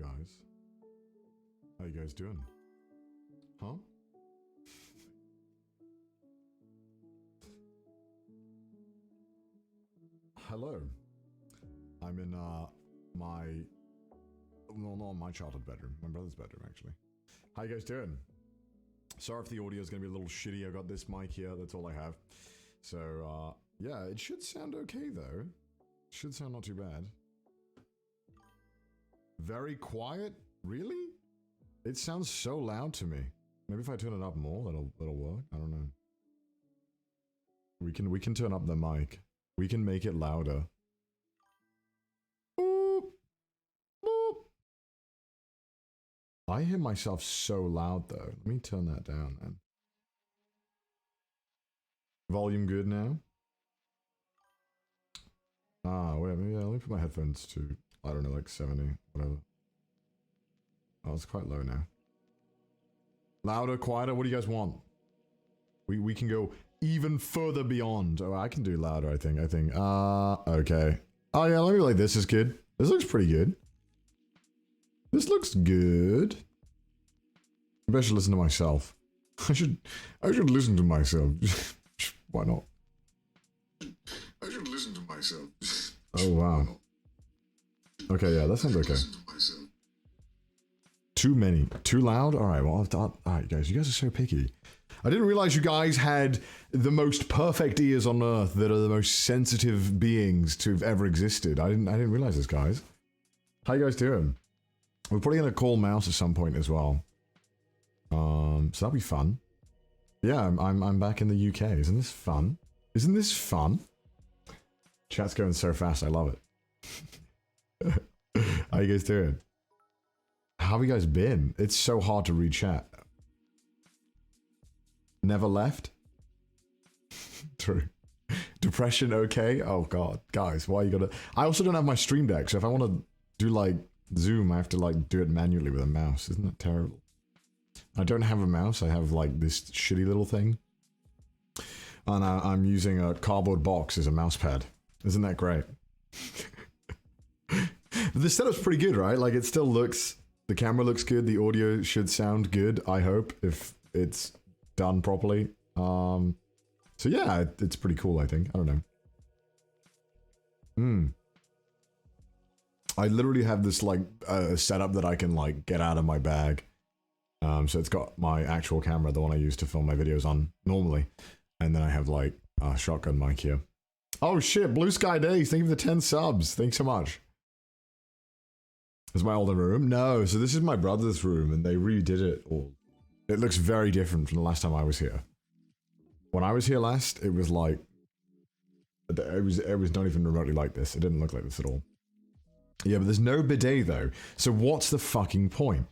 guys? How you guys doing? Huh? Hello. I'm in my, well, not my childhood bedroom, my brother's bedroom actually. How you guys doing? Sorry if the audio is going to be a little shitty. I got this mic here, that's all I have. So yeah, it should sound okay though. Should sound not too bad. Very quiet? Really? It sounds so loud to me. Maybe if I turn it up more, that'll work. I don't know. We can turn up the mic. We can make it louder. Boop. Boop. I hear myself so loud though. Let me turn that down, man. Volume good now? Ah, wait, yeah, let me put my headphones to, I don't know, like 70, whatever. Oh, it's quite low now. Louder, quieter, what do you guys want? We can go even further beyond. Oh, I can do louder, I think. Okay. Oh yeah, let me like this is good. This looks pretty good. This looks good. Maybe I should listen to myself. I should listen to myself. Why not? I should listen to myself. Oh wow. Okay, yeah, that sounds okay. Too many. Too loud? Alright, well, alright guys, you guys are so picky. I didn't realize you guys had the most perfect ears on earth that are the most sensitive beings to have ever existed. I didn't realize this, guys. How you guys doing? We're probably gonna call Mouse at some point as well. So that'll be fun. Yeah, I'm back in the UK. Isn't this fun? Isn't this fun? Chat's going so fast, I love it. How you guys doing? How have you guys been? It's so hard to read chat. Never left? True. Depression okay? Oh god, guys, why you gotta... I also don't have my stream deck, so if I want to do like Zoom, I have to like do it manually with a mouse. Isn't that terrible? I don't have a mouse, I have like this shitty little thing. And I'm using a cardboard box as a mouse pad. Isn't that great? But the setup's pretty good, right? Like it still looks... The camera looks good, the audio should sound good, I hope, if it's done properly. So yeah, it's pretty cool, I think. I don't know. I literally have this like setup that I can like get out of my bag. So it's got my actual camera, the one I use to film my videos on normally. And then I have like a shotgun mic here. Oh shit, Blue Sky Days, thank you for the 10 subs. Thanks so much. Is my older room? No, so this is my brother's room and they redid it all. It looks very different from the last time I was here. When I was here last, it was like... It was not even remotely like this. It didn't look like this at all. Yeah, but there's no bidet though. So what's the fucking point?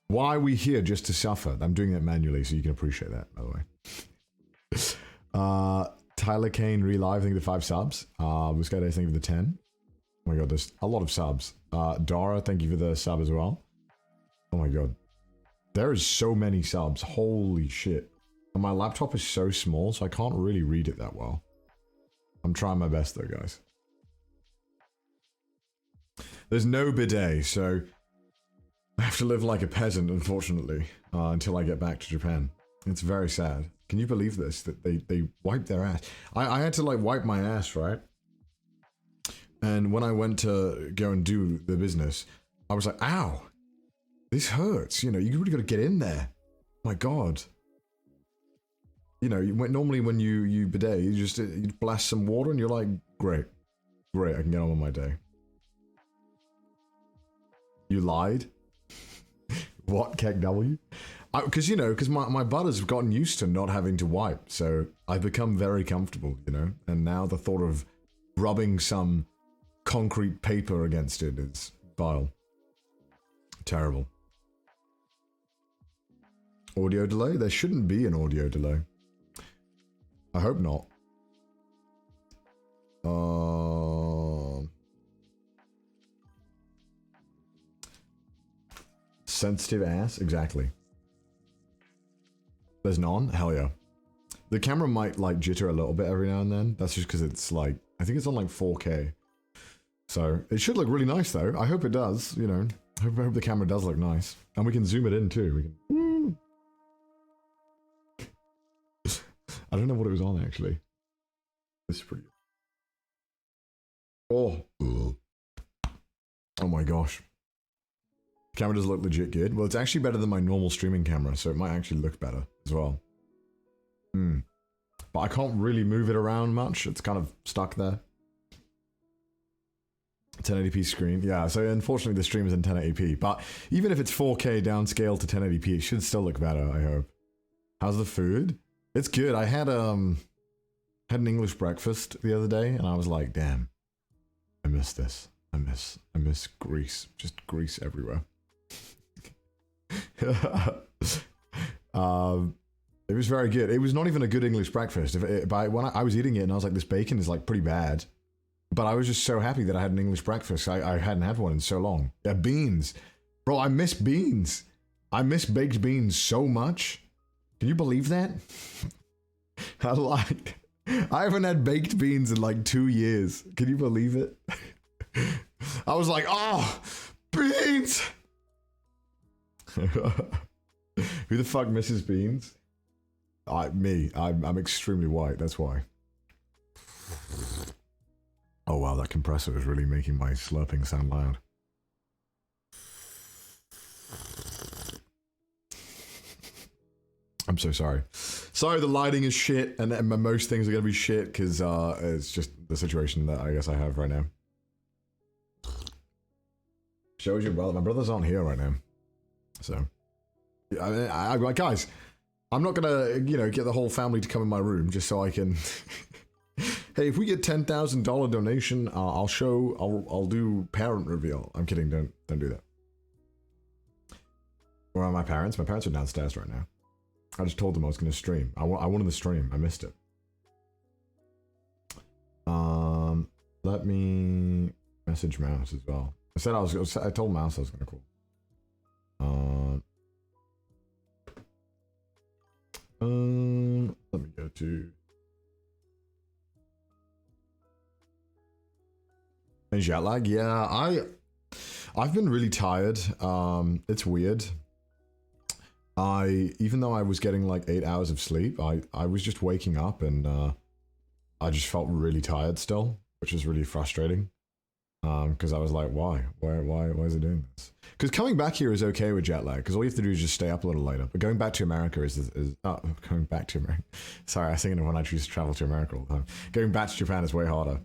Why are we here just to suffer? I'm doing that manually so you can appreciate that, by the way. Tyler Kane Relive, thank you for the 5 subs. Blue Sky Days, thank you for the 10. Oh my god, there's a lot of subs. Dara, thank you for the sub as well. Oh my god. There is so many subs. Holy shit. And my laptop is so small, so I can't really read it that well. I'm trying my best though, guys. There's no bidet, so I have to live like a peasant, unfortunately, until I get back to Japan. It's very sad. Can you believe this? That they wiped their ass. I had to like wipe my ass, right? And when I went to go and do the business, I was like, ow, this hurts. You know, you really got to get in there. My God. You know, normally when you bidet, you blast some water and you're like, great, I can get on with my day. You lied? What, Keck W? Because, you know, because my butt has gotten used to not having to wipe. So I've become very comfortable, you know. And now the thought of rubbing some concrete paper against it is vile. Terrible. Audio delay? There shouldn't be an audio delay. I hope not. Sensitive ass? Exactly. There's none? Hell yeah. The camera might like jitter a little bit every now and then. That's just because it's like, I think it's on like 4K. So it should look really nice though. I hope it does, you know. I hope the camera does look nice. And we can zoom it in too. We can... I don't know what it was on actually. This is pretty good. Oh. Oh my gosh. The camera does look legit good. Well, it's actually better than my normal streaming camera, so it might actually look better as well. But I can't really move it around much. It's kind of stuck there. 1080p screen. Yeah, so unfortunately the stream is in 1080p. But even if it's 4K downscaled to 1080p, it should still look better, I hope. How's the food? It's good. I had an English breakfast the other day, and I was like, damn, I miss this. I miss grease. Just grease everywhere. It was very good. It was not even a good English breakfast. When I was eating it and I was like, this bacon is like pretty bad. But I was just so happy that I had an English breakfast. I hadn't had one in so long. Yeah, beans. Bro, I miss beans. I miss baked beans so much. Can you believe that? I haven't had baked beans in like 2 years. Can you believe it? I was like, oh, beans. Who the fuck misses beans? Me. I'm extremely white, that's why. Oh wow, that compressor is really making my slurping sound loud. I'm so sorry. Sorry, the lighting is shit, and most things are gonna be shit because it's just the situation that I guess I have right now. Shows your brother. My brothers aren't here right now, so guys, I'm not gonna get the whole family to come in my room just so I can. Hey, if we get $10,000 donation, I'll do parent reveal. I'm kidding. Don't do that. Where are my parents? My parents are downstairs right now. I just told them I was going to stream. I wanted to stream. I missed it. Let me message Mouse as well. I told Mouse I was going to call. Let me go to. Jet lag? Yeah, I've been really tired. It's weird. Even though I was getting like 8 hours of sleep, I was just waking up and I just felt really tired still, which is really frustrating. Because I was like, why is it doing this? Because coming back here is okay with jet lag, because all you have to do is just stay up a little later. But going back to America going back to America. Sorry, I was thinking of when I choose to travel to America all the time. Going back to Japan is way harder.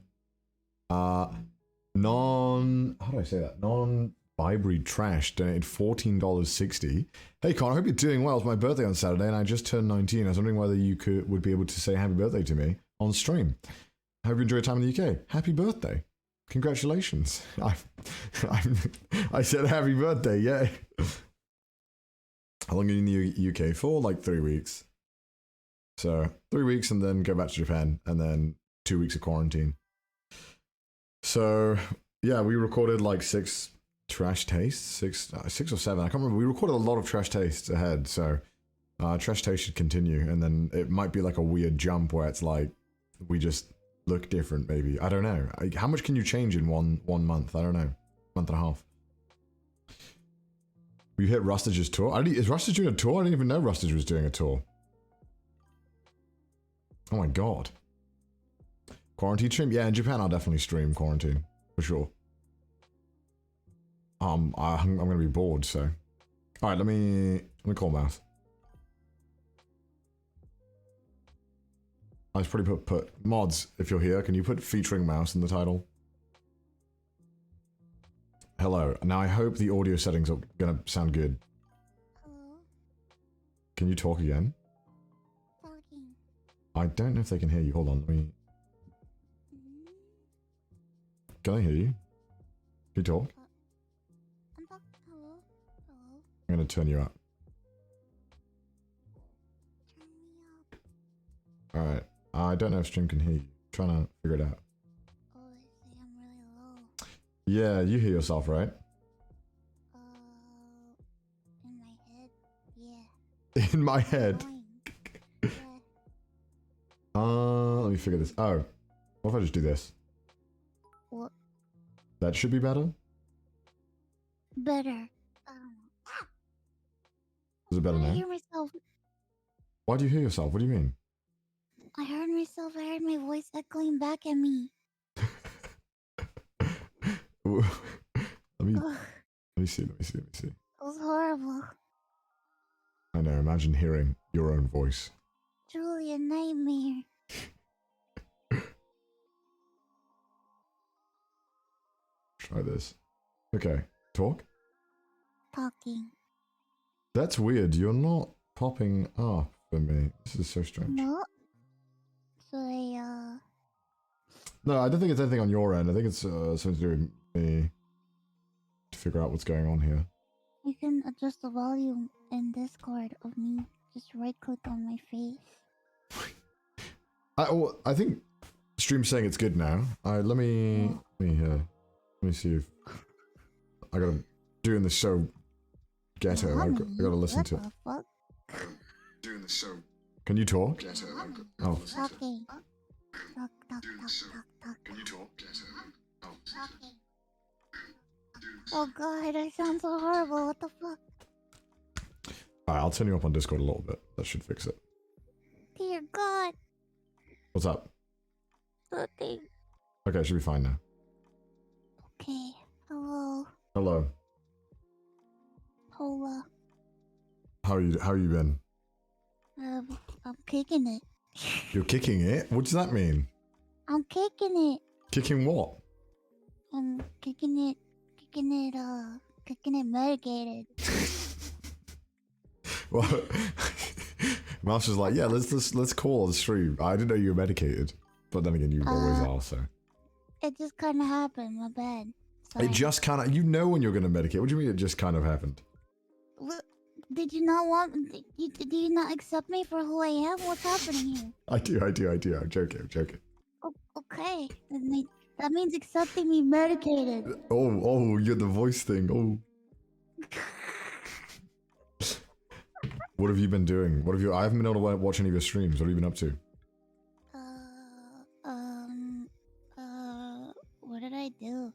How do I say that? Non-Vibrary Trash donated $14.60. Hey Con, I hope you're doing well. It's my birthday on Saturday and I just turned 19. I was wondering whether you would be able to say happy birthday to me on stream. I hope you enjoy your time in the UK. Happy birthday. Congratulations. I said happy birthday, yay. How long are you in the UK for? Like 3 weeks. So 3 weeks and then go back to Japan and then 2 weeks of quarantine. So yeah, we recorded like 6 trash tastes, six or 7. I can't remember. We recorded a lot of trash tastes ahead, so trash taste should continue, and then it might be like a weird jump where it's like we just look different. Maybe, I don't know. How much can you change in one month? I don't know, month and a half. We hit Rustage's tour. Is Rustage doing a tour? I didn't even know Rustage was doing a tour. Oh my god. Quarantine stream? Yeah, in Japan I'll definitely stream quarantine, for sure. I'm gonna be bored, so. Alright, let me call Mouse. I just probably put mods, if you're here, can you put featuring Mouse in the title? Hello. Now I hope the audio settings are gonna sound good. Hello? Can you talk again? Talking. I don't know if they can hear you. Hold on, let me... Can I hear you? Can you talk? I'm talking. Hello? Hello? I'm gonna turn you up. Turn me up. Alright. I don't know if stream can hear you. I'm trying to figure it out. Oh, they say I'm really low. Yeah, you hear yourself, right? In my head? Yeah. In my head. Yeah. Let me figure this. Oh. What if I just do this? What? That should be better? Better. Is it better I now? hear myself. Why do you hear yourself? What do you mean? I heard myself. I heard my voice echoing back at me. let me Ugh, let me see. Let me see. Let me see. it was horrible. I know. Imagine hearing your own voice. Truly a nightmare. Try this. Okay. Talk. Talking. That's weird. You're not popping up for me. This is so strange. No. So No, I don't think it's anything on your end. I think it's something to do with me to figure out what's going on here. you can adjust the volume in Discord of me. Just right click on my face. I think stream's saying it's good now. Let me see if I gotta doing this so ghetto. I gotta listen to it. What Doing this so. Can you talk? Ghetto. Oh. Talking. Talk. Can you talk? Ghetto. Oh. Talking. Oh god, I sound so horrible. What the fuck? Alright, I'll turn you up on Discord a little bit. That should fix it. Dear God. What's up? Nothing. Okay, it should be fine now. Okay. Hello. Hello. Hola. How you been? I'm kicking it. You're kicking it? What does that mean? I'm kicking it. Kicking what? I'm kicking it medicated. Well, Mouse was like, yeah, let's call the stream. I didn't know you were medicated, but then again, you always are. So it just kind of happened. My bad. Sorry. it just kind of, you know, when you're gonna medicate. What do you mean? It just kind of happened. Look, did you not want? Did you not accept me for who I am? What's happening here? I do. I'm joking. Oh, okay. That means accepting me medicated. Oh, you're the voice thing. Oh. What have you been doing? I haven't been able to watch any of your streams. What have you been up to? What did I do?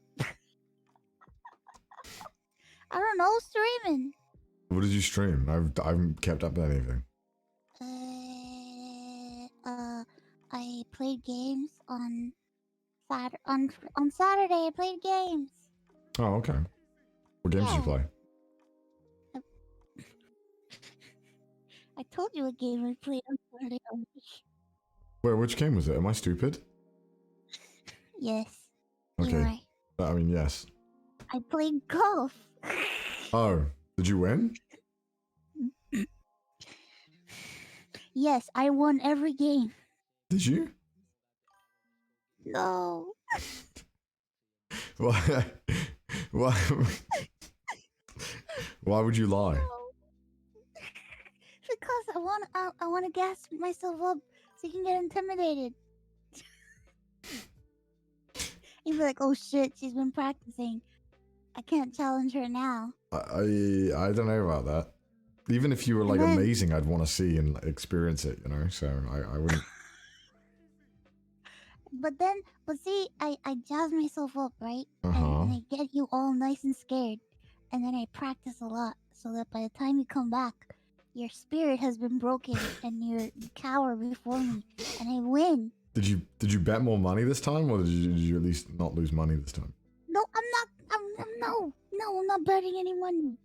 I don't know, streaming. What did you stream? I haven't kept up with anything. I played games on Saturday. I played games. Oh, okay. What games did you play? I told you what game I played on Saturday. Wait, which game was it? Am I stupid? Yes. Okay. I mean, yes. I played golf. Oh, did you win? Yes, I won every game. Did you? No. Why? Why would you lie? No. Because I want to gas myself up so you can get intimidated. You'd be like, oh shit, she's been practicing. I can't challenge her now. I don't know about that. Even if you were like amazing, I'd want to see and experience it, you know. So I wouldn't. But see, I jazz myself up, right? Uh-huh. And I get you all nice and scared, and then I practice a lot so that by the time you come back, your spirit has been broken and you cower before me, and I win. Did you bet more money this time, or did you at least not lose money this time? No, I'm not. I'm not betting any money.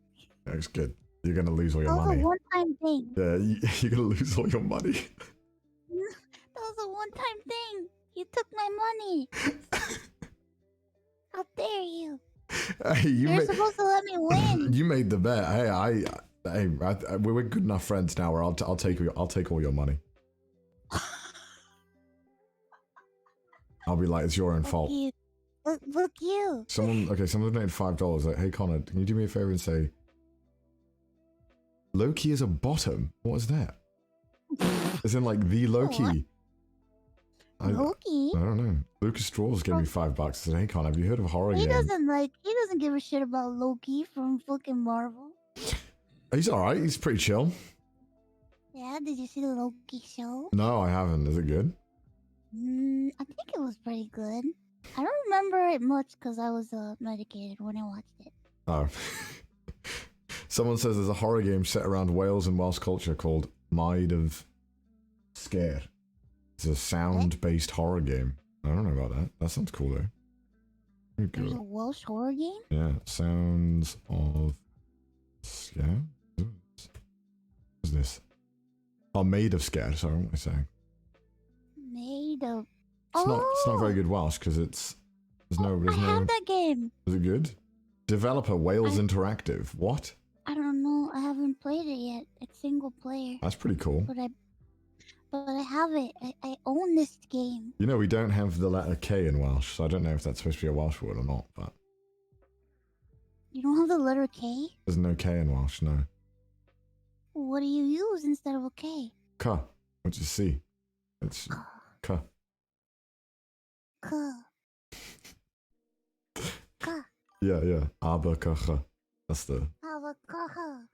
That's good. You're gonna lose all your That was money. a one-time thing. Yeah, you're gonna lose all your money. That was a one-time thing. You took my money. How dare you? Hey, You're supposed to let me win. You made the bet. Hey, we're good enough friends now. Where I'll take all your money. I'll be like, it's your own fault. You. Look you. Someone donated $5. Like, hey Connor, can you do me a favor and say, Loki is a bottom? What is that? As in like the Loki. Loki? I don't know. Lucas Straws gave me $5. I said, hey Connor, have you heard of horror He game? doesn't give a shit about Loki from fucking Marvel. He's alright, he's pretty chill. Yeah, did you see the Loki show? No, I haven't. Is it good? I think it was pretty good. I don't remember it much because I was medicated when I watched it. Oh. Someone says there's a horror game set around Wales and Welsh culture called Maid of Sker. It's a sound-based horror game. I don't know about that. That sounds cool though. There's a Welsh horror game? Yeah, Sounds of Sker. What's this? Oh, Maid of Sker. Sorry, what am I saying? Maid of. It's not very good Welsh because there's no. I have that game. Is it good? Developer Wales Interactive. What? I don't know. I haven't played it yet. It's single player. That's pretty cool. But I have it. I own this game. You know, we don't have the letter K in Welsh, so I don't know if that's supposed to be a Welsh word or not, but... You don't have the letter K? There's no K in Welsh, no. What do you use instead of a K? K, which is C. It's K. K. K. Yeah. Aber That's the... Avocado.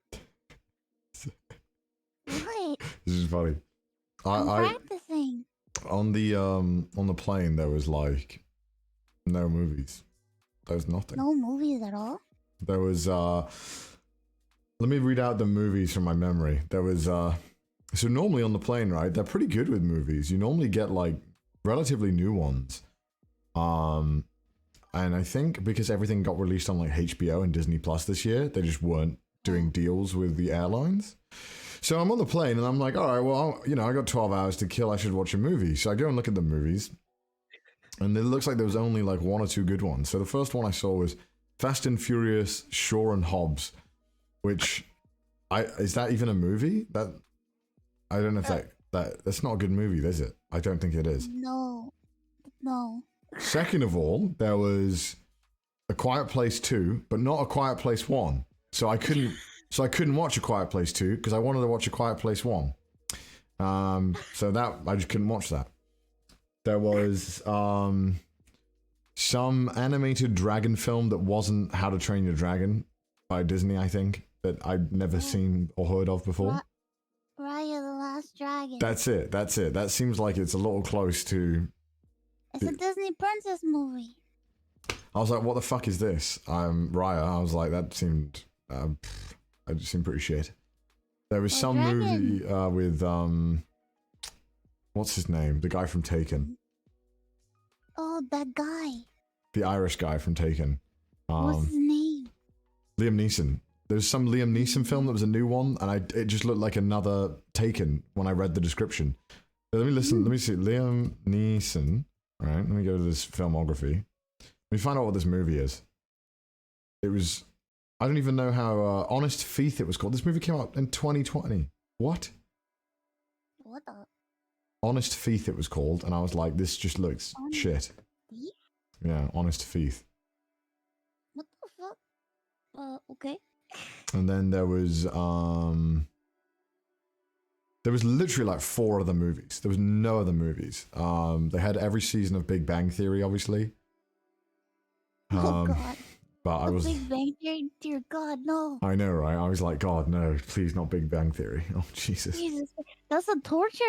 What? This is funny. I'm practicing. On the plane there was like no movies. There was nothing. No movies at all? There was let me read out the movies from my memory. There was so normally on the plane, right, they're pretty good with movies. You normally get like relatively new ones. And I think because everything got released on like HBO and Disney Plus this year, they just weren't doing deals with the airlines. So I'm on the plane and I'm like, all right, well, I got 12 hours to kill. I should watch a movie. So I go and look at the movies. And it looks like there was only like one or two good ones. So the first one I saw was Fast and Furious, Shaw and Hobbs, which is that even a movie? That I don't know if that's not a good movie, is it? I don't think it is. No. Second of all, there was A Quiet Place 2, but not A Quiet Place 1. So I couldn't watch A Quiet Place 2 because I wanted to watch A Quiet Place 1. So that I just couldn't watch that. There was some animated dragon film that wasn't How to Train Your Dragon by Disney, I think, that I'd never seen or heard of before. Raya the Last Dragon. That's it. That seems like it's a little close to... It's a Disney princess movie. I was like, what the fuck is this? Raya. I was like, that seemed... I just seemed pretty shit. There was some movie with what's his name? The guy from Taken. Oh, that guy. The Irish guy from Taken. What's his name? Liam Neeson. There's some Liam Neeson film that was a new one, and it just looked like another Taken when I read the description. But let me listen. Let me see. Liam Neeson. All right. Let me go to this filmography. Let me find out what this movie is. It was... I don't even know how Honest Thief it was called. This movie came out in 2020. What? What the? Honest Thief it was called, and I was like, this just looks shit. Thief? Yeah, Honest Thief. What the fuck? Okay. And then there was literally like 4 other movies. There was no other movies. They had every season of Big Bang Theory, obviously. Oh god. But I was... Big Bang Theory, dear God, no. I know, right? I was like, God, no, please not Big Bang Theory. Oh, Jesus. That's a torture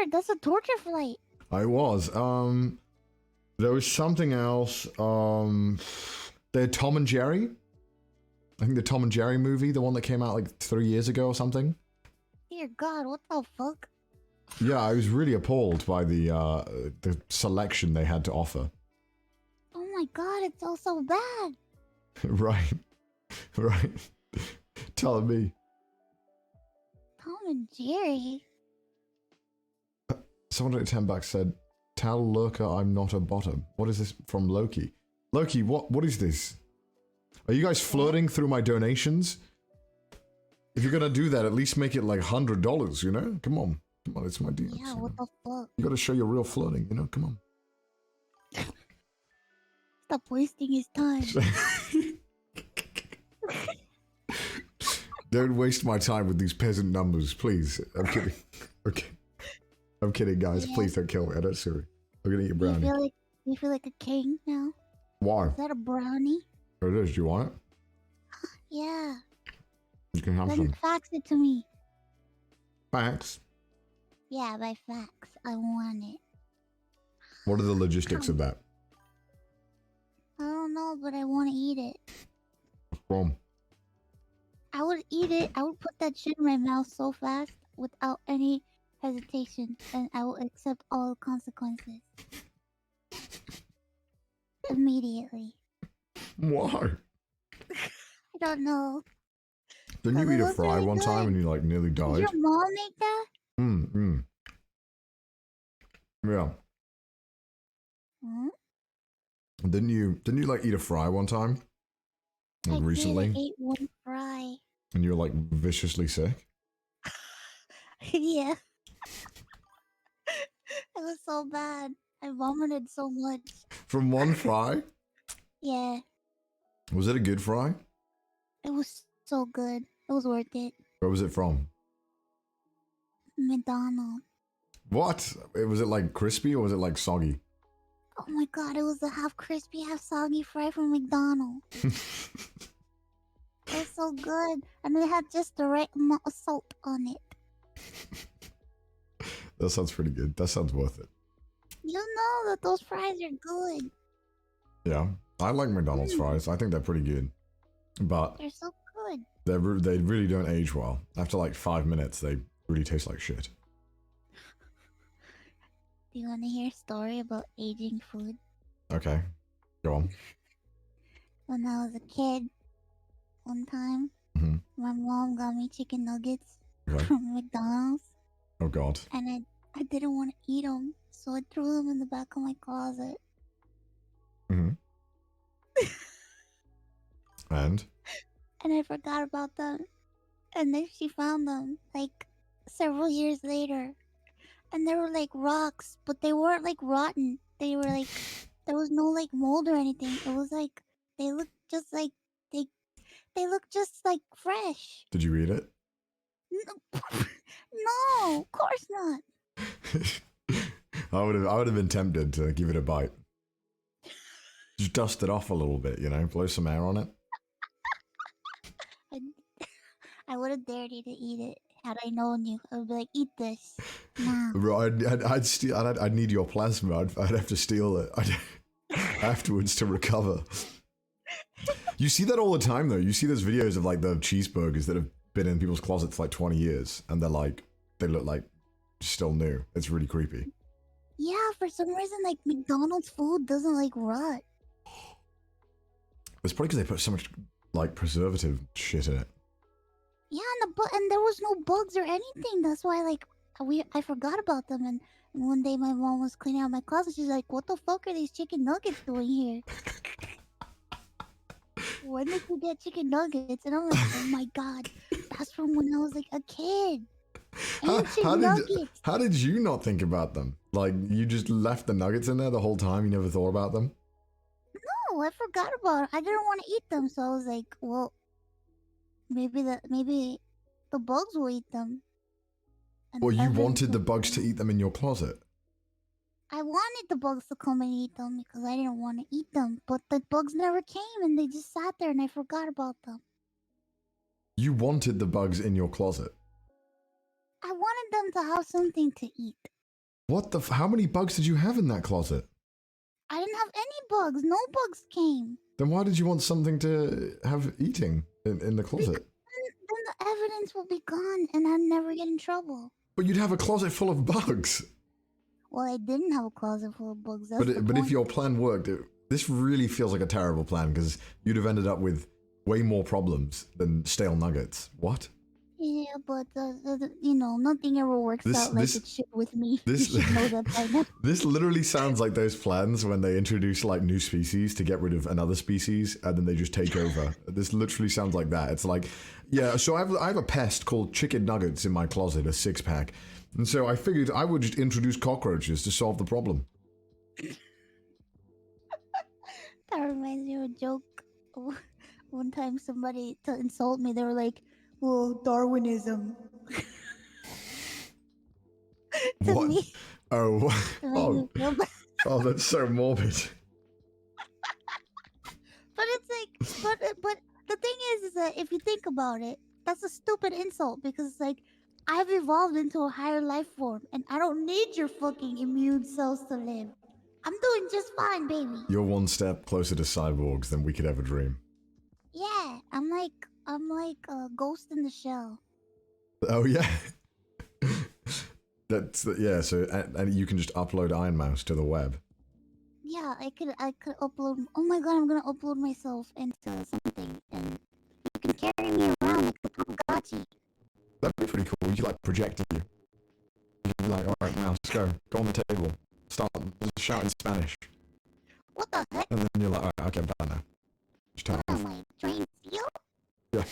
flight. I was. There was something else. They had Tom and Jerry. I think the Tom and Jerry movie, the one that came out like 3 years ago or something. Dear God, what the fuck? Yeah, I was really appalled by the selection they had to offer. Oh my God, it's all so bad. Right. Telling me. Tom and Jerry. Someone at 10 bucks said, "Tell Lurker I'm not a bottom." What is this from Loki? Loki, what is this? Are you guys flirting through my donations? If you're gonna do that, at least make it like $100, you know? Come on, it's my DMs. Yeah, what the fuck? You gotta show your real flirting, you know? Come on. Stop wasting his time. Don't waste my time with these peasant numbers, please. I'm kidding. Okay. I'm kidding, guys. Yeah. Please don't kill me. I don't sue. I'm gonna eat a brownie. You feel like a king now? Why? Is that a brownie? It is. Do you want it? Yeah. You can have some. Fax it to me. Fax? Yeah, by fax. I want it. What are the logistics of that? I don't know, but I want to eat it. What's wrong? I would eat it. I would put that shit in my mouth so fast without any hesitation, and I will accept all consequences immediately. Why? I don't know. Didn't you It eat a was fry really one time good. and you like nearly Did died? your mom make that? Yeah. Hmm? Didn't you like eat a fry one time? Like, I recently? did. I ate one fry. And you were like viciously sick? Yeah. It was so bad. I vomited so much. From one fry? Yeah. Was it a good fry? It was so good. It was worth it. Where was it from? McDonald. What? Was it like crispy or was it like soggy? Oh my god, it was a half crispy, half soggy fry from McDonald. It was so good. And it had just the right amount of salt on it. That sounds pretty good. That sounds worth it. You know that those fries are good. Yeah. I like McDonald's fries. I think they're pretty good. But They're so good. they really don't age well. After like 5 minutes, they really taste like shit. Do you want to hear a story about aging food? Okay. Go on. When I was a kid, one time, my mom got me chicken nuggets Okay. from McDonald's. Oh god. And I didn't want to eat them, so I threw them in the back of my closet. And I forgot about them. And then she found them, like, several years later. And they were like rocks, but they weren't like rotten. They were like, there was no like mold or anything. It was like, they looked just like, they looked just like fresh. did you eat it? No, of course not. I would have been tempted to give it a bite. Just dust it off a little bit, you know, blow some air on it. I would have dared you to eat it had I known you. I would be like, eat this now. Bro, I'd need your plasma. I'd have to steal it afterwards to recover. You see that all the time, though. You see those videos of like the cheeseburgers that have been in people's closets for like 20 years, and they look like still new. It's really creepy. Yeah, for some reason, like McDonald's food doesn't like rot. It's probably because they put so much like preservative shit in it. Yeah, and there was no bugs or anything. That's why, like, I forgot about them. And one day my mom was cleaning out my closet. She's like, "What the fuck are these chicken nuggets doing here? When did you get chicken nuggets?" And I'm like, "Oh my god, that's from when I was like a kid." How did you not think about them? Like, you just left the nuggets in there the whole time? You never thought about them? No, I forgot about it. I didn't want to eat them, so I was like, well, maybe the bugs will eat them. And Well, you wanted the bugs to eat them in your closet? I wanted the bugs to come and eat them because I didn't want to eat them, but the bugs never came and they just sat there and I forgot about them. You wanted the bugs in your closet? I wanted them to have something to eat. What the how many bugs did you have in that closet? I didn't have any bugs. No bugs came. Then why did you want something to have eating in the closet? Then the evidence will be gone and I'd never get in trouble. But you'd have a closet full of bugs. Well, I didn't have a closet full of bugs. But if your plan worked, this really feels like a terrible plan because you'd have ended up with way more problems than stale nuggets. What? Yeah, but you know, nothing ever works out like it should with me. You should know that by now. This literally sounds like those plans when they introduce like new species to get rid of another species and then they just take over. This literally sounds like that. It's like, yeah, so I have a pest called chicken nuggets in my closet, a 6-pack. And so I figured I would just introduce cockroaches to solve the problem. That reminds me of a joke. One time somebody, to insult me, they were like, well, Darwinism. What? Me. Oh, oh, that's so morbid. But it's like, but the thing is that if you think about it, that's a stupid insult because it's like, I've evolved into a higher life form and I don't need your fucking immune cells to live. I'm doing just fine, baby. You're one step closer to cyborgs than we could ever dream. Yeah, I'm like I'm like a ghost in the shell. Oh yeah. Yeah. So and you can just upload Ironmouse to the web. Yeah, I could upload. Oh my god, I'm gonna upload myself into something, and you can carry me around like a Tamagotchi. That'd be pretty cool. You could like project you. You could be like, all right, mouse, go on the table, start shout in Spanish, What the heck? and then you're like, all right, okay, I'm done now. Just turn What it off. am I, trained steel? Yeah.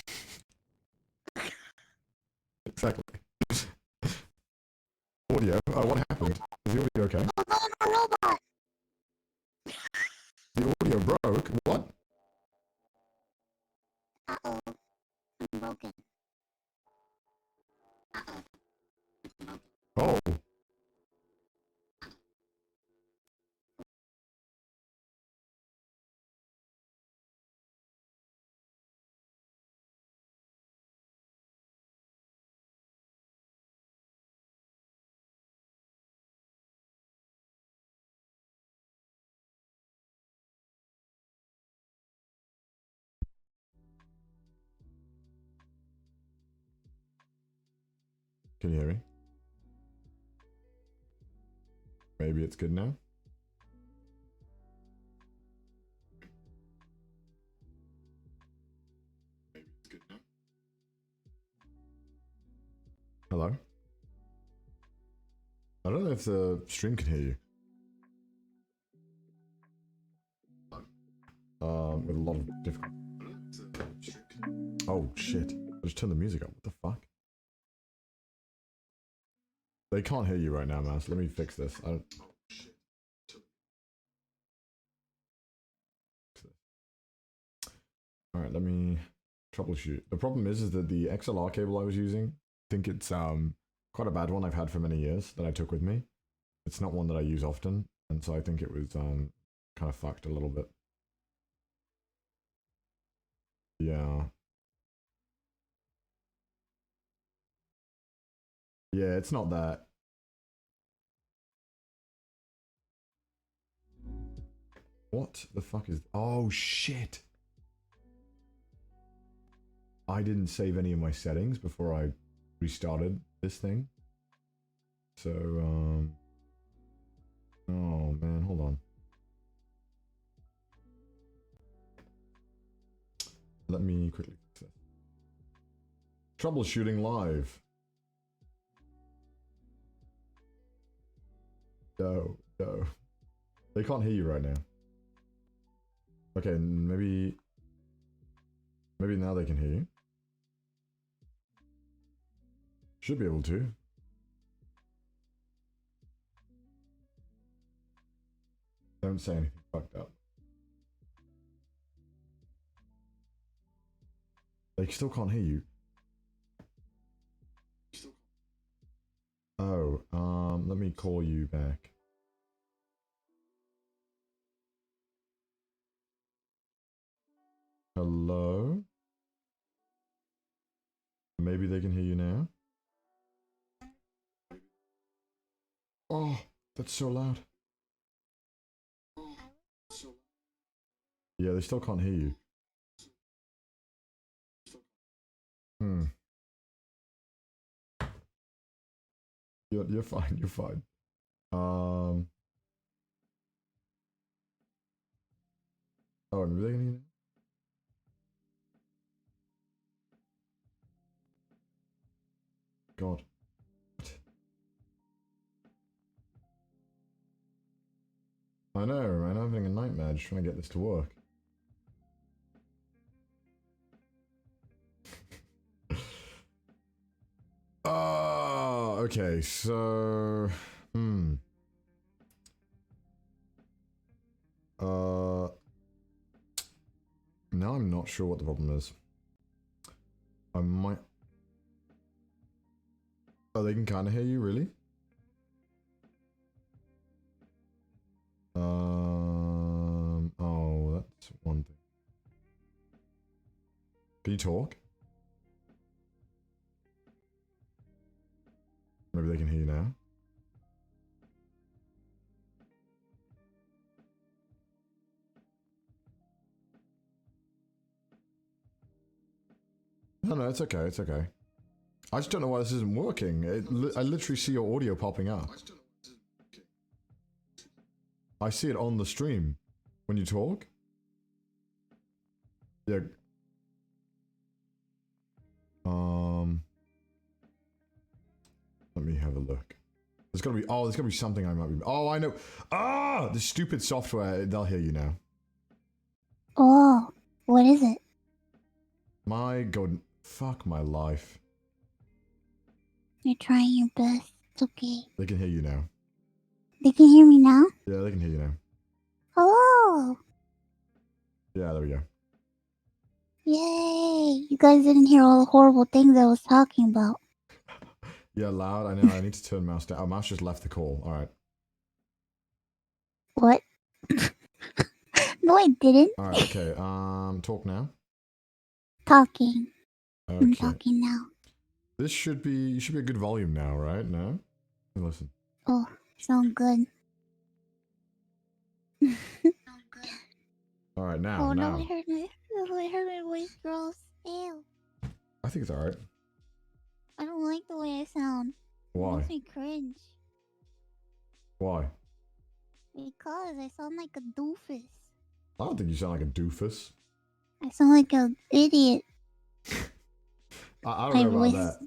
Exactly. Audio. Oh, what happened? Is the audio okay? Oh no, I'm a robot! The audio broke. What? Uh-oh, I'm broken. Oh. Can you hear me? Maybe it's good now. Maybe it's good now. Hello? I don't know if the stream can hear you. With a lot of difficulty. Oh shit. I just turned the music up. What the fuck? They can't hear you right now, mouse. Let me fix this. I don't... Oh shit. Alright, let me troubleshoot. The problem is that the XLR cable I was using, I think it's quite a bad one I've had for many years that I took with me. It's not one that I use often, and so I think it was kind of fucked a little bit. Yeah. Yeah, it's not that. What the fuck is... Oh, shit. I didn't save any of my settings before I restarted this thing. So, oh, man, hold on. Let me quickly fix this. Troubleshooting live. No. They can't hear you right now. Okay, maybe now they can hear you. Should be able to. Don't say anything fucked up. They still can't hear you. Oh, let me call you back. Hello? Maybe they can hear you now? Oh, that's so loud. Yeah, they still can't hear you. You're fine, you're fine. Oh, maybe they can hear you now? God. I know, man. I'm having a nightmare just trying to get this to work. Oh, okay. So, now I'm not sure what the problem is. I might... Oh, they can kind of hear you, really? Oh, that's one thing. Can you talk? Maybe they can hear you now. No, it's okay. It's okay. I just don't know why this isn't working. I literally see your audio popping up. I see it on the stream when you talk. Yeah. Let me have a look. There's gotta be something I might be. Oh, I know. Ah, the stupid software. They'll hear you now. Oh, what is it? My God, fuck my life. You're trying your best. It's okay. They can hear you now. They can hear me now? Yeah, they can hear you now. Hello! Yeah, there we go. Yay! You guys didn't hear all the horrible things I was talking about. Yeah, loud. I know. I need to turn mouse down. Oh, mouse just left the call. All right. What? No, I didn't. All right. Okay. Talk now. Talking. Okay. I'm talking now. This should be. You should be a good volume now, right? No. Listen. Oh, sound good. All right. Now. Oh now. no! I heard my voice, gross. Ew. I think it's all right. I don't like the way I sound. Why? It makes me cringe. Why? Because I sound like a doofus. I don't think you sound like a doofus. I sound like an idiot. I don't know about that.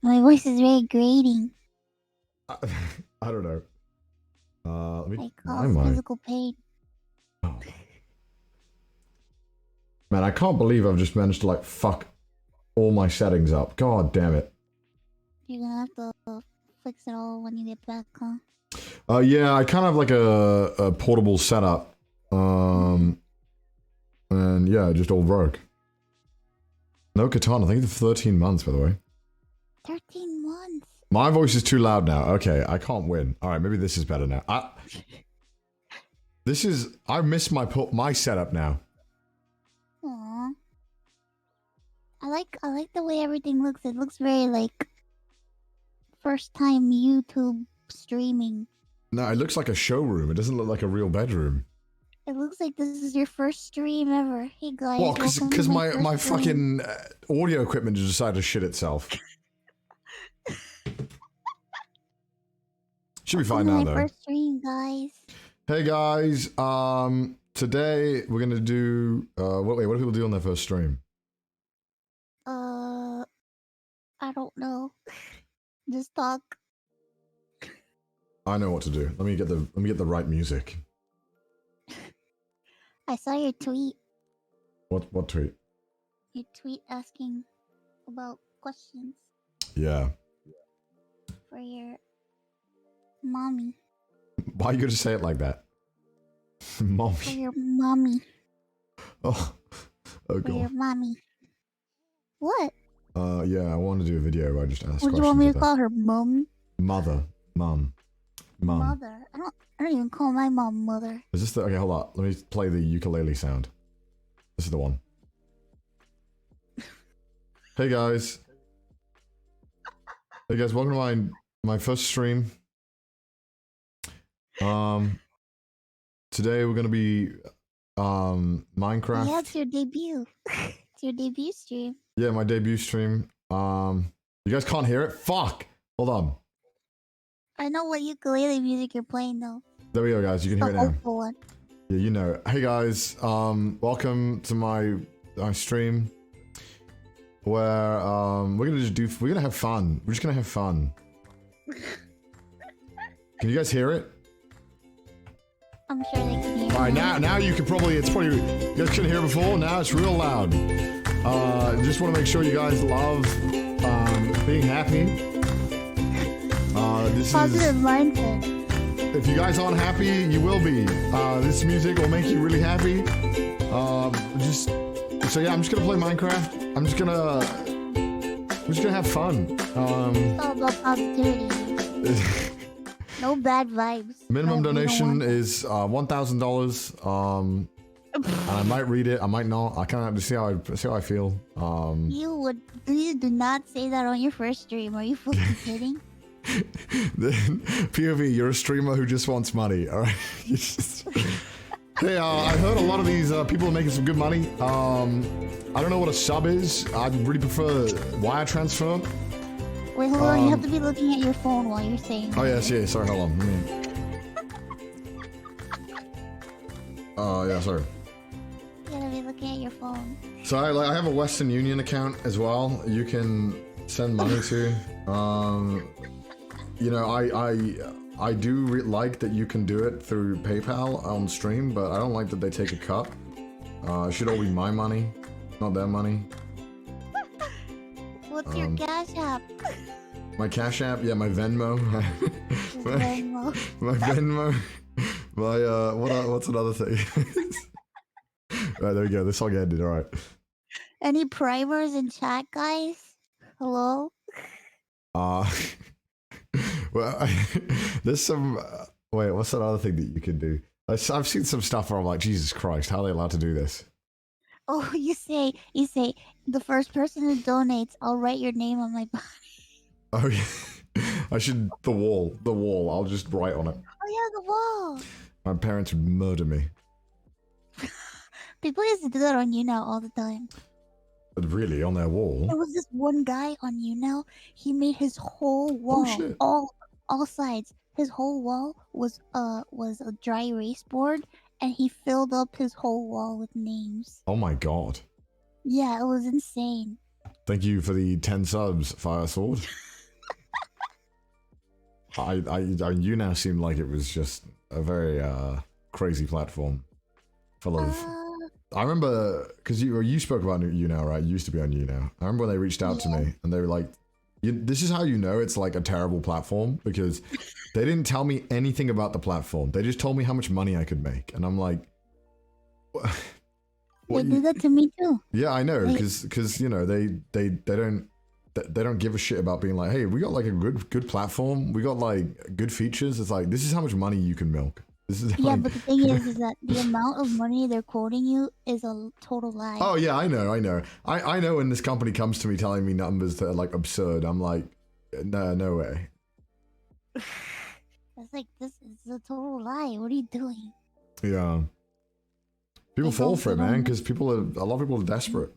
My voice is very grating. I don't know. Let me. I cause physical pain. Oh. Man, I can't believe I've just managed to like fuck all my settings up. God damn it. You're gonna have to fix it all when you get back, huh? Yeah, I kind of have like a portable setup. And yeah, it just all broke. No katana, I think it's 13 months, by the way. 13 months? My voice is too loud now. Okay, I can't win. Alright, maybe this is better now. I miss my setup now. Aww. I like the way everything looks. It looks very like first time YouTube streaming. No, it looks like a showroom. It doesn't look like a real bedroom. It looks like this is your first stream ever. Hey guys, well, because my fucking audio equipment just decided to shit itself. Should be fine now, though. My first stream, guys. Hey guys, today we're gonna do. What do people do on their first stream? I don't know. Just talk. I know what to do. Let me get the right music. I saw your tweet. What tweet? Your tweet asking about questions. Yeah. For your mommy. Why you gotta say it like that? Mommy. For your mommy. Oh For god. your mommy. What? Yeah, I want to do a video where I just ask questions. What do you want me to call her, mom? Mother. Mum. Mother. I don't even call my mom mother. Is this the... Okay, hold on. Let me play the ukulele sound. This is the one. Hey guys. Hey guys, welcome to my first stream. Today we're gonna be Minecraft. Yeah, it's your debut. It's your debut stream. Yeah, my debut stream. You guys can't hear it? Fuck! Hold on. I know what ukulele music you're playing though. There we go, guys. You can hear it now. One. Yeah, you know. Hey guys, welcome to my stream where we're gonna have fun. We're just gonna have fun. Can you guys hear it? I'm sure they can hear it. Alright, now you can probably, you guys couldn't hear it before, now it's real loud. Just want to make sure you guys love being happy. This Positive is, mindset. if you guys aren't happy, you will be. This music will make you really happy. So yeah, I'm just gonna play Minecraft. I'm just gonna have fun. It's all about positivity. No bad vibes. Minimum donation is $1,000. And I might read it, I might not. I kind of have to see how I feel. Please do not say that on your first stream. Are you fucking kidding? Then POV, you're a streamer who just wants money, alright? Hey, I heard a lot of these people are making some good money. I don't know what a sub is. I really prefer wire transfer. Wait, hold on. You have to be looking at your phone while you're saying. Oh yes, yeah. Sorry, hold on. Yeah, sorry. You gotta be looking at your phone. So I have a Western Union account as well. You can send money to. You know, I do like that you can do it through PayPal on stream, but I don't like that they take a cut. It should all be my money, not their money. What's your Cash App? My Cash App, yeah, my Venmo. Venmo. My Venmo. My what's another thing? Right, there we go. This song ended. All right. Any primers in chat, guys? Hello. Well, there's some. Wait, what's that other thing that you can do? I've seen some stuff where I'm like, Jesus Christ, how are they allowed to do this? Oh, you say the first person who donates, I'll write your name on my body. Oh yeah, I should the wall. I'll just write on it. Oh yeah, the wall. My parents would murder me. People used to do that on YouNow all the time. But really, on their wall? There was this one guy on YouNow. He made his whole wall, all sides. His whole wall was a dry erase board, and he filled up his whole wall with names. Oh my god. Yeah, it was insane. Thank you for the 10 subs, Fire Sword. You now seem like it was just a very crazy platform full of. I remember because you spoke about YouNow, right? You used to be on YouNow. I remember when they reached out to me and they were like, "This is how you know it's like a terrible platform," because they didn't tell me anything about the platform. They just told me how much money I could make, and I'm like, they do that to me too. Yeah, I know, because you know they don't give a shit about being like, hey, we got like a good platform, we got like good features. It's like, this is how much money you can milk. This is yeah, but the thing is that the amount of money they're quoting you is a total lie. Oh yeah, I know. I know when this company comes to me telling me numbers that are like absurd, I'm like, no way. It's like, this is a total lie. What are you doing? Yeah. People fall for it, man, because a lot of people are desperate.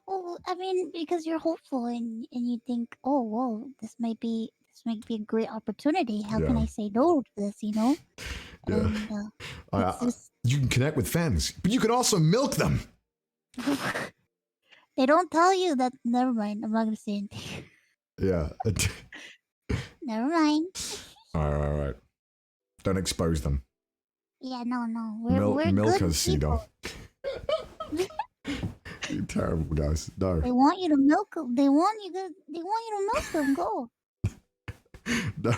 Well, I mean, because you're hopeful and you think, oh, whoa, this might be a great opportunity. How can I say no to this? You know? Yeah. And, you can connect with fans, but you can also milk them. They don't tell you that. Never mind. I'm not gonna say anything. Yeah. Never mind. All right. Don't expose them. Yeah, no. We're milk good us, people. You terrible guys. No. They want you to milk them. They want you to milk them. Go. No.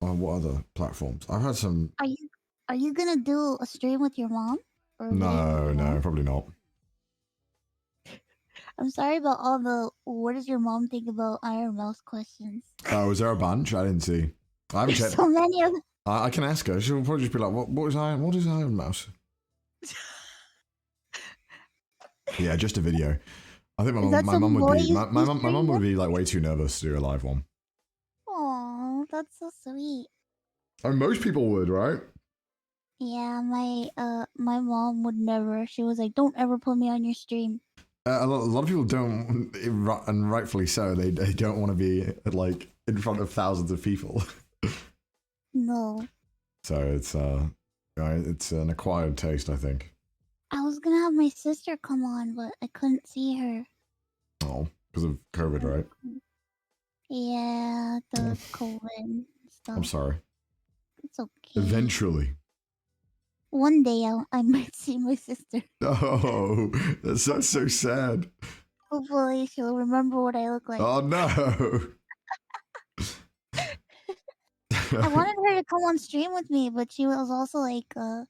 What other platforms? I've had some. Are you gonna do a stream with your mom? No, probably not. I'm sorry about all the what does your mom think about Ironmouse questions. Oh, was there a bunch? I didn't see. I haven't checked. So many of them. I can ask her. She'll probably just be like, what is Ironmouse? Yeah, just a video. I think my mum would be like way too nervous to do a live one. Oh, that's so sweet. I mean, most people would, right? Yeah, my mom would never. She was like, "Don't ever put me on your stream." A lot of people don't, and rightfully so. They don't want to be like in front of thousands of people. No. So it's an acquired taste, I think. I was gonna have my sister come on, but I couldn't see her. Oh, because of COVID, right? Yeah, the COVID stuff. I'm sorry. It's okay. Eventually. One day I might see my sister. Oh, that's so sad. Hopefully she'll remember what I look like. Oh no. I wanted her to come on stream with me, but she was also like, I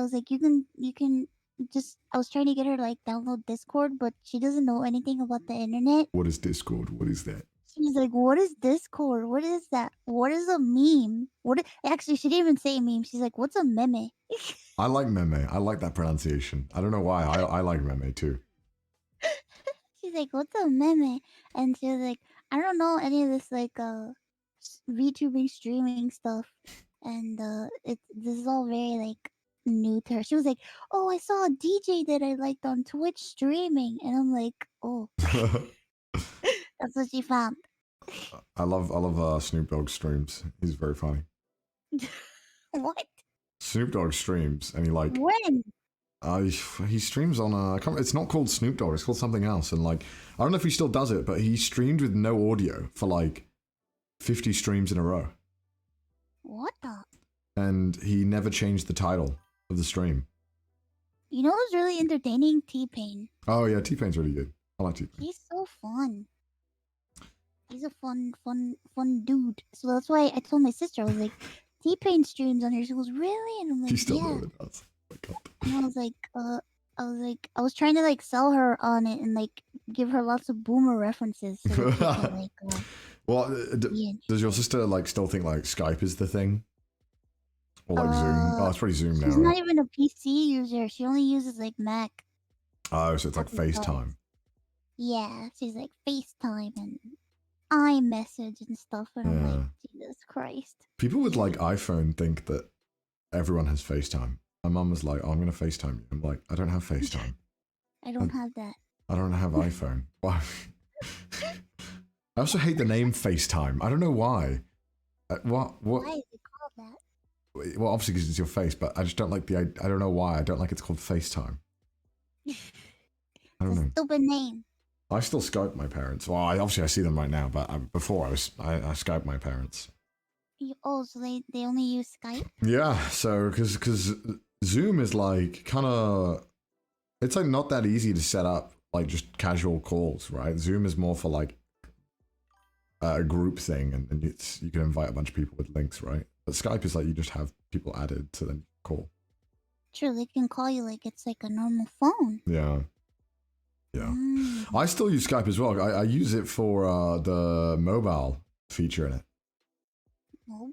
was like, you can just, I was trying to get her to like download Discord, but she doesn't know anything about the internet. What is Discord? What is that? She's like, what is Discord? What is that? What is a meme? Actually, she didn't even say meme. She's like, what's a meme? I like meme. I like that pronunciation. I don't know why. I like meme too. She's like, what's a meme? And she was like, I don't know any of this like VTubing streaming stuff, and this is all very like new to her. She was like, "Oh, I saw a DJ that I liked on Twitch streaming," and I'm like, "Oh, that's what she found." I love Snoop Dogg streams. He's very funny. What? Snoop Dogg streams, and he like When? he streams on it's not called Snoop Dogg, it's called something else, and like I don't know if he still does it, but he streamed with no audio for like 50 streams in a row. What the? And he never changed the title of the stream. You know who's really entertaining? T-Pain. Oh yeah, T-Pain's really good. I like T-Pain. He's so fun. He's a fun dude. So that's why I told my sister, I was like, T-Pain streams on here. She goes, really? And I'm like, He still yeah. never does. Oh my God. And I was trying to like sell her on it and like give her lots of boomer references. So that she can, like, well, does your sister like still think like Skype is the thing? Or like Zoom? Oh, it's pretty Zoom now. She's not even a PC user. She only uses like Mac. Oh, so it's like FaceTime. Yeah, she's like FaceTime and iMessage and stuff. And I'm like, Jesus Christ. People with like iPhone think that everyone has FaceTime. My mum was like, oh, I'm going to FaceTime you. I'm like, I don't have FaceTime. I don't have that. I don't have iPhone. Why? I also hate the name FaceTime. I don't know why. What? Why is it called that? Well, obviously because it's your face, but I just don't like I don't know why. I don't like it's called FaceTime. I don't know. Stupid name. I still Skype my parents. Well, I see them right now, but before I Skype my parents. Oh, so they only use Skype? Yeah, so because Zoom is like kind of, it's like not that easy to set up like just casual calls, right? Zoom is more for like a group thing, and you can invite a bunch of people with links, right? But Skype is like you just have people added to then call. True, they can call you like it's like a normal phone. Yeah. Yeah. I still use Skype as well. I use it for the mobile feature in it. Mobile?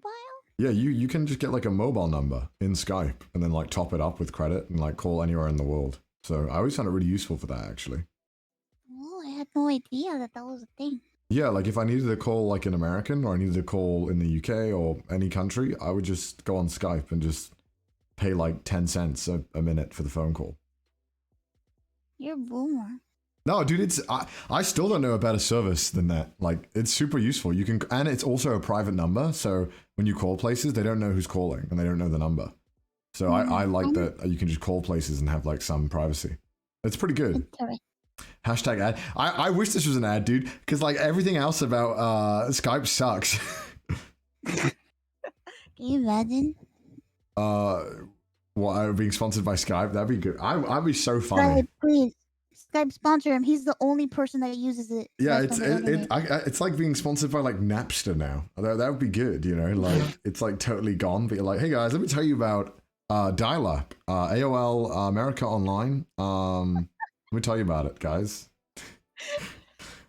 Yeah, you can just get like a mobile number in Skype and then like top it up with credit and like call anywhere in the world. So I always found it really useful for that actually. Oh, I had no idea that was a thing. Yeah, like if I needed to call like an American or I needed to call in the UK or any country, I would just go on Skype and just pay like 10 cents a minute for the phone call. You're a boomer. No, dude, I still don't know a better service than that. Like, it's super useful. You can, and it's also a private number. So when you call places, they don't know who's calling and they don't know the number. So I like that you can just call places and have like some privacy. It's pretty good. Hashtag ad. I wish this was an ad, dude, because like everything else about Skype sucks. Can you imagine? Being sponsored by Skype, that'd be good. I'd be so funny. Skype, please. Skype sponsor him. He's the only person that uses it. Yeah, it's like being sponsored by like Napster now. That would be good, you know. Like it's like totally gone, but you're like, hey guys, let me tell you about dial-up, AOL America Online. Let me tell you about it, guys.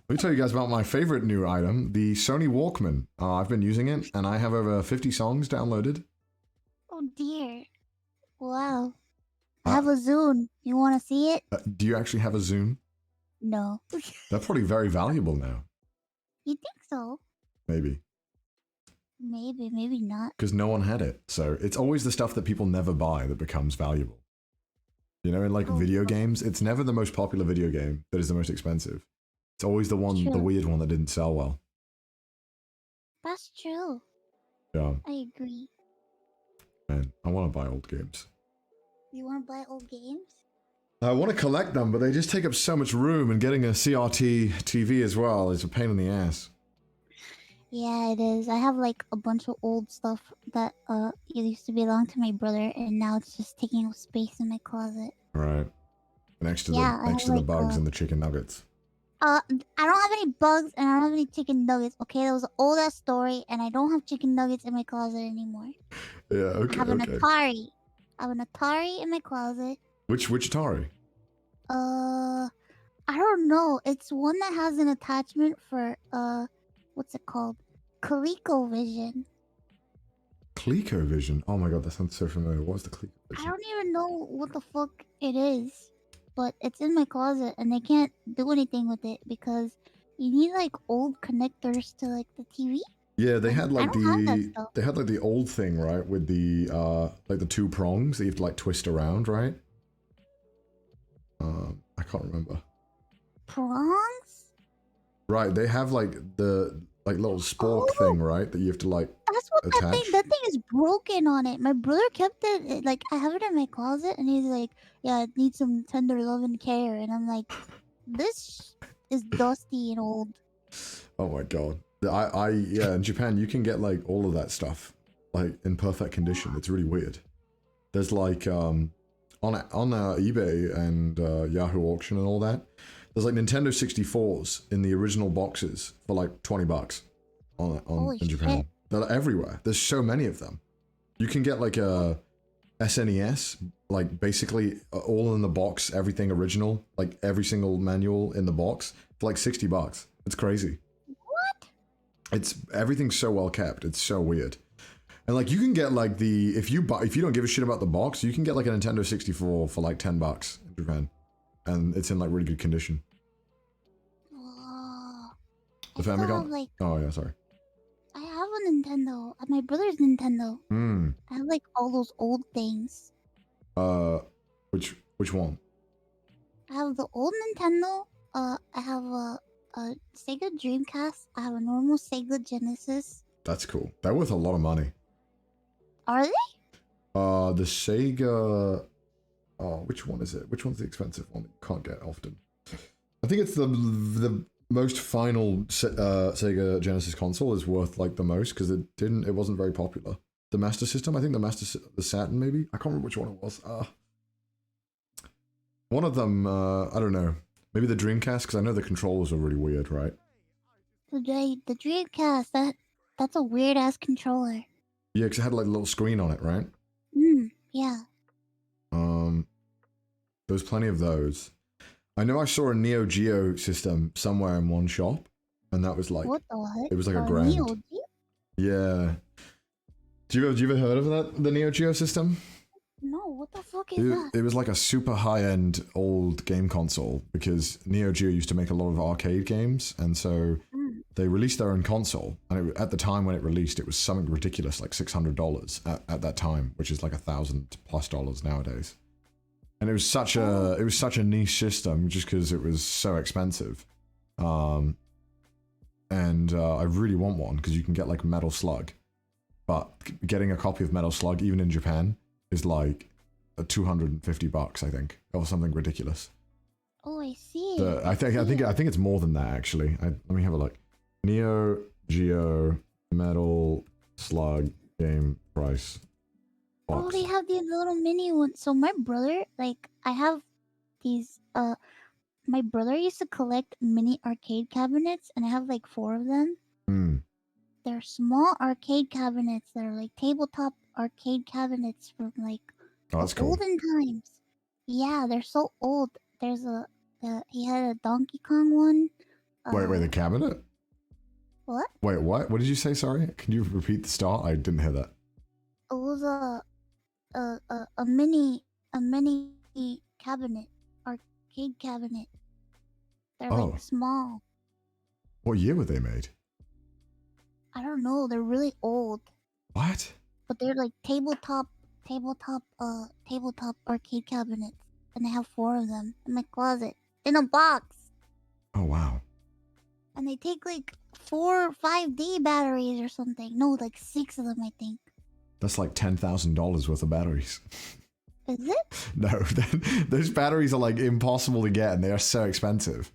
Let me tell you guys about my favorite new item, the Sony Walkman. I've been using it, and I have over 50 songs downloaded. Oh dear! Wow. I have a Zune. You want to see it? Do you actually have a Zune? No. That's probably very valuable now. You think so? Maybe. Maybe not. Because no one had it. So it's always the stuff that people never buy that becomes valuable. You know, in like video games, it's never the most popular video game that is the most expensive. It's always the one, the weird one that didn't sell well. That's true. Yeah. I agree. Man, I want to buy old games. You want to buy old games? I want to collect them, but they just take up so much room, and getting a CRT TV as well is a pain in the ass. Yeah, it is. I have like a bunch of old stuff that it used to belong to my brother, and now it's just taking up space in my closet. Right. Next to the bugs and the chicken nuggets. I don't have any bugs and I don't have any chicken nuggets. Okay, that was an old ass story, and I don't have chicken nuggets in my closet anymore. Yeah, okay. I have an Atari. I have an Atari in my closet. Which Atari? I don't know. It's one that has an attachment for what's it called? ColecoVision. ColecoVision? Oh my god, that sounds so familiar. What's the ColecoVision? I don't even know what the fuck it is, but it's in my closet and they can't do anything with it because you need like old connectors to like the TV. Yeah, they had I like don't have that stuff. they had like the old thing, right, with the like the two prongs that you have to like twist around, right? I can't remember. Prongs? Right, they have like the like little spork Oh, thing, right, that you have to like that's what attach. that thing is broken on it. My brother kept it, like, I have it in my closet, and he's like, yeah, it needs some tender love and care. And I'm like, this is dusty and old. Oh my god. Yeah, in Japan you can get like all of that stuff like in perfect condition. It's really weird. There's like on eBay and Yahoo Auction and all that. There's like Nintendo 64s in the original boxes for like $20 Holy in Japan. shit. They're everywhere. There's so many of them. You can get like a SNES, like basically all in the box, everything original, like every single manual in the box for like $60. It's crazy. What? It's everything's so well kept. It's so weird. And like you can get like if you don't give a shit about the box, you can get like a Nintendo 64 for like $10 in Japan, and it's in like really good condition. Oh, The I still have, Famicom. like, Oh yeah, sorry. I have a Nintendo. My brother's Nintendo. Hmm. I have like all those old things. Which one? I have the old Nintendo. I have a Sega Dreamcast. I have a normal Sega Genesis. That's cool. They're worth a lot of money. Are they? The Sega. Oh, which one is it? Which one's the expensive one that you can't get often? I think it's the most final Sega Genesis console is worth like the most because it wasn't very popular. The Master System, I think the Saturn maybe. I can't remember which one it was. One of them, I don't know. Maybe the Dreamcast because I know the controllers are really weird, right? The Dreamcast. That's a weird ass controller. Yeah, because it had like a little screen on it, right? Yeah. There's plenty of those. I know I saw a Neo Geo system somewhere in one shop, and that was like What the heck? it was like A $1 grand. Neo Geo? Yeah. Do you ever heard of that? The Neo Geo system? No, what the fuck is that? It was like a super high-end old game console because Neo Geo used to make a lot of arcade games, and so they released their own console. And at the time when it released, it was something ridiculous, like $600 at that time, which is like $1,000+ nowadays. And it was such a niche system just because it was so expensive. I really want one because you can get like Metal Slug, but getting a copy of Metal Slug even in Japan is like $250, I think, or something ridiculous. Oh, I see. I think it's more than that actually. Let me have a look. Neo Geo Metal Slug game price. Box. Oh, they have these little mini ones. So my brother, like, I have these. My brother used to collect mini arcade cabinets, and I have like 4 of them. They're small arcade cabinets that are like tabletop arcade cabinets from like olden times. Yeah, they're so old. There's he had a Donkey Kong one. Wait, the cabinet? What? Wait, what? What did you say? Sorry, can you repeat the start? I didn't hear that. It was a mini cabinet, arcade cabinet. They're like small. What year were they made? I don't know. They're really old. What? But they're like tabletop arcade cabinets, and I have 4 of them in my closet in a box. Oh wow. And they take like 4 or 5D batteries or something. No, like 6 of them, I think. That's like $10,000 worth of batteries. Is it? No, those batteries are like impossible to get, and they are so expensive.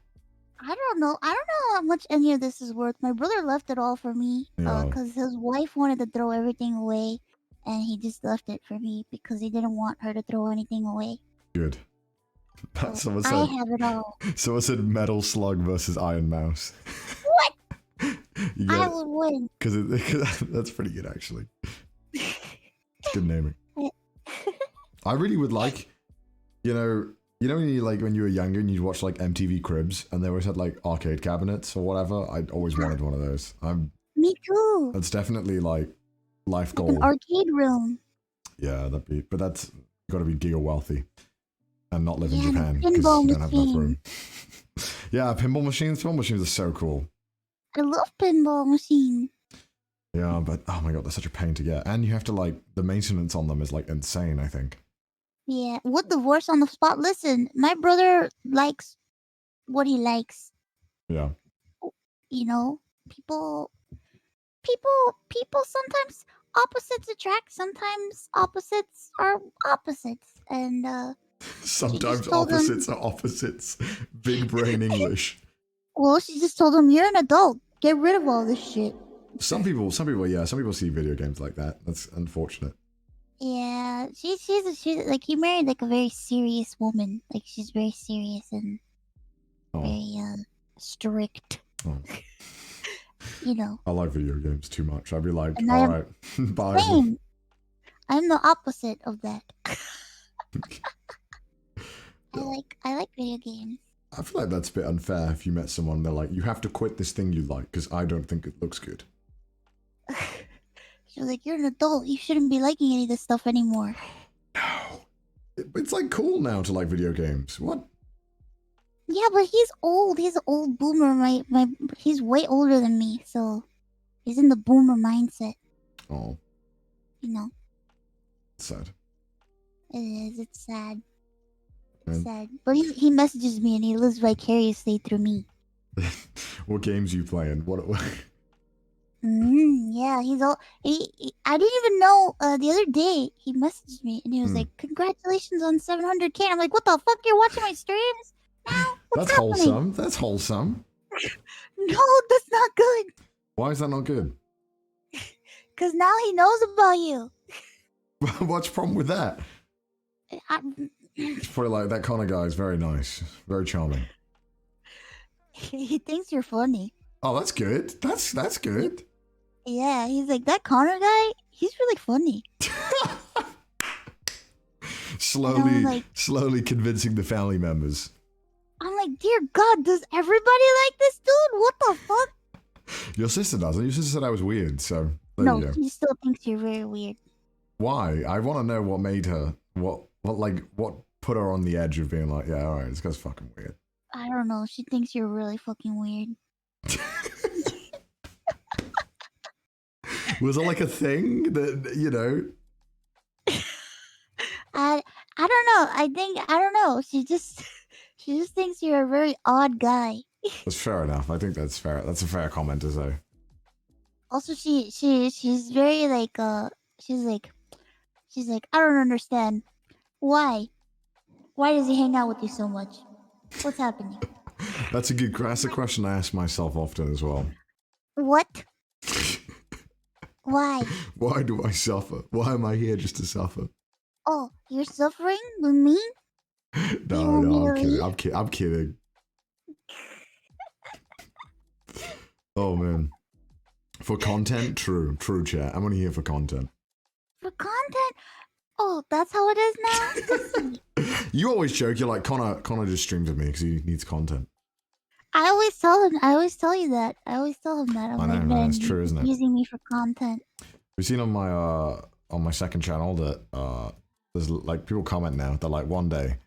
I don't know how much any of this is worth. My brother left it all for me because his wife wanted to throw everything away, and he just left it for me because he didn't want her to throw anything away. Good. So I have it all. Someone said Metal Slug versus Ironmouse. What? I would win. Because that's pretty good, actually. It's good naming. I really would like, when you were younger and you'd watch like MTV Cribs and they always had like arcade cabinets or whatever. I'd always wanted one of those. Me too. That's definitely like life goal. An arcade room. Yeah, but that's got to be giga wealthy and not live in Japan because you don't have enough room. Yeah, pinball machines. Pinball machines are so cool. I love pinball machines. Yeah, but oh my god, they're such a pain to get. And you have to like, the maintenance on them is like insane, I think. Yeah, what divorce on the spot? Listen, my brother likes what he likes. Yeah. You know, people sometimes opposites attract, sometimes opposites are opposites. And Sometimes told him, opposites are opposites. Big brain English. well, she just told him, you're an adult. Get rid of all this shit. Some people, yeah, some people see video games like that. That's unfortunate. Yeah, she's like, he married like a very serious woman. Like, she's very serious and very strict. Oh. You know. I like video games too much. I'd be like, And all right, bye. Same. I'm the opposite of that. I like video games. I feel like that's a bit unfair if you met someone, they're like, you have to quit this thing you like because I don't think it looks good. She's like, you're an adult. You shouldn't be liking any of this stuff anymore. No. It's like cool now to like video games. What? Yeah, but he's old. He's an old boomer. He's way older than me, so he's in the boomer mindset. Oh. You know. Sad. It is. It's sad. It's sad. But he messages me and he lives vicariously through me. What games you playing? What? Yeah, he's all. I didn't even know. The other day he messaged me and he was like, "Congratulations on 700K." I'm like, "What the fuck? You're watching my streams now? What's happening?" Wholesome. That's wholesome. No, that's not good. Why is that not good? Because now he knows about you. What's the problem with that? It's probably like, that kind of guy is very nice, very charming. He thinks you're funny. Oh, that's good. That's good. Yeah, he's like, that Connor guy, he's really funny. Slowly convincing the family members. I'm like, dear God, does everybody like this dude? What the fuck? Your sister doesn't. Your sister said I was weird, so there you go. She still thinks you're very weird. Why? I want to know what made her, what put her on the edge of being like, yeah, all right, this guy's fucking weird. I don't know. She thinks you're really fucking weird. Was it like a thing that, you know? I don't know. I don't know. She just thinks you're a very odd guy. That's fair enough. I think that's fair. That's a fair comment to say. Also, she's very like she's like, I don't understand. Why does he hang out with you so much? What's happening? That's a question I ask myself often as well. What? Why? Why do I suffer? Why am I here just to suffer? Oh, you're suffering with me? No, I'm kidding. Oh man. For content? True chat. I'm only here for content. For content? Oh, that's how it is now? You always joke, you're like, Connor just streams with me because he needs content. I always tell you that. I always tell him that. I know, man, it's true, isn't it? Using me for content. We've seen on my second channel that there's like people comment now. They're like, one day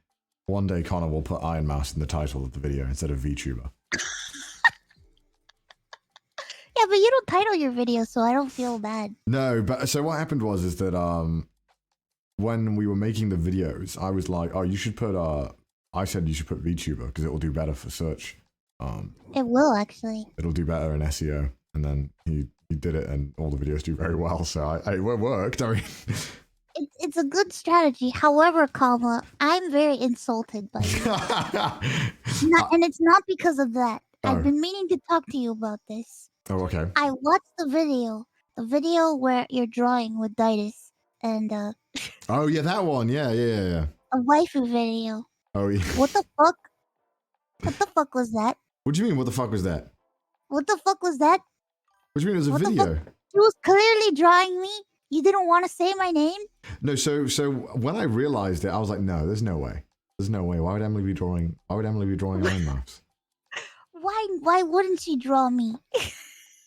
Connor will put Ironmouse in the title of the video instead of VTuber. Yeah, but you don't title your video, so I don't feel bad. No, but so what happened is that when we were making the videos, I was like, oh, you should put I said you should put VTuber because it will do better for search. It will actually. It'll do better in SEO, and then he did it, and all the videos do very well. So it worked. I mean, it's a good strategy. However, I'm very insulted by you. And it's not because of that. I've been meaning to talk to you about this. Oh, okay. I watched the video where you're drawing with Daidus, and oh yeah, that one. Yeah. A waifu video. Oh yeah. What the fuck? What the fuck was that? What do you mean? What the fuck was that? What the fuck was that? What do you mean it was a video? He was clearly drawing me. You didn't want to say my name? No, so when I realized it, I was like, no, there's no way. There's no way. Why would Emily be drawing Ironmouse? Why wouldn't she draw me?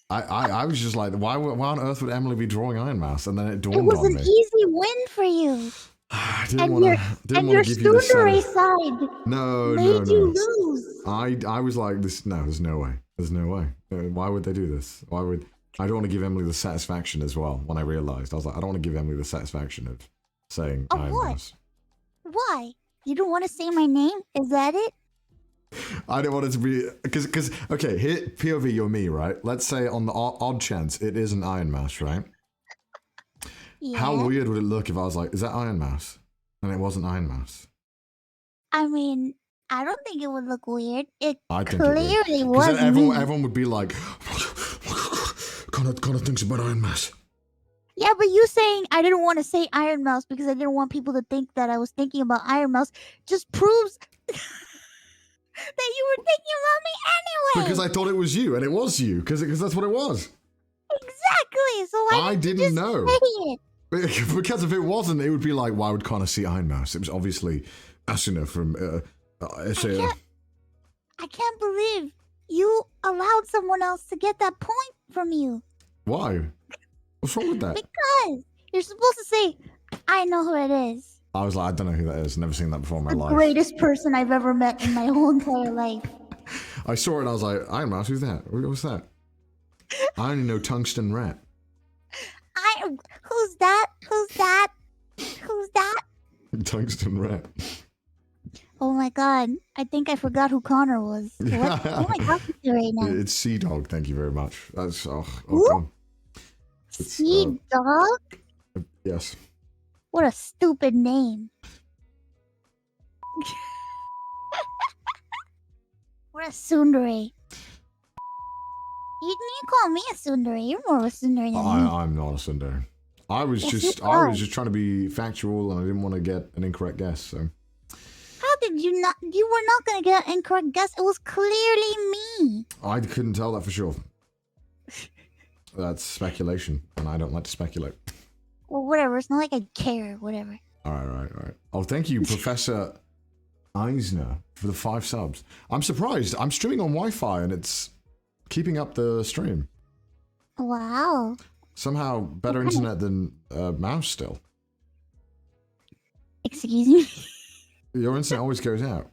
I was just like, why on earth would Emily be drawing Ironmouse? And then it dawned on me. It was an easy win for you. I didn't want to give you the side. No. You lose. I was like, there's no way. There's no way. Why would they do this? Why would I don't want to give Emily the satisfaction as well. When I realized, I was like, I don't want to give Emily the satisfaction of saying Of Ironmouse. what? Why? You don't want to say my name? Is that it? I don't want it to be because okay, here POV, you're me, right? Let's say on the odd chance it is an Ironmouse, right? Yeah. How weird would it look if I was like, "Is that Ironmouse?" and it wasn't Ironmouse? I mean, I don't think it would look weird. It I think it would. clearly Because was then me. everyone would be like, "Connor thinks about Ironmouse." Yeah, but you saying I didn't want to say Ironmouse because I didn't want people to think that I was thinking about Ironmouse just proves that you were thinking about me anyway. Because I thought it was you, and it was you, because that's what it was. Exactly. So why I didn't you didn't just know. say it? Because if it wasn't, it would be like, why would Connor see Ironmouse? It was obviously Asuna from I can't believe you allowed someone else to get that point from you. Why? What's wrong with that? Because you're supposed to say, I know who it is. I was like, I don't know who that is. Never seen that before in my The life. greatest person I've ever met in my whole entire life. I saw it and I was like, Ironmouse, who's that? What's that? I only know Tungsten Rat. Who's that? Who's that? Who's that? Tungsten Rat. Oh my god. I think I forgot who Connor was. What am I talking to right now? It's Sea Dog, thank you very much. That's, Who? oh. Sea Dog? Yes. What a stupid name. What a tsundere. You call me a tsundere. You're more of a tsundere than me. I'm not a tsundere. I was just trying to be factual and I didn't want to get an incorrect guess, so. How did you not? You were not going to get an incorrect guess. It was clearly me. I couldn't tell that for sure. That's speculation, and I don't like to speculate. Well, whatever. It's not like I care. Whatever. All right. Oh, thank you, Professor Eisner, for the 5 subs. I'm surprised. I'm streaming on Wi-Fi, and it's keeping up the stream. Wow. Somehow better internet than Mouse still. Excuse me? Your internet always goes out.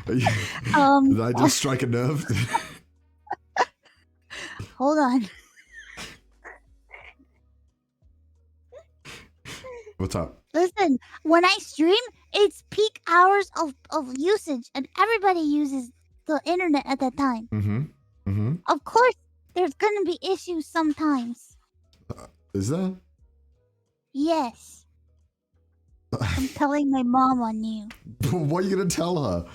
Did I just strike a nerve? Hold on. What's up? Listen, when I stream, it's peak hours of usage, and everybody uses the internet at that time. Of course, there's gonna be issues sometimes. Is there? Yes. I'm telling my mom on you. What are you gonna tell her?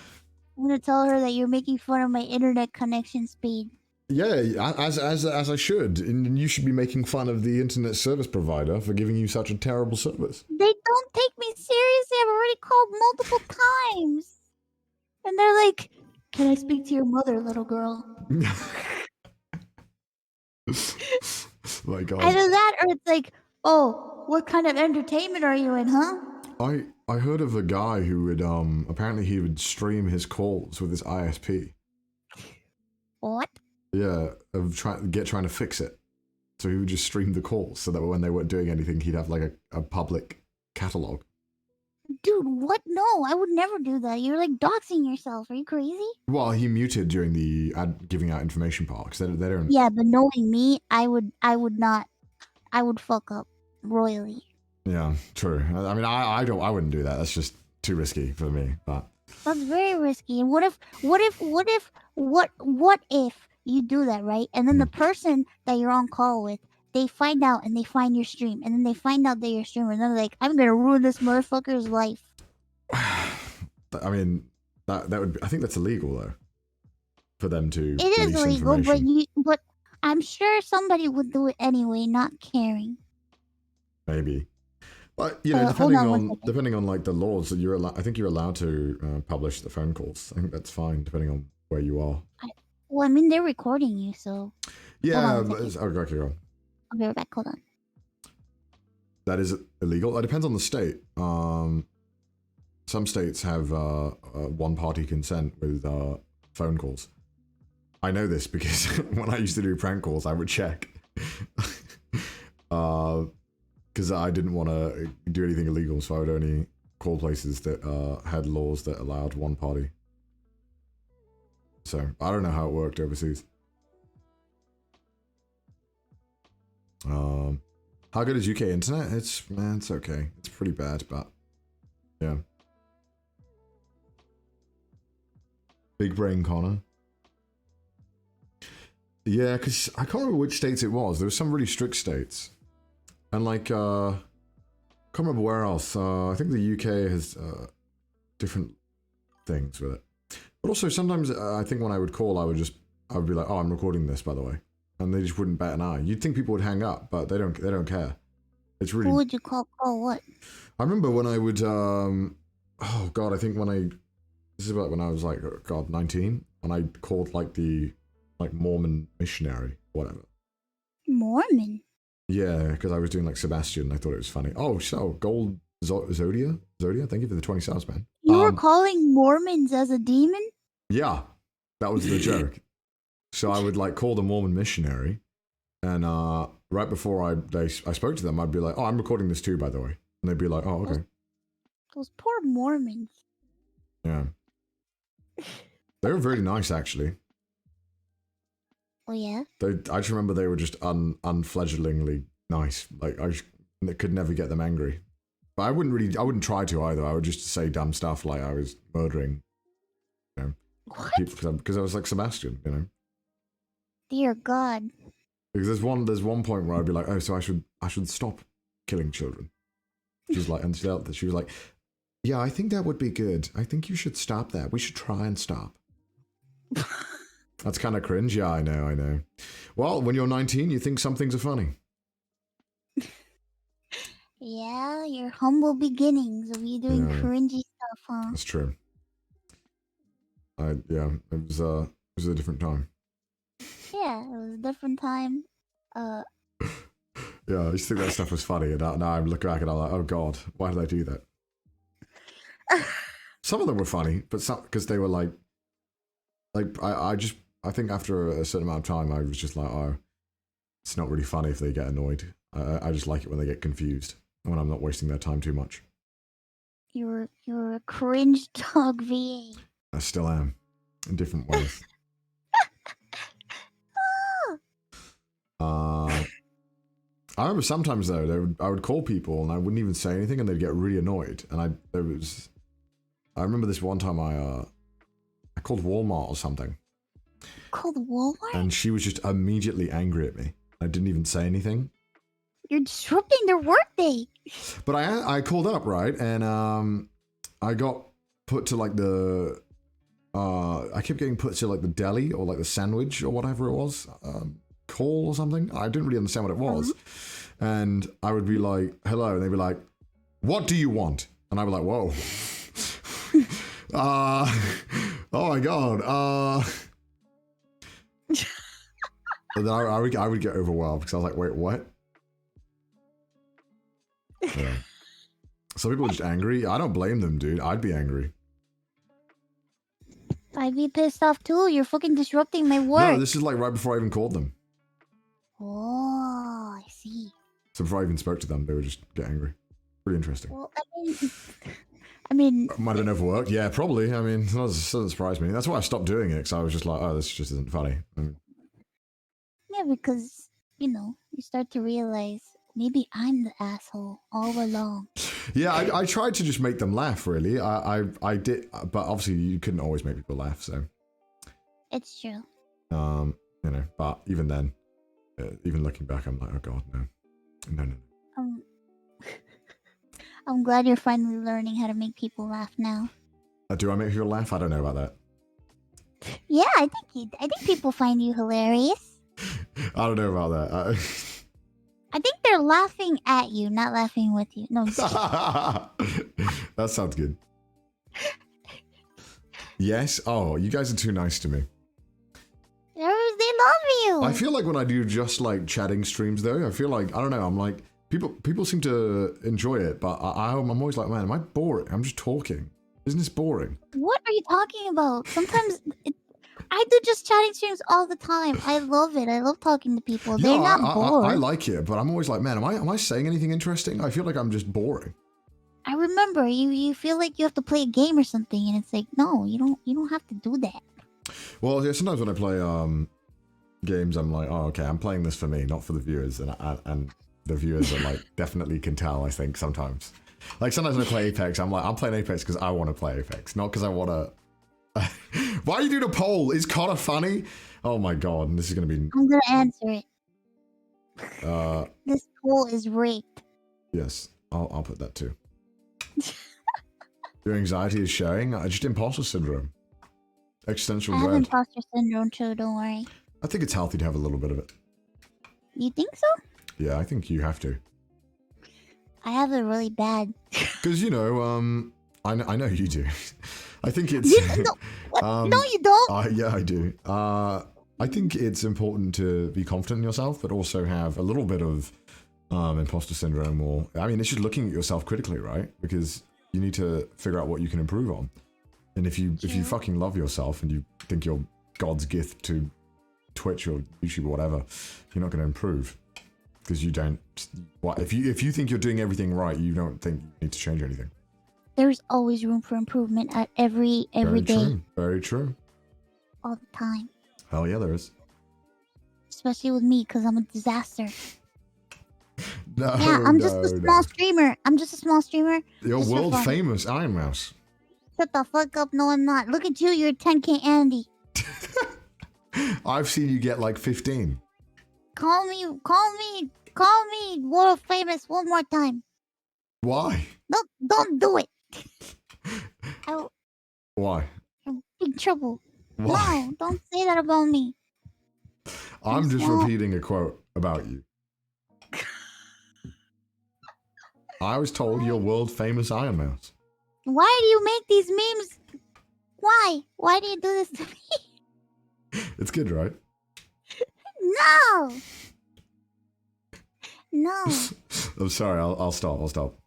I'm gonna tell her that you're making fun of my internet connection speed. Yeah, as I should, and you should be making fun of the internet service provider for giving you such a terrible service. They don't take me seriously. I've already called multiple times, and they're like, "Can I speak to your mother, little girl?" My God. Either that, or it's like, "Oh, what kind of entertainment are you in, huh?" I heard of a guy who would apparently he would stream his calls with his ISP. What? Yeah, of trying to fix it. So he would just stream the calls so that when they weren't doing anything, he'd have like a public catalog. Dude, what? No, I would never do that. You're like doxing yourself. Are you crazy? Well, he muted during the giving out information part because they don't. Yeah, but knowing me, I would not. I would fuck up royally. Yeah, true. I mean, I wouldn't do that. That's just too risky for me. But that's very risky. And what if you do that, right? And then the person that you're on call with, they find out and they find your stream, and then they find out that you're a streamer, and they're like, "I'm gonna ruin this motherfucker's life." I mean, that would be, I think that's illegal though, for them to. It is illegal, but I'm sure somebody would do it anyway, not caring. Maybe. But you know, depending on like the laws that you're allowed, I think you're allowed to publish the phone calls. I think that's fine, depending on where you are. Well, I mean, they're recording you, so. Yeah. Okay, go on. I'll be right back. Hold on. That is illegal. It depends on the state. Some states have one-party consent with phone calls. I know this because when I used to do prank calls, I would check. Because I didn't want to do anything illegal, so I would only call places that had laws that allowed one party. So I don't know how it worked overseas. How good is UK internet? It's okay. It's pretty bad, but yeah. Big brain Connor. Yeah, because I can't remember which states it was. There were some really strict states. And like, can't remember where else. I think the UK has different things with it. But also sometimes I think when I would call, I would be like, oh, I'm recording this, by the way. And they just wouldn't bat an eye. You'd think people would hang up, but they don't care. It's really... Who would you call what? I remember when I would, oh God, I think this is about when I was like, oh God, 19, when I called like the, Mormon missionary, whatever. Mormon? Yeah, because I was doing like Sebastian, I thought it was funny. Oh, so, Gold Zodia, thank you for the 20 stars, man. You were calling Mormons as a demon? Yeah, that was the joke. So I would like call the Mormon missionary, and right before I spoke to them, I'd be like, "Oh, I'm recording this too, by the way," and they'd be like, "Oh, okay." Those poor Mormons. Yeah, they were very nice, actually. Oh yeah. I just remember they were just unfledglingly nice. Like I could never get them angry, but I wouldn't try to either. I would just say dumb stuff like I was murdering, people because I was like Sebastian, Dear God. Because there's one point where I'd be like, oh, so I should stop killing children. She's like, and she was like, yeah, I think that would be good. I think you should stop that. We should try and stop. That's kind of cringe. Yeah, I know. Well, when you're 19, you think some things are funny. Yeah, your humble beginnings of you doing cringy stuff, huh? That's true. Yeah, it was a different time. Yeah, it was a different time. Yeah, I used to think that stuff was funny, and now I look back and I'm like, oh God, why did I do that? Some of them were funny, but some because they were like I think after a certain amount of time, I was just like, oh, it's not really funny if they get annoyed. I just like it when they get confused, when I'm not wasting their time too much. You're a cringe dog, VA. I still am, in different ways. I remember sometimes though, I would call people and I wouldn't even say anything and they'd get really annoyed. And I remember this one time I called Walmart or something. Called Walmart? And she was just immediately angry at me. I didn't even say anything. You're disrupting their workday. But I called up, right? And I got put to like the I kept getting put to like the deli or like the sandwich or whatever it was. Call or something. I didn't really understand what it was. And I would be like, hello, and they'd be like, what do you want? And I'd be like, whoa. Oh my God. And then I would get overwhelmed because I was like, wait, what? Yeah. Some people are just angry. I don't blame them, dude. I'd be angry. I'd be pissed off too. You're fucking disrupting my work. No, this is like right before I even called them. Oh, I see. So before I even spoke to them, they would just get angry. Pretty interesting. Well, I mean... Might have been overworked. Yeah, probably. I mean, it doesn't surprise me. That's why I stopped doing it, because I was just like, oh, this just isn't funny. Yeah, because, you start to realize maybe I'm the asshole all along. Yeah, I tried to just make them laugh, really. I did, but obviously you couldn't always make people laugh, so... It's true. But even then, even looking back, I'm like, oh God, no. No. I'm glad you're finally learning how to make people laugh now. Do I make people laugh? I don't know about that. Yeah, I think people find you hilarious. I don't know about that. I think they're laughing at you, not laughing with you. No, that sounds good. Yes? Oh, you guys are too nice to me. They love you. I feel like when I do just like chatting streams though, I feel like, I don't know, I'm like, people seem to enjoy it, but I'm always like, man, am I boring? I'm just talking. Isn't this boring? What are you talking about? Sometimes I do just chatting streams all the time. I love it. I love talking to people. They're not bored. I like it, but I'm always like, man, am I saying anything interesting? I feel like I'm just boring. I remember you feel like you have to play a game or something, and it's like, no, you don't have to do that. Well, yeah, sometimes when I play games, I'm like, oh, okay, I'm playing this for me, not for the viewers, and the viewers are like definitely can tell. I think sometimes, like sometimes when I play Apex, I'm like, I'm playing Apex because I want to play Apex, not because I want to. Why are you doing a poll? Is Connor funny? Oh my god, this is gonna be. I'm gonna answer it. This poll is rigged. Yes, I'll put that too. Your anxiety is showing. Just imposter syndrome. Existential I have dread. imposter syndrome too, don't worry. I think it's healthy to have a little bit of it. You think so? Yeah, I think you have to. I have it really bad. Because, you know, I know you do. I think it's... No, no, you don't. Yeah, I do. I think it's important to be confident in yourself, but also have a little bit of imposter syndrome, or... I mean, it's just looking at yourself critically, right? Because you need to figure out what you can improve on. And if you fucking love yourself and you think you're God's gift to Twitch or YouTube or whatever, you're not going to improve. Because you don't... If you think you're doing everything right, you don't think you need to change anything. There's always room for improvement at every Very day. true. Very true. All the time. Hell yeah, there is. Especially with me, because I'm a disaster. No, Yeah, I'm just a small streamer. I'm just a small streamer. You're just for world fun. famous Ironmouse. Shut the fuck up. No, I'm not. Look at you. You're 10K Andy. I've seen you get like 15. Call me world famous one more time. Why? Don't do it. Why? I'm in trouble. Why? No, don't say that about me. I'm just small. repeating a quote about you. I was told you're world famous Ironmouse. Why do you make these memes? Why? Why do you do this to me? It's good, right? No. No. I'm sorry. I'll stop.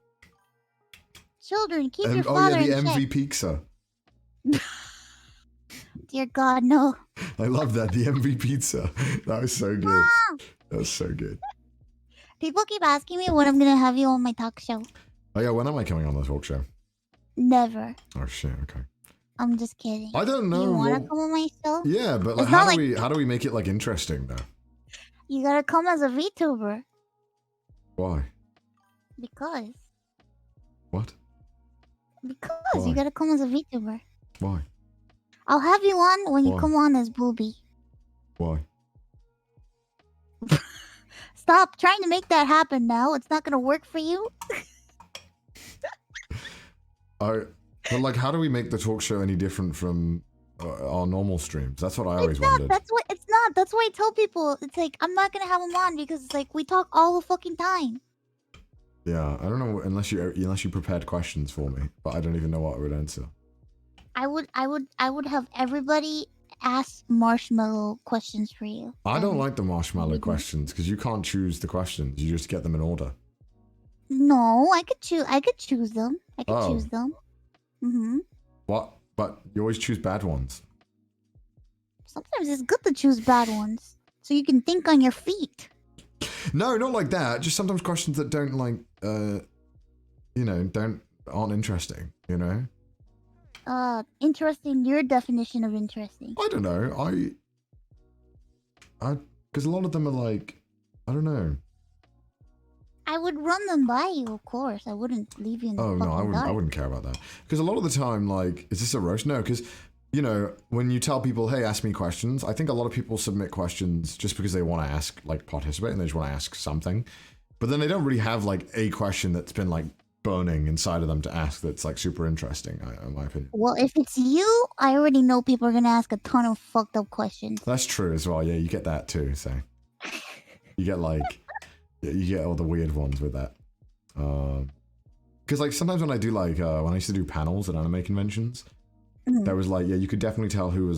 Children, keep your father the in check. MV pizza. Dear God, no. I love that. The MV pizza. That was so good. No. That was so good. People keep asking me when I'm gonna have you on my talk show. Oh yeah, when am I coming on the talk show? Never. Oh shit. Okay. I'm just kidding. I don't know. You wanna come on my show? Yeah, but It's like, not how do we make it like interesting though? You gotta come as a VTuber. Why? Because. What? Because Why? you gotta come as a VTuber. Why? I'll have you on when you Why? come on as Bubi. Why? Stop trying to make that happen now. It's not gonna work for you. But like, how do we make the talk show any different from our normal streams? That's what I always It's not. wondered. It's not. That's why I tell people. It's like, I'm not gonna have them on because it's like, we talk all the fucking time. Yeah, I don't know unless you prepared questions for me, but I don't even know what I would answer. I would have everybody ask marshmallow questions for you. I don't like the marshmallow questions because you can't choose the questions. You just get them in order. No, I could choose them. I could choose them. Mm-hmm. What? But you always choose bad ones. Sometimes it's good to choose bad ones so you can think on your feet. No, not like that. Just sometimes questions that don't like, aren't interesting. You know. Interesting. Your definition of interesting. I don't know. Because a lot of them are like, I don't know. I would run them by you, of course. I wouldn't leave you in the Oh no, fucking I dark. wouldn't care about that. Because a lot of the time, like, is this a roast? No, because you know, when you tell people, hey, ask me questions, I think a lot of people submit questions just because they want to ask, like, participate, and they just want to ask something. But then they don't really have, like, a question that's been, like, burning inside of them to ask that's, like, super interesting, in my opinion. Well, if it's you, I already know people are going to ask a ton of fucked up questions. That's true as well. Yeah, you get that too, so. You get, like, you get all the weird ones with that. Because, like, sometimes when I do, like, when I used to do panels at anime conventions, there was like, yeah, you could definitely tell who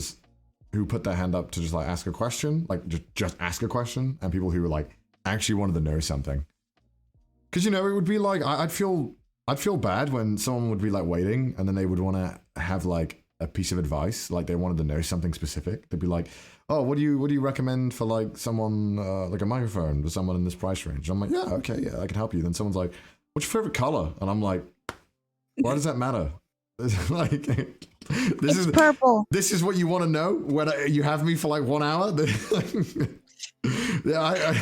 put their hand up to just like ask a question, like just ask a question, and people who were like actually wanted to know something. Because you know, it would be like I'd feel bad when someone would be like waiting, and then they would want to have like a piece of advice, like they wanted to know something specific. They'd be like, oh, what do you recommend for like someone like a microphone for someone in this price range? And I'm like, yeah, okay, yeah, I can help you. Then someone's like, what's your favorite color? And I'm like, why does that matter? It's like. It's purple. This is what you want to know when you have me for like 1 hour. Yeah,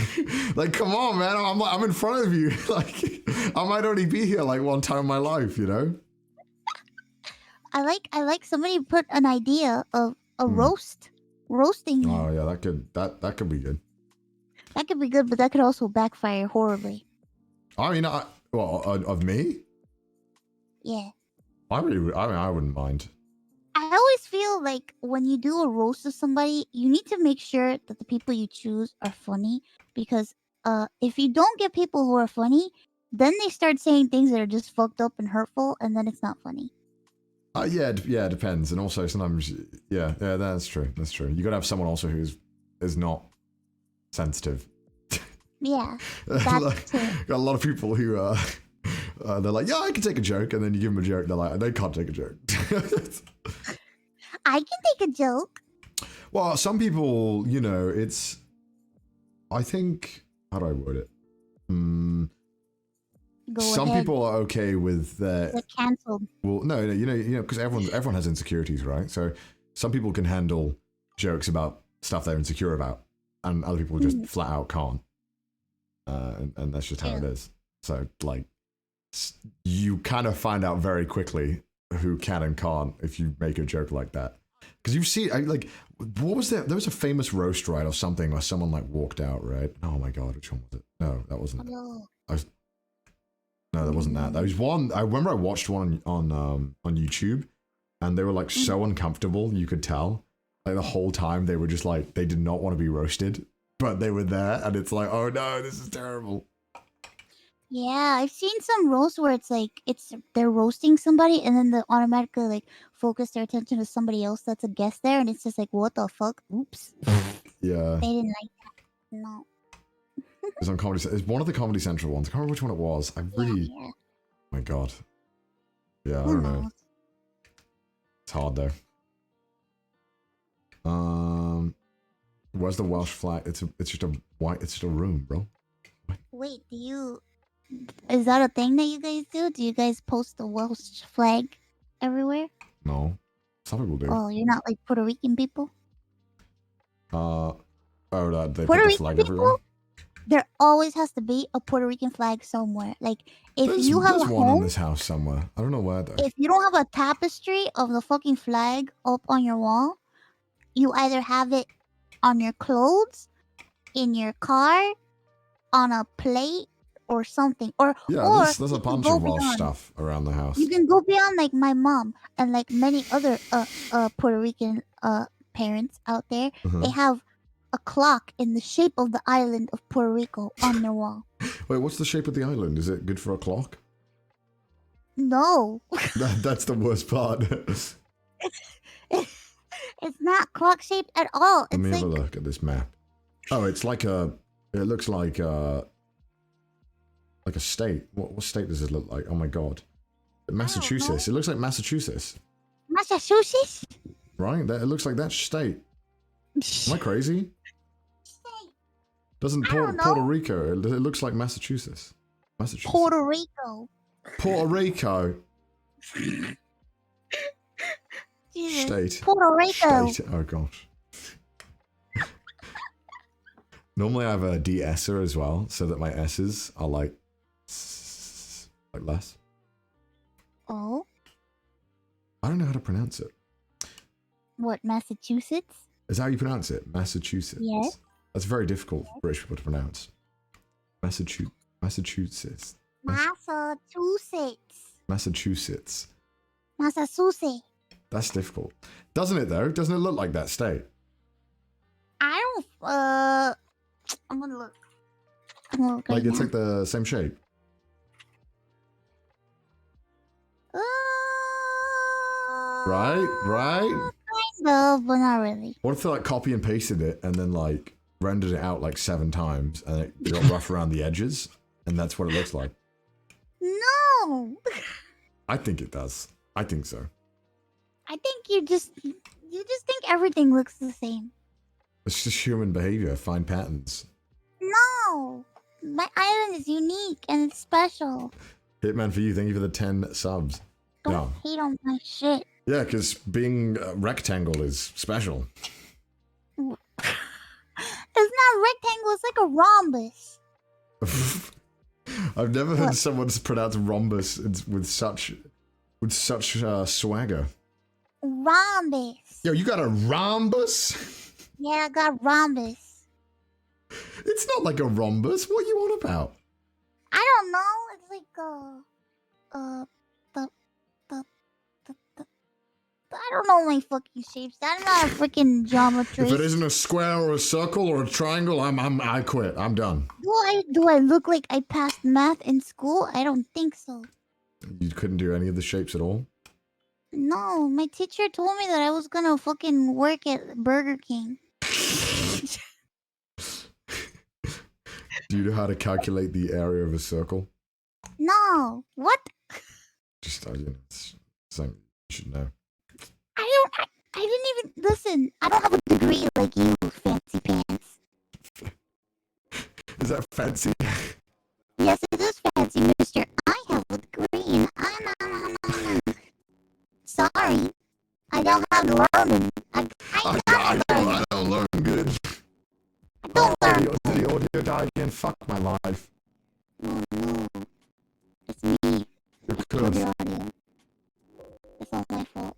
like come on, man. I'm in front of you. Like I might only be here like one time in my life, you know. I like somebody put an idea of a roasting you. Oh yeah, that could be good. That could be good, but that could also backfire horribly. I mean, of me? Yeah. I wouldn't mind. I always feel like when you do a roast of somebody, you need to make sure that the people you choose are funny, because if you don't get people who are funny, then they start saying things that are just fucked up and hurtful, and then it's not funny. Yeah, it depends, and also sometimes, yeah, that's true. That's true. You gotta have someone also is not sensitive. Yeah, that's true. Got a lot of people who they're like, yeah, I can take a joke, and then you give them a joke, they're like, they can't take a joke. I can take a joke. Well, some people, you know, I think, how do I word it? Some people are okay with They're cancelled. Well, no, you know, because everyone has insecurities, right? So some people can handle jokes about stuff they're insecure about, and other people just flat out can't. And that's just how it is. So like, you kind of find out very quickly who can and can't if you make a joke like that. Because you see, like, what was that? There was a famous roast, right, or something, where someone like walked out, right? Oh my god, which one was it? No, that wasn't. No, that wasn't that. There was one. I remember I watched one on YouTube, and they were like so uncomfortable. You could tell, like the whole time they were just like they did not want to be roasted, but they were there, and it's like, oh no, this is terrible. Yeah, I've seen some roasts where it's like they're roasting somebody, and then they automatically like focus their attention to somebody else that's a guest there, and it's just like, what the fuck? Oops. Yeah. They didn't like that. No. It's on Comedy. It's one of the Comedy Central ones. I can't remember which one it was. I really. Yeah. Oh my god. Yeah, I don't know. It's hard though. Where's the Welsh flag? It's just a white. It's just a room, bro. Wait, is that a thing that you guys do? Do you guys post the Welsh flag everywhere? No, some people do. Oh, you're not like Puerto Rican people? That they Puerto put the Rican flag people? everywhere. There always has to be a Puerto Rican flag somewhere. Like, if you have a one home, in this house somewhere. I don't know where though. if you don't have a tapestry of the fucking flag up on your wall, you either have it on your clothes, in your car, on a plate, or something. Or there's a bunch of Welsh stuff around the house. You can go beyond, like my mom and like many other Puerto Rican parents out there. They have a clock in the shape of the island of Puerto Rico on their wall. Wait, what's the shape of the island? Is it good for a clock? No. That's the worst part. It's not clock shaped at all. Let me have a look at this map. Oh, it's like it looks like a state. What state does it look like? Oh my god. Massachusetts. It looks like Massachusetts. Massachusetts? Right? It looks like that state. Am I crazy? Doesn't Puerto Rico? It looks like Massachusetts. Puerto Rico. Puerto Rico. Jesus. State. Puerto Rico. State. Oh gosh. Normally I have a de-esser as well, so that my S's are like less. Oh. I don't know how to pronounce it. What, Massachusetts? Is that how you pronounce it? Massachusetts. Yes. That's very difficult for British people to pronounce. Massachusetts. Massachusetts. Massachusetts. Massachusetts. That's difficult. Doesn't it though? Doesn't it look like that state? I don't, I'm gonna look. Like it's like the same shape. Right? Kind of, but not really. What if they like copy and pasted it and then like rendered it out like 7 times and it got rough around the edges and that's what it looks like? No! I think it does. I think so. I think you just think everything looks the same. It's just human behavior, find patterns. No! My island is unique and it's special. Hitman for you, thank you for the 10 subs. Don't hate on my shit. Yeah, because being a rectangle is special. It's not rectangle. It's like a rhombus. I've never heard someone pronounce rhombus with such swagger. Rhombus. Yo, you got a rhombus? Yeah, I got rhombus. It's not like a rhombus. What are you on about? I don't know. It's like I don't know my fucking shapes. I'm not a freaking geometry. If it isn't a square or a circle or a triangle, I quit. I'm done. Do I look like I passed math in school? I don't think so. You couldn't do any of the shapes at all? No, my teacher told me that I was gonna fucking work at Burger King. Do you know how to calculate the area of a circle? No. What? Just, it's something you should know. I didn't even listen. I don't have a degree like you, fancy pants. Is that fancy? Yes, it is fancy, mister. I have a degree and sorry. I don't have learning. I don't learn good. I don't learn. Did the audio die again? Fuck my life. Oh no. It's me. It could. It's all my fault.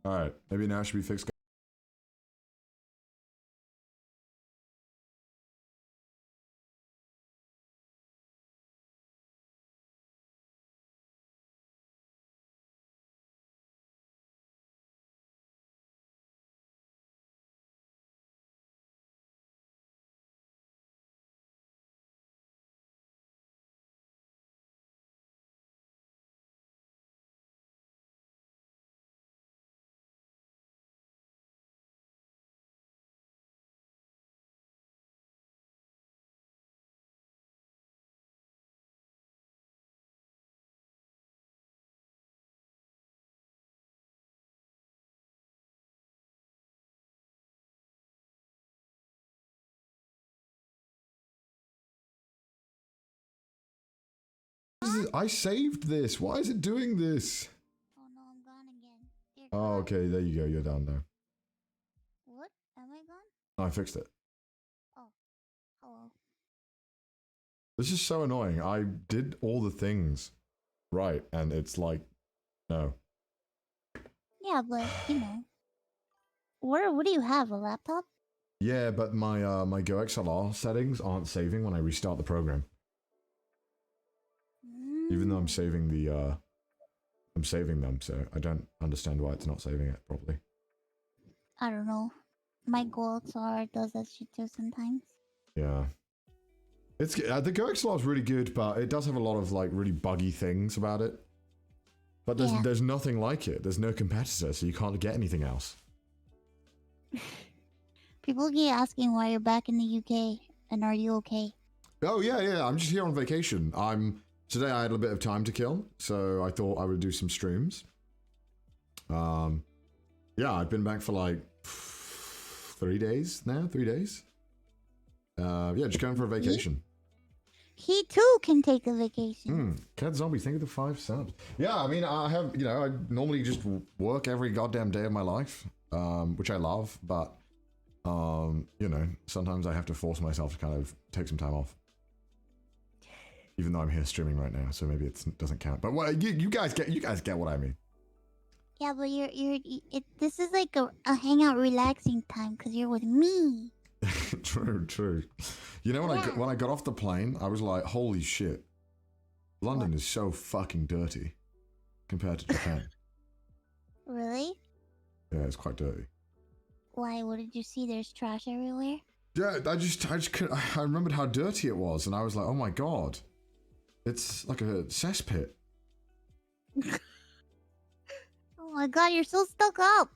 Alright, maybe now it should be fixed. I saved this. Why is it doing this? Oh no, I'm gone again. Dear Oh, God. okay. There you go. You're down now. What? Am I gone? No, I fixed it. Oh. Hello. This is so annoying. I did all the things right, and it's like, no. Yeah, but you know. What do you have? A laptop? Yeah, but my my GoXLR settings aren't saving when I restart the program. Even though I'm saving the I'm saving them, so I don't understand why it's not saving it properly. I don't know. My GoXR does that shit too sometimes. Yeah. It's the GoXLR is really good, but it does have a lot of like really buggy things about it. But there's nothing like it. There's no competitor, so you can't get anything else. People keep asking why you're back in the UK, and are you okay? Oh yeah, I'm just here on vacation. Today I had a bit of time to kill, so I thought I would do some streams. Yeah, I've been back for like 3 days now. 3 days. Yeah, just going for a vacation. He too can take a vacation. Cat Zombie, thank you for the 5 subs. Yeah, I mean, I have, you know, I normally just work every goddamn day of my life, which I love, but, you know, sometimes I have to force myself to kind of take some time off. Even though I'm here streaming right now, so maybe it doesn't count. But what you guys get what I mean. Yeah, but this is like a hangout relaxing time because you're with me. True. You know, when I got off the plane, I was like, holy shit. London is so fucking dirty compared to Japan. Really? Yeah, it's quite dirty. Why? What did you see? There's trash everywhere? Yeah, I just couldn't, I remembered how dirty it was, and I was like, oh my god. It's like a cesspit. Oh my god, you're so stuck up.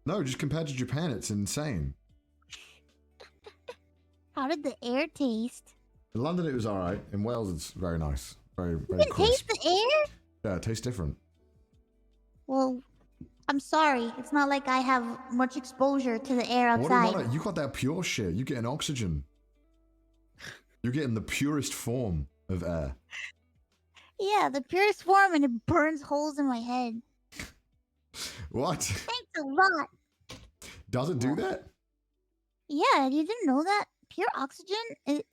No, just compared to Japan, it's insane. How did the air taste? In London, it was all right. In Wales, it's very nice. Very, You very can crisp. taste the air? Yeah, it tastes different. Well, I'm sorry. It's not like I have much exposure to the air What do you outside. want? You got that pure shit. You getting oxygen. You're getting the purest form of air. Yeah, the purest form, and it burns holes in my head. What? Thanks a lot. Does it do that? Yeah, you didn't know that? Pure oxygen,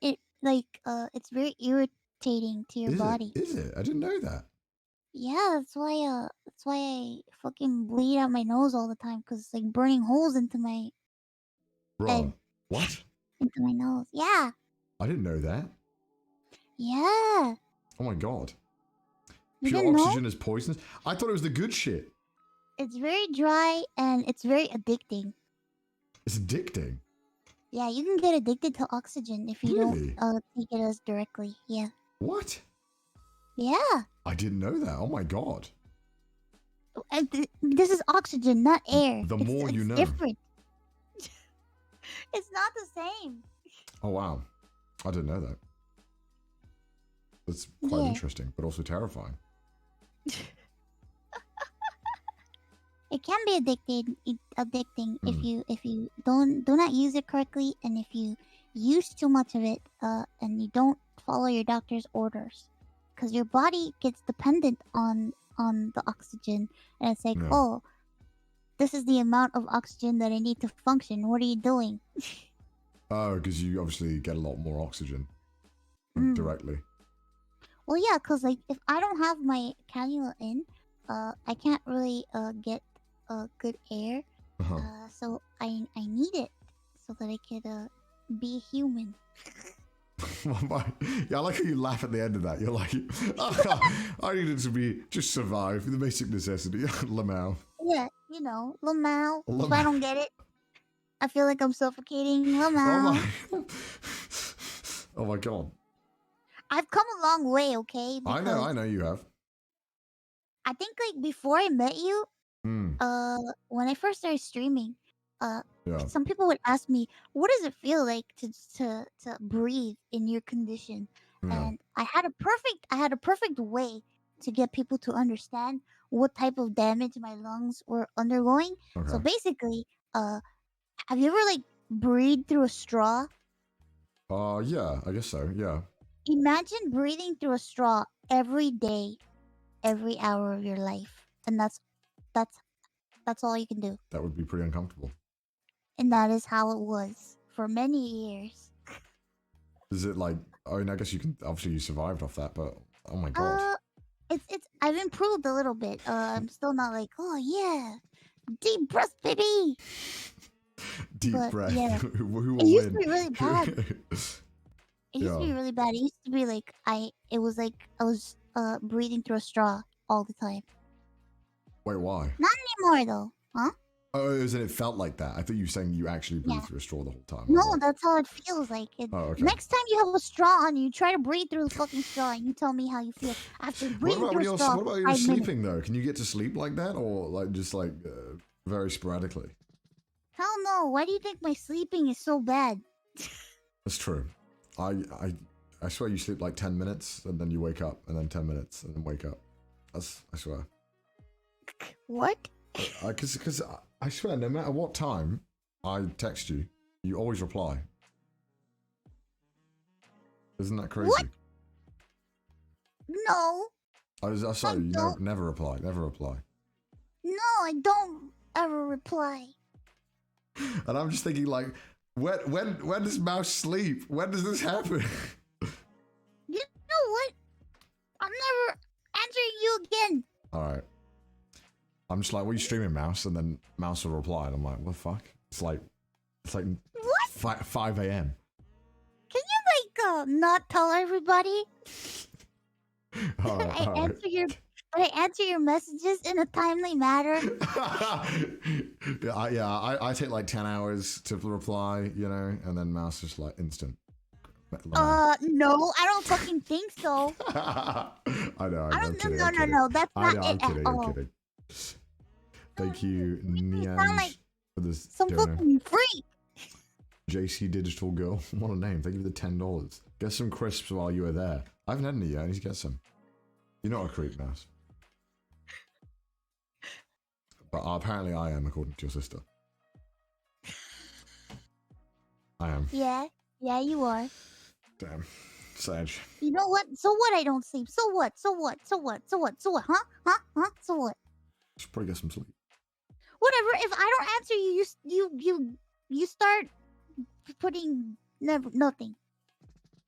it's very irritating to your body. Is it? I didn't know that. Yeah, that's why I fucking bleed out my nose all the time, because it's like burning holes into my Bro, head, what? into my nose. Yeah, I didn't know that. yeah. Oh my god. You Pure didn't oxygen know? is poisonous? I thought it was the good shit. It's very dry and it's very addicting. It's addicting. Yeah, you can get addicted to oxygen if you Really? don't take it as directly. Yeah. What? Yeah. I didn't know that. Oh my god. And this is oxygen, not air. The more you know. It's different. It's not the same. Oh wow. I didn't know that. That's quite Yeah. interesting, but also terrifying. It can be addicting Mm. if you do not use it correctly, and if you use too much of it and you don't follow your doctor's orders, because your body gets dependent on the oxygen, and it's like, Yeah. oh, this is the amount of oxygen that I need to function. What are you doing? Oh, because you obviously get a lot more oxygen directly. Well, yeah, because like if I don't have my cannula in, I can't really get good air. Uh-huh. So I need it so that I could be human. Yeah, I like how you laugh at the end of that. You're like, I needed to be just survive the basic necessity. Lamau. Yeah, you know, Lamau. If Lamau. I don't get it, I feel like I'm suffocating. Lamau. Oh my god. I've come a long way, okay? I know you have. I think like before I met you, when I first started streaming, Yeah. some people would ask me, "What does it feel like to breathe in your condition?" Yeah. And I had a perfect way to get people to understand what type of damage my lungs were undergoing. So Okay. basically, have you ever like breathed through a straw? Yeah, I guess so. Yeah. Imagine breathing through a straw every day, every hour of your life, and that's all you can do. That would be pretty uncomfortable. And that is how it was for many years. Is it like? I mean, I guess you can. Obviously, you survived off that, but oh my god. It's I've improved a little bit. I'm still not like, oh yeah, deep breath, baby. Deep but, breath. yeah. Who will It used win? to be really bad. It used to be really bad. It used to be like I was breathing through a straw all the time. Wait, why? Not anymore though, huh? Oh, isn't it felt like that? I thought you were saying you actually breathe Yeah. through a straw the whole time. No, I was like, that's how it feels like. oh, okay. Next time you have a straw on you, try to breathe through the fucking straw and you tell me how you feel after breathing through a straw. What about when you're 5 minutes. sleeping though? Can you get to sleep like that, or like just like very sporadically? Hell no. Why do you think my sleeping is so bad? That's true. I swear you sleep like 10 minutes and then you wake up, and then 10 minutes and then wake up. I swear. What? Because I swear, no matter what time I text you, you always reply. Isn't that crazy? What? No. I saw you never reply. Never reply. No, I don't ever reply. And I'm just thinking, like, when does Mouse sleep? When does this happen? You know what? I'm never answering you again. All right. I'm just like, what are you streaming, Mouse? And then Mouse will reply, and I'm like, what the fuck? It's like What? 5 a.m. Can you like not tell everybody All that right. I answer your messages in a timely manner? I take like 10 hours to reply, you know, and then Mouse is like instant. No, I don't fucking think so. I know. I don't. I'm kidding, No. That's not I'm it kidding. at all. I'm kidding. Thank you, You sound Nianj, like for this some donor. fucking freak. JC Digital Girl. What a name. Thank you for the $10. Get some crisps while you were there. I haven't had any yet. I need to get some. You're not a creep, Mouse. But apparently I am, according to your sister. I am. Yeah, you are. Damn. Sage. You know what? So what? I don't sleep. So what? So what? So what? So what? So what? Huh? Huh? Huh? So what? Should probably get some sleep. Whatever. If I don't answer you, you start putting nothing.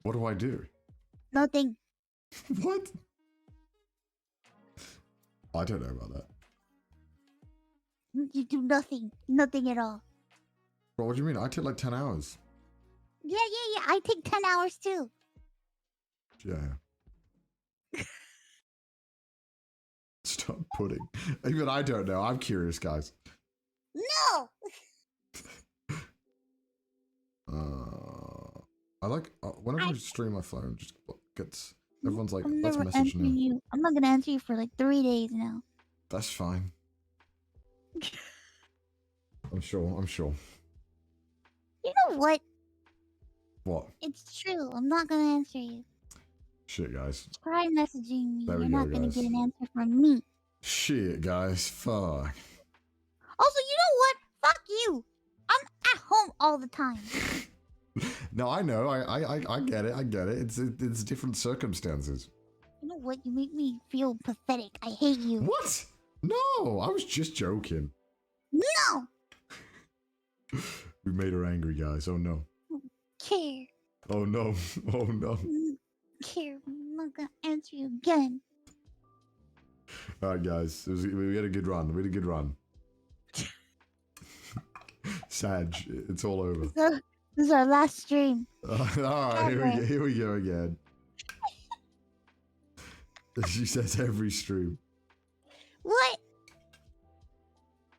What do I do? Nothing. What? I don't know about that. You do nothing. Nothing at all. Bro, what do you mean? I take like 10 hours. Yeah. I take 10 hours too. Yeah. Stop putting. Even I don't know. I'm curious, guys. No. I like whenever I stream my phone, just gets everyone's like, I'm let's never message answering now. you. I'm not gonna answer you for like 3 days now. That's fine. I'm sure. You know what? What? It's true. I'm not gonna answer you. Shit, guys. Try messaging me. There we You're go, not gonna guys. get an answer from me. Shit, guys. Fuck. Also, you know what? Fuck you. I'm at home all the time. No, I know. I get it. I get it. It's different circumstances. You know what? You make me feel pathetic. I hate you. What? No, I was just joking. No. We made her angry, guys. Oh no. Care. Oh no. Oh no. Care. I'm not gonna answer you again. All right, guys. We had a good run. We had a good run. Sag, it's all over. This is our last stream. All right, here we go again. She says every stream. What?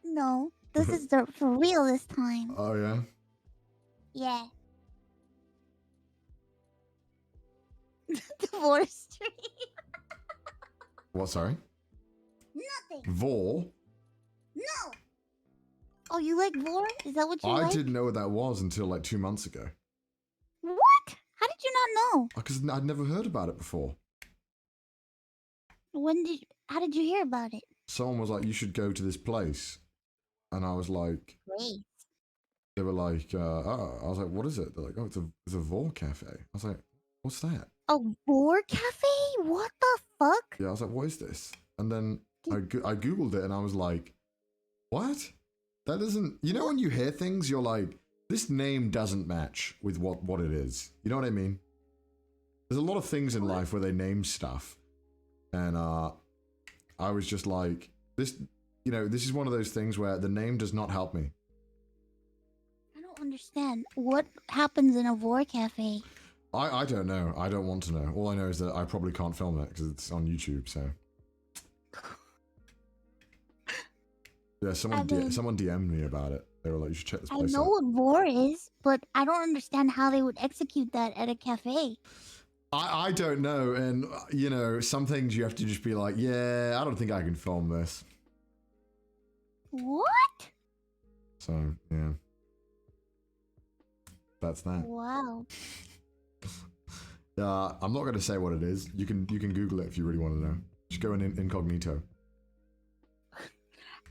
No, this is for real this time. Oh yeah. Yeah. Divorce stream. What? Sorry. Nothing. V0re? No. Oh, you like V0re? Is that what you like? I didn't know what that was until like 2 months ago. What? How did you not know? Because I'd never heard about it before. How did you hear about it? Someone was like, you should go to this place. And I was like, Great. they were like, I was like, what is it? They're like, oh, it's a V0re Café. I was like, what's that? Oh, V0re Café? What the fuck? Yeah, I was like, what is this? And then I Googled it and I was like, what? That doesn't, you know when you hear things, you're like, this name doesn't match with what it is. You know what I mean? There's a lot of things in life where they name stuff. And I was just like, this is one of those things where the name does not help me. I don't understand. What happens in a V0re Café? I don't know. I don't want to know. All I know is that I probably can't film it because it's on YouTube, so. Yeah, someone DM'd me about it. They were like, you should check this place out. I know what V0re is, but I don't understand how they would execute that at a cafe. I don't know, and, you know, some things you have to just be like, yeah, I don't think I can film this. What? So, yeah. That's that. Wow. I'm not going to say what it is. You can Google it if you really want to know. Just go in incognito.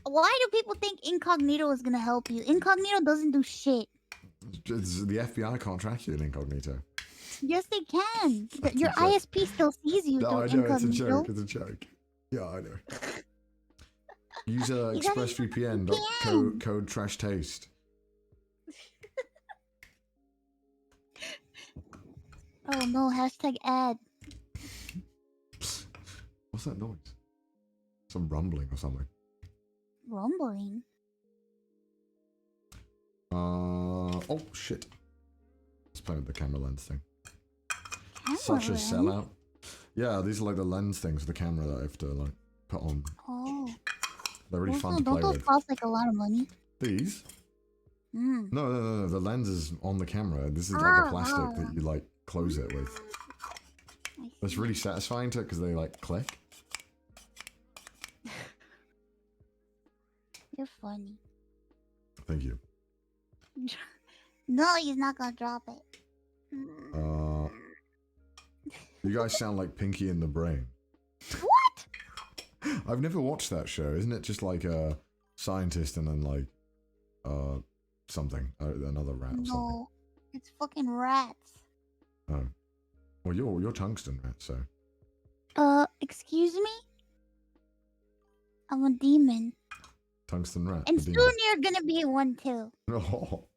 Why do people think incognito is going to help you? Incognito doesn't do shit. The FBI can't track you in incognito. Yes, they can. Your ISP still sees you. No, I know, incognito. it's a joke. It's a joke. Yeah, I know. Use expressvpn. Code trash taste. Oh no, hashtag ad. What's that noise? Some rumbling or something. Rumbling? Oh shit. Let's play with the camera lens thing. Camera Such a lens? sellout. Yeah, these are like the lens things for the camera that I have to like put on. Oh. They're really fun to Don't play those with. cost like a lot of money? These? Mm. No. The lens is on the camera. This is like the plastic that you like close it with. It's really satisfying to it because they like click. You're funny. Thank you. No, he's not gonna drop it. You guys sound like Pinky in the Brain. What? I've never watched that show. Isn't it just like a scientist and then like something, another rat or something? No, it's fucking rats. Oh, well, you're tungsten rat, so. Excuse me? I'm a demon. Tungsten rat. And soon you're gonna be one too. Oh,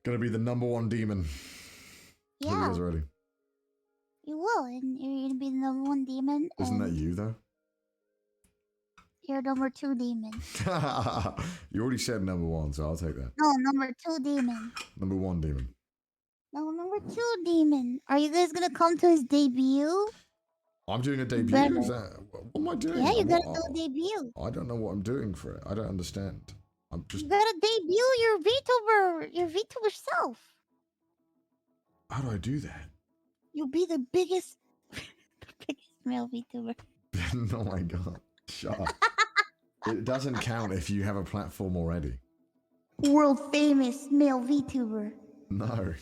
gonna be the #1 demon. Yeah. You guys ready? You will, and you're gonna be the #1 demon. Isn't that you though? You're #2 demon. You already said #1, so I'll take that. No, #2 demon. #1 demon. No, #2 demon. Are you guys gonna come to his debut? I'm doing a debut. Is that what am I doing? Yeah, you gotta do a debut. I don't know what I'm doing for it. I don't understand. I'm just. You gotta debut your VTuber self. How do I do that? You'll be the biggest, male VTuber. Oh my god! Shut up. It doesn't count if you have a platform already. World famous male VTuber. No.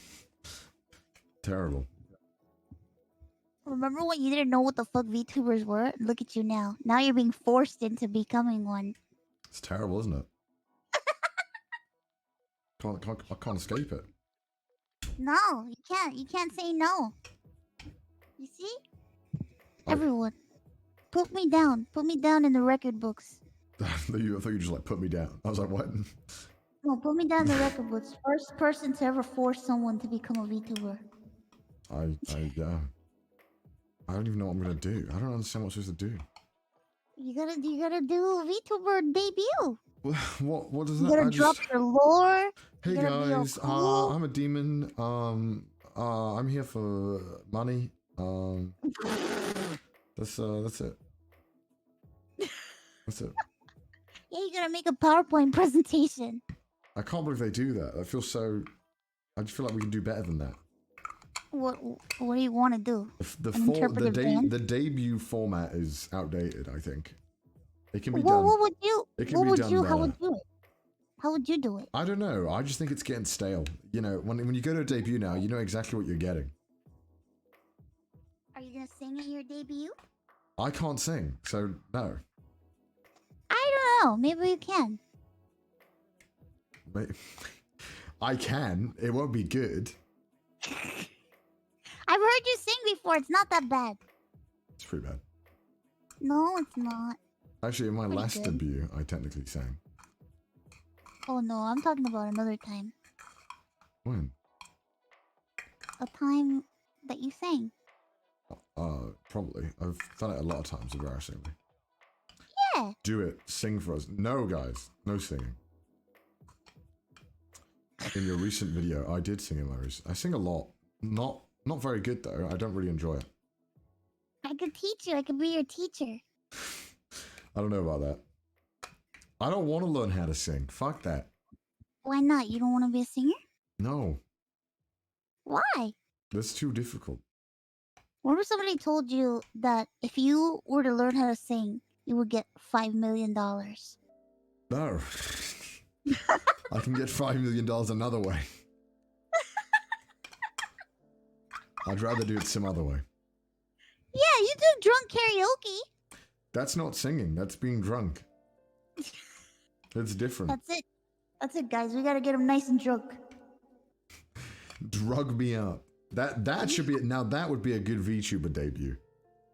Terrible. Remember when you didn't know what the fuck VTubers were? Look at you now. Now you're being forced into becoming one. It's terrible, isn't it? I can't escape it. No, you can't. You can't say no. You see? Everyone, put me down. Put me down in the record books. I thought you just like put me down. I was like, what? No, put me down in the record books. First person to ever force someone to become a VTuber. Yeah. I don't even know what I'm gonna do. I don't understand what I'm supposed to do. You gotta do a VTuber debut. What does you that? You gotta drop your lore. Hey guys, cool. I'm a demon. I'm here for money. That's it. That's it. Yeah, you gotta make a PowerPoint presentation. I can't believe they do that. I just feel like we can do better than that. What do you want to do? The debut format is outdated. I think it can be done. What would you? How would you do it? How would you do it? I don't know. I just think it's getting stale. You know, when you go to a debut now, you know exactly what you're getting. Are you gonna sing at your debut? I can't sing, so no. I don't know. Maybe you can. I can. It won't be good. I've heard you sing before. It's not that bad. It's pretty bad. No, it's not. Actually, in my last debut, I technically sang. Oh no, I'm talking about another time. When? A time that you sang. Probably. I've done it a lot of times, embarrassingly. Yeah. Do it. Sing for us. No, guys. No singing. In your recent video, I did sing in my recent. I sing a lot. Not very good though. I don't really enjoy it. I could teach you. I could be your teacher. I don't know about that. I don't want to learn how to sing. Fuck that. Why not? You don't want to be a singer? No. Why? That's too difficult. What if somebody told you that if you were to learn how to sing, you would get $5 million? No. I can get $5 million another way. I'd rather do it some other way. Yeah, you do drunk karaoke. That's not singing. That's being drunk. It's different. That's it, guys. We gotta get him nice and drunk. Drug me up. That should be it. Now that would be a good VTuber debut.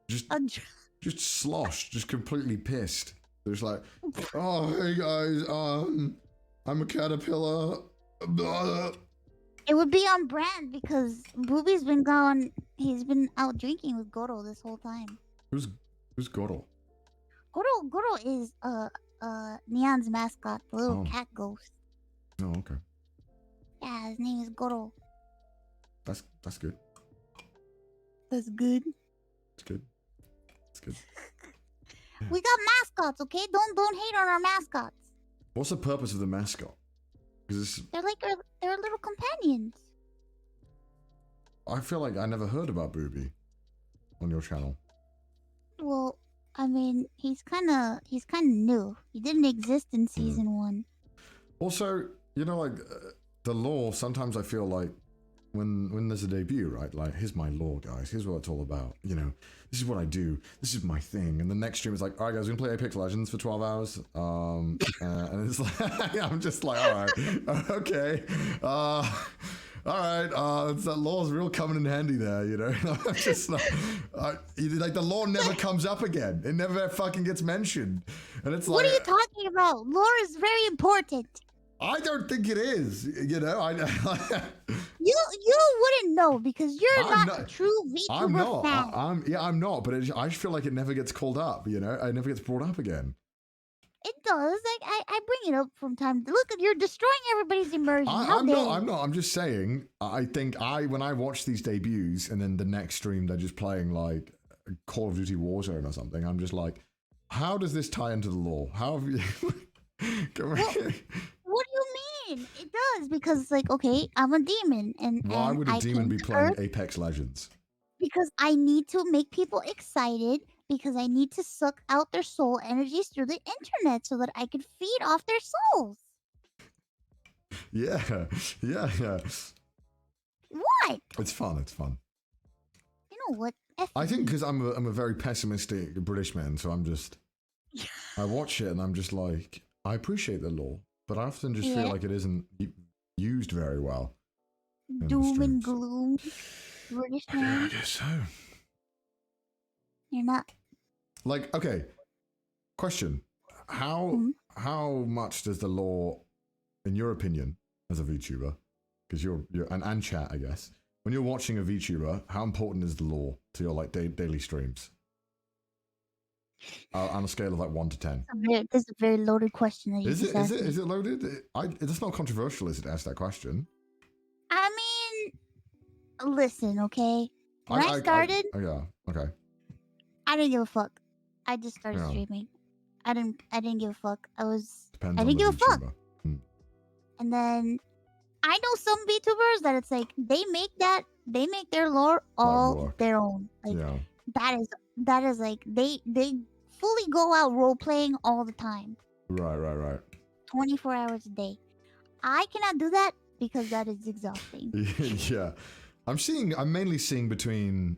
Just sloshed, just completely pissed. There's like, oh hey guys, I'm a caterpillar. It would be on brand because Bubi's been gone. He's been out drinking with Goro this whole time. Who's Goro? Goro is Neon's mascot, the little cat ghost. Oh, okay. Yeah, his name is Goro. That's good. That's good. It's good. It's good. We got mascots, okay? Don't hate on our mascots. What's the purpose of the mascot? Because they're little companions. I feel like I never heard about Bubi on your channel. Well, I mean, he's kind of new. He didn't exist in season 1. Also, you know, like the lore, sometimes I feel like when there's a debut, right? Like, here's my lore, guys. Here's what it's all about. You know, this is what I do. This is my thing. And the next stream is like, all right, guys, we're gonna play Apex Legends for 12 hours. And it's like, I'm just like, all right, okay. All right, it's that lore's real coming in handy there, you know? I'm just like, like the lore never comes up again. It never fucking gets mentioned. And it's like, what are you talking about? Lore is very important. I don't think it is, you know? You wouldn't know because you're not a true VTuber I'm not. fan. I'm not, but I just feel like it never gets called up, you know? It never gets brought up again. It does. Like I bring it up from time to look. You're destroying everybody's immersion. I'm not. I'm just saying. I think when I watch these debuts and then the next stream they're just playing like Call of Duty Warzone or something. I'm just like, how does this tie into the lore? How have you? What do you mean? It does because it's like, okay, I'm a demon, and why would a demon be playing Earth Apex Legends? because I need to make people excited. Because I need to suck out their soul energies through the internet so that I can feed off their souls. Yeah. What? It's fun. You know what? I think because I'm a very pessimistic British man, so I'm just I watch it and I'm just like, I appreciate the lore, but I often just feel like it isn't used very well. Doom and gloom, British man. I guess so. You're not. Like, okay, question. How much does the lore, in your opinion, as a VTuber, because you're and chat, I guess, when you're watching a VTuber, how important is the lore to your like daily streams? On a scale of like 1 to 10. This is a very loaded question that you Is it loaded? It's not controversial, is it, to ask that question? I mean, listen, okay. When I started, yeah, okay. I didn't give a fuck. I just started streaming. I didn't give a fuck. I didn't give a fuck. And then I know some VTubers that it's like they make their lore all their own. Like that is like they fully go out role playing all the time. Right. 24 hours a day. I cannot do that because that is exhausting. Yeah. I'm mainly seeing between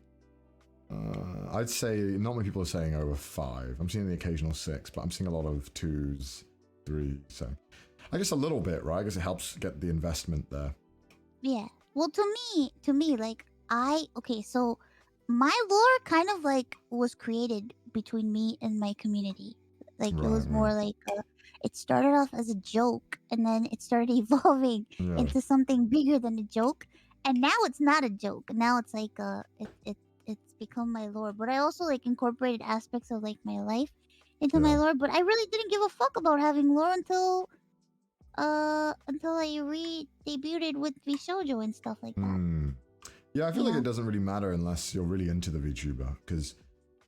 I'd say not many people are saying over 5. I'm seeing the occasional 6, but I'm seeing a lot of 2s, 3. So I guess a little bit, right? I guess it helps get the investment there. Yeah. Well, to me, like so my lore kind of like was created between me and my community. Like it was more like it started off as a joke, and then it started evolving into something bigger than a joke, and now it's not a joke. Now it's like it's become my lore. But I also like incorporated aspects of like my life into my lore. But I really didn't give a fuck about having lore until I re-debuted with VShojo and stuff like that. Yeah, I feel like it doesn't really matter unless you're really into the VTuber, because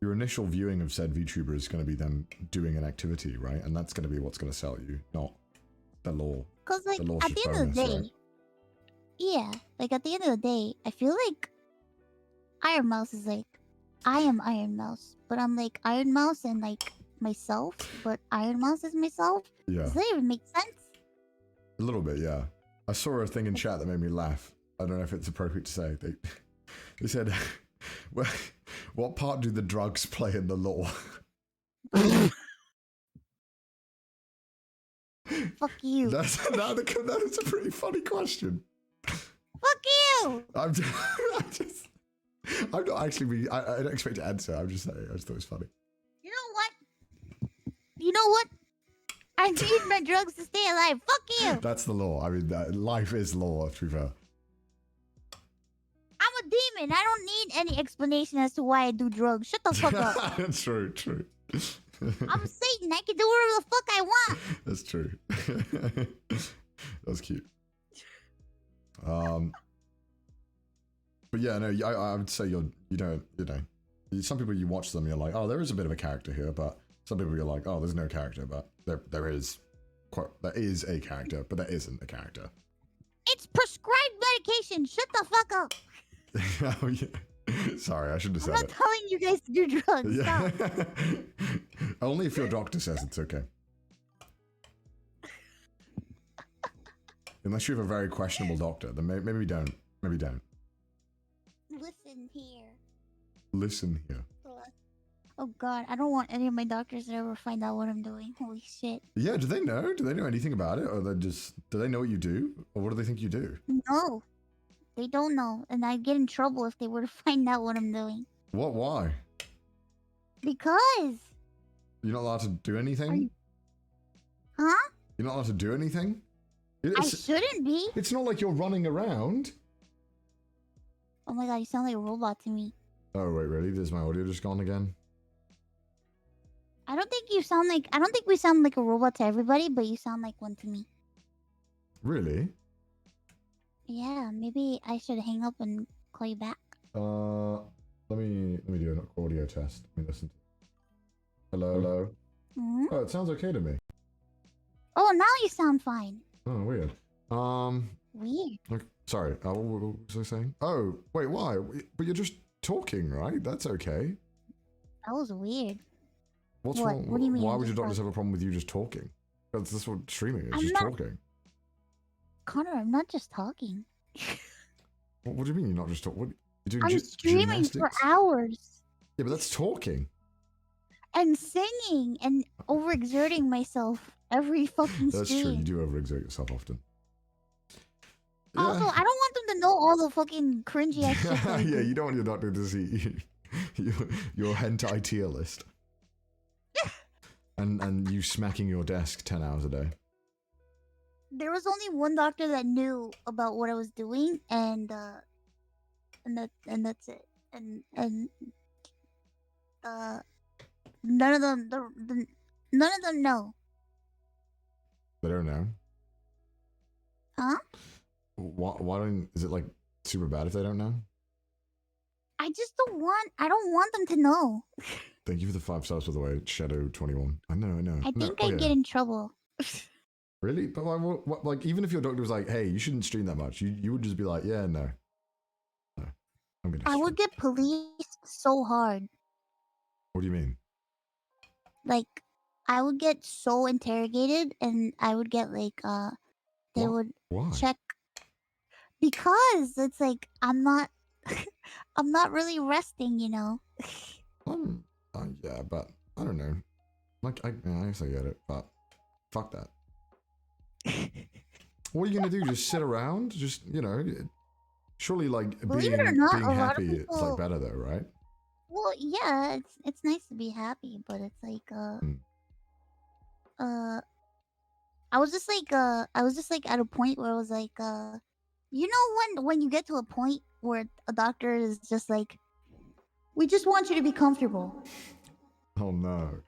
your initial viewing of said VTuber is going to be them doing an activity, right? And that's going to be what's going to sell you, not the lore. Because like at the end of the day, like at the end of the day, I feel like Ironmouse is like, I am Ironmouse, but I'm like Ironmouse and like myself, but Ironmouse is myself. Yeah. Does that even make sense? A little bit, yeah. I saw a thing in chat that made me laugh. I don't know if it's appropriate to say. They said, well, what part do the drugs play in the lore? Fuck you. That's a pretty funny question. Fuck you! I'm not actually I don't expect to answer. I'm just saying. I just thought it was funny. You know what? I need my drugs to stay alive. Fuck you! That's the law. I mean, life is law, to be fair. I'm a demon. I don't need any explanation as to why I do drugs. Shut the fuck up. That's true. I'm Satan. I can do whatever the fuck I want. That's true. That was cute. But yeah, no, I would say you know, some people you watch them, you're like, oh, there is a bit of a character here, but some people you're like, oh, there's no character, but there is a character, but there isn't a character. It's prescribed medication. Shut the fuck up. Oh yeah. Sorry, I shouldn't have I'm said not telling you guys to do drugs. Yeah. Stop. Only if your doctor says it's okay. Unless you have a very questionable doctor, then maybe don't. Maybe don't. Listen here. Listen here. Oh god, I don't want any of my doctors to ever find out what I'm doing. Holy shit. Yeah, do they know? Do they know anything about it? Or do they know what you do? Or what do they think you do? No. They don't know. And I'd get in trouble if they were to find out what I'm doing. What? Why? Because. You're not allowed to do anything? Huh? You're not allowed to do anything? I shouldn't be. It's not like you're running around. Oh my god, you sound like a robot to me. Oh, wait, really? Is my audio just gone again? I don't think we sound like a robot to everybody, but you sound like one to me. Really? Yeah, maybe I should hang up and call you back. Let me do an audio test. Let me listen. Hello? Hello? Mm-hmm. Oh, it sounds okay to me. Oh, now you sound fine. Oh, weird. Weird. Okay, sorry, what was I saying? Oh, wait, why? But you're just talking, right? That's okay. That was weird. What's what? wrong? What do you mean? Why would your doctors have a problem with you just talking? That's what streaming is, just talking. Connor, I'm not just talking. What do you mean you're not just talking? I'm streaming for hours. Yeah, but that's talking. And singing and overexerting myself every fucking stream. That's true, you do overexert yourself often. Yeah. Also, I don't want them to know all the fucking cringy ass shit. Yeah, you don't want your doctor to see your hentai tier list. and you smacking your desk 10 hours a day. There was only one doctor that knew about what I was doing, and that's it. And none of them know. They don't know. Huh? Why don't? Is it like super bad if they don't know? I don't want them to know. Thank you for the 5 stars, by the way, Shadow21. I know. I think I'd get in trouble. Really? But what, like, even if your doctor was like, "Hey, you shouldn't stream that much," you would just be like, "Yeah, no, I'm gonna." I would get policed so hard. What do you mean? Like, I would get so interrogated, and I would get like they would check, because it's like I'm not really resting, you know. Yeah, but I don't know. Like, I guess I get it, but fuck that. What are you gonna do? Just sit around? Just, you know, surely like being happy is like better though, right? Well, yeah, it's nice to be happy, but it's like I was just like at a point where I was like you know, when you get to a point where a doctor is just like, we just want you to be comfortable. Oh no.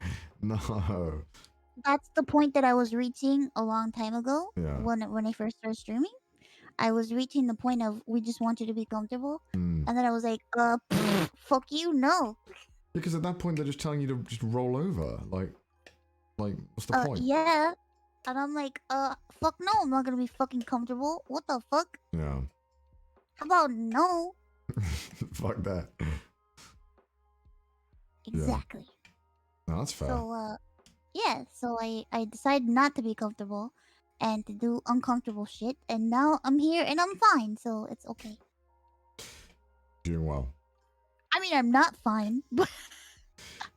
That's the point that I was reaching a long time ago. Yeah. When I first started streaming, I was reaching the point of, we just want you to be comfortable. And then I was like, fuck you, no. Because at that point they're just telling you to just roll over. Like what's the point? Yeah. And I'm like, fuck no, I'm not gonna be fucking comfortable. What the fuck? Yeah. How about no? Fuck that. Exactly. Yeah. No, that's fair. So, yeah, so I decided not to be comfortable and to do uncomfortable shit, and now I'm here and I'm fine, so it's okay. Doing well. I mean, I'm not fine, but...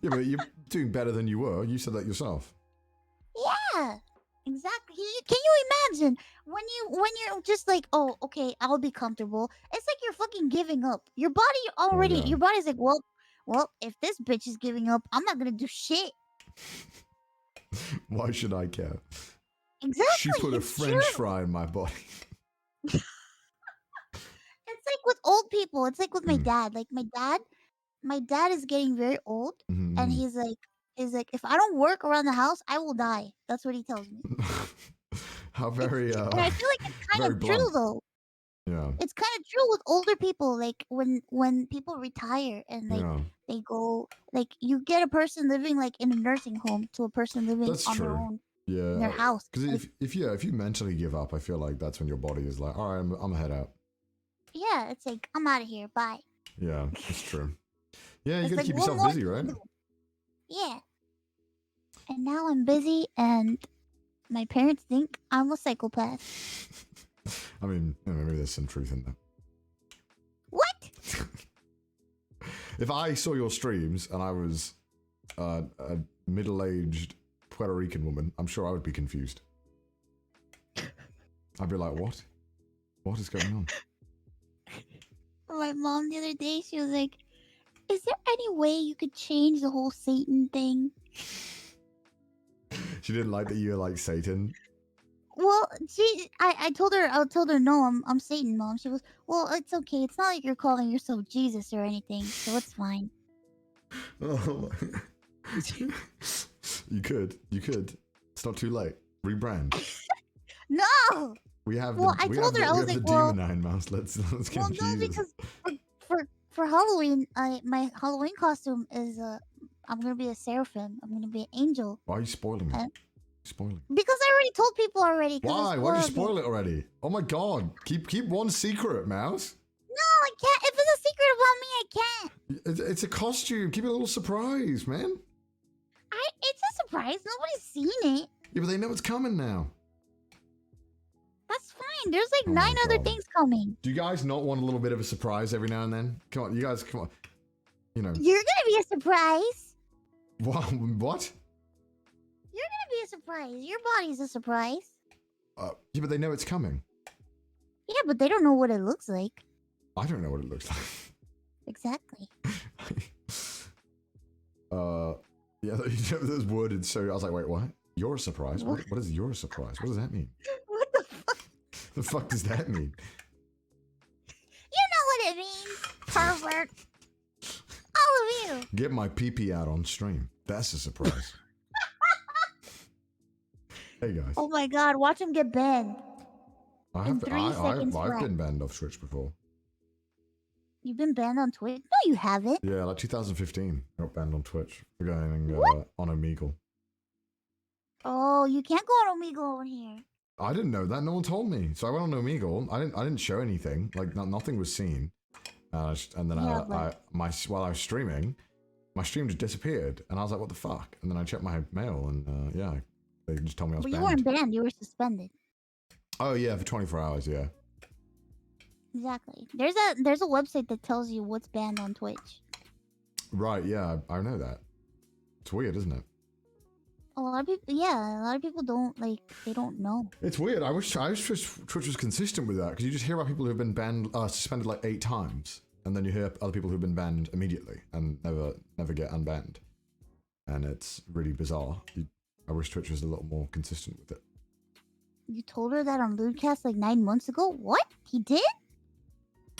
Yeah, but you're doing better than you were. You said that yourself. Yeah, exactly. Can you imagine when you're just like, oh, okay, I'll be comfortable. It's like you're fucking giving up. Your body already, your body's like, well, if this bitch is giving up, I'm not gonna do shit. Why should I care? Exactly. She put a French fry in my body. It's like with old people. It's like with my dad. Like my dad is getting very old, and he's like, if I don't work around the house, I will die. That's what he tells me. How very and I feel like it's kind of true though. Yeah. It's kind of true with older people. Like when people retire and like they go, like you get a person living like in a nursing home to a person living on their own. Yeah. In their house. Because if you mentally give up, I feel like that's when your body is like, all right, I'm gonna head out. Yeah, it's like, I'm out of here. Bye. Yeah, that's true. Yeah, you It's gotta like keep yourself busy, right? Yeah. And now I'm busy, and my parents think I'm a psychopath. I mean, maybe there's some truth in that. What? If I saw your streams and I was a middle-aged Puerto Rican woman, I'm sure I would be confused. I'd be like, what? What is going on? My mom the other day, she was like, is there any way you could change the whole Satan thing? She didn't like that you were like Satan. Well, I told her no, I'm Satan, Mom. She goes, well, it's okay. It's not like you're calling yourself Jesus or anything, so it's fine. Oh, you could. It's not too late. Rebrand. No. We have. Well, I told her, I was like, well, demon Ironmouse. Let's get well, no, Jesus. because for Halloween, my Halloween costume is I'm gonna be a seraphim. I'm gonna be an angel. Why are you spoiling it? Spoiling. Because I already told people already. Why? Why'd you spoil it already? Oh my god! Keep one secret, Mouse. No, I can't. If it's a secret about me, I can't. It's a costume. Keep it a little surprise, man. It's a surprise. Nobody's seen it. Yeah, but they know it's coming now. That's fine. There's like 9 other things coming. Do you guys not want a little bit of a surprise every now and then? Come on, you guys, come on. You know. You're gonna be a surprise. What? You're gonna be a surprise. Your body's a surprise. Yeah, but they know it's coming. Yeah, but they don't know what it looks like. I don't know what it looks like. Exactly. Yeah, that was worded so. I was like, wait, what? You're a surprise? What is your surprise? What does that mean? What the fuck? The fuck does that mean? You know what it means, pervert. All of you. Get my pee-pee out on stream. That's a surprise. Hey guys. Oh my god, watch him get banned. I've been banned off Twitch before. You've been banned on Twitch? No, you haven't. Yeah, like 2015. I got banned on Twitch for going on Omegle. Oh, you can't go on Omegle over here. I didn't know that. No one told me. So I went on Omegle. I didn't show anything. Like nothing was seen. And then while I was streaming, my stream just disappeared, and I was like, "What the fuck?" And then I checked my mail, and yeah, they just told me I was banned. You weren't banned. You were suspended. Oh yeah, for 24 hours. Yeah. Exactly. There's a website that tells you what's banned on Twitch. Right. Yeah, I know that. It's weird, isn't it? A lot of people, yeah, a lot of people don't they don't know. It's weird. I wish Twitch was consistent with that, because you just hear about people who've been banned, suspended like 8 times, and then you hear other people who've been banned immediately and never get unbanned, and it's really bizarre. I wish Twitch was a little more consistent with it. You told her that on Lewdcast like 9 months ago? What? He did?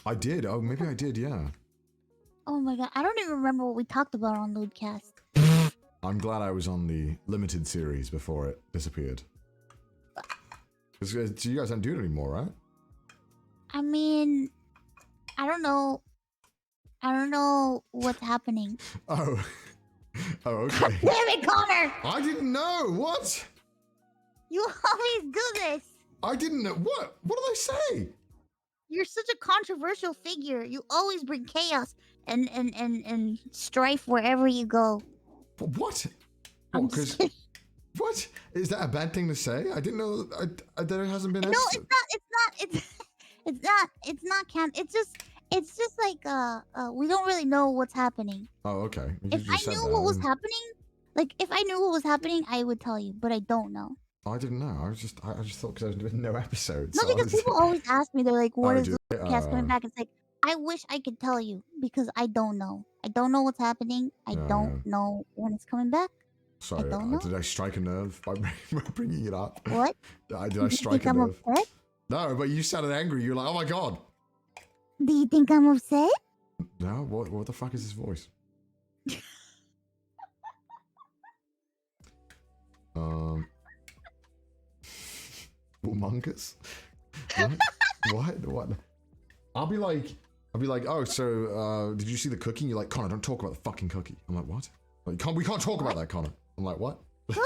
I did. Oh, maybe I did. Yeah. Oh my god, I don't even remember what we talked about on Lewdcast. I'm glad I was on the limited series before it disappeared. Because you guys don't do it anymore, right? I mean, I don't know. I don't know what's happening. Oh. Oh, okay. God damn it, Connor! I didn't know. What? You always do this. I didn't know. What? What did I say? You're such a controversial figure. You always bring chaos and strife wherever you go. What? Because what is that a bad thing to say? I didn't know that it hasn't been. No, it's not. It's just like we don't really know what's happening. Oh, okay. If I knew what was happening, if I knew what was happening, I would tell you, but I don't know. I didn't know. I just thought because there's been no episodes. No, because people always ask me, they're like, "What is Lewdcast coming back?" It's like, I wish I could tell you because I don't know. I don't know what's happening. I don't know when it's coming back. Sorry, did I strike a nerve by bringing it up? What? Did I strike a nerve? Upset? No, but you sounded angry. You're like, "Oh my god." Do you think I'm upset? No. What the fuck is this voice? Humongous? What? I'll be like, oh, so did you see the cookie? And you're like, Connor, don't talk about the fucking cookie. I'm like, what? Like, we can't talk about that, Connor. I'm like, what? Cookie?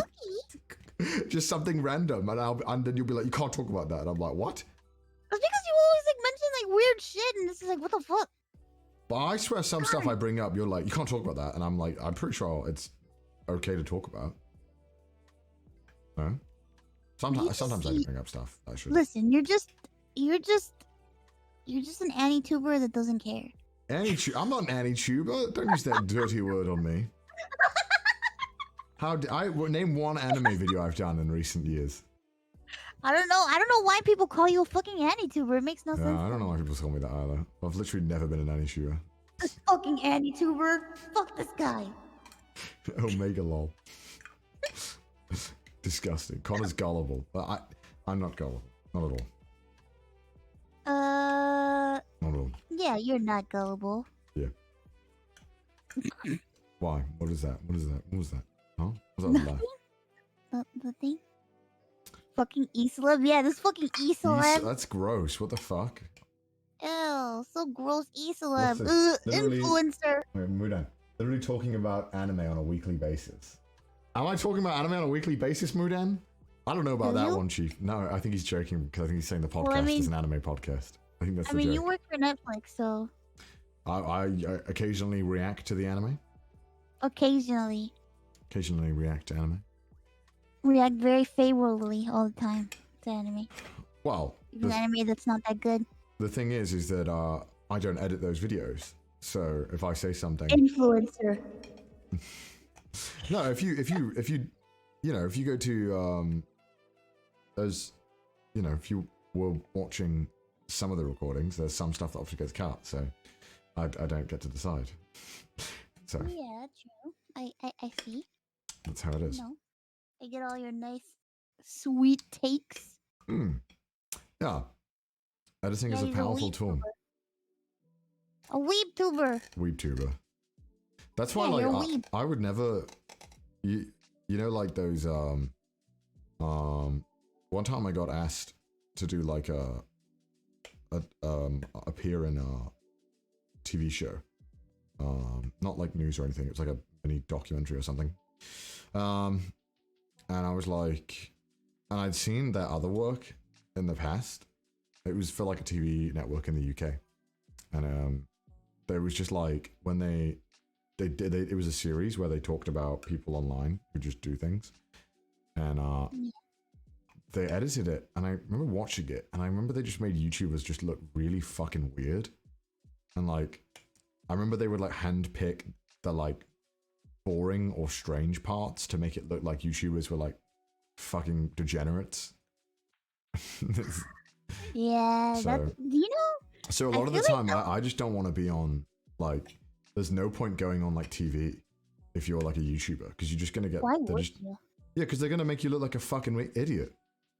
Just something random, and then you'll be like, you can't talk about that. And I'm like, what? It's because you always mention weird shit, and this is like, what the fuck? But I swear, some stuff I bring up, you're like, you can't talk about that, and I'm like, I'm pretty sure it's okay to talk about. No? Sometimes I do bring up stuff. Listen, you're just You're just an AniTuber that doesn't care. I'm not an AniTuber. Don't use that dirty word on me. Name one anime video I've done in recent years. I don't know. I don't know why people call you a fucking AniTuber. It makes no sense. I don't know why people call me that either. I've literally never been an AniTuber. This fucking AniTuber. Fuck this guy. Omega lol. Disgusting. Connor's gullible. But I'm not gullible. Not at all. Not at all. Yeah, you're not gullible. Yeah. Why? What is that? What is that? What was that? Huh? What was that? The thing? Fucking E-celeb? Yeah, this fucking E-celeb. That's gross. What the fuck? Ew, so gross. E-celeb. Literally- Influencer. Wait, move on. Literally talking about anime on a weekly basis. Am I talking about anime on a weekly basis, Mudan? I don't know about that one, Chief. No, I think he's joking because I think he's saying the podcast is an anime podcast. I think that's the joke. You work for Netflix, so... I occasionally react to the anime. Occasionally. Occasionally react to anime. React very favorably all the time to anime. Well... Even anime that's not that good. The thing is that I don't edit those videos. So if I say something... Influencer. No, if you go to if you were watching some of the recordings, there's some stuff that obviously gets cut, so I don't get to decide. So yeah, true. I see. That's how it is. No, I get all your nice, sweet takes. Yeah, editing is a powerful tool. A weebtuber. Weebtuber. That's why, I would never. You know, like those. One time I got asked to do like appear in a TV show. Not like news or anything. It was like a mini documentary or something. And I was like, and I'd seen their other work in the past. It was for like a TV network in the UK, and there was just like when they did it was a series where they talked about people online who just do things, and they edited it, and I remember watching it, and I remember they just made YouTubers just look really fucking weird, and like I remember they would like handpick the like boring or strange parts to make it look like YouTubers were like fucking degenerates. Yeah, so, that's, you know. So a lot of the time, I just don't want to be on, like, there's no point going on, like, TV if you're, like, a YouTuber, because you're just going to get... Why would you? Yeah, because they're going to make you look like a fucking idiot.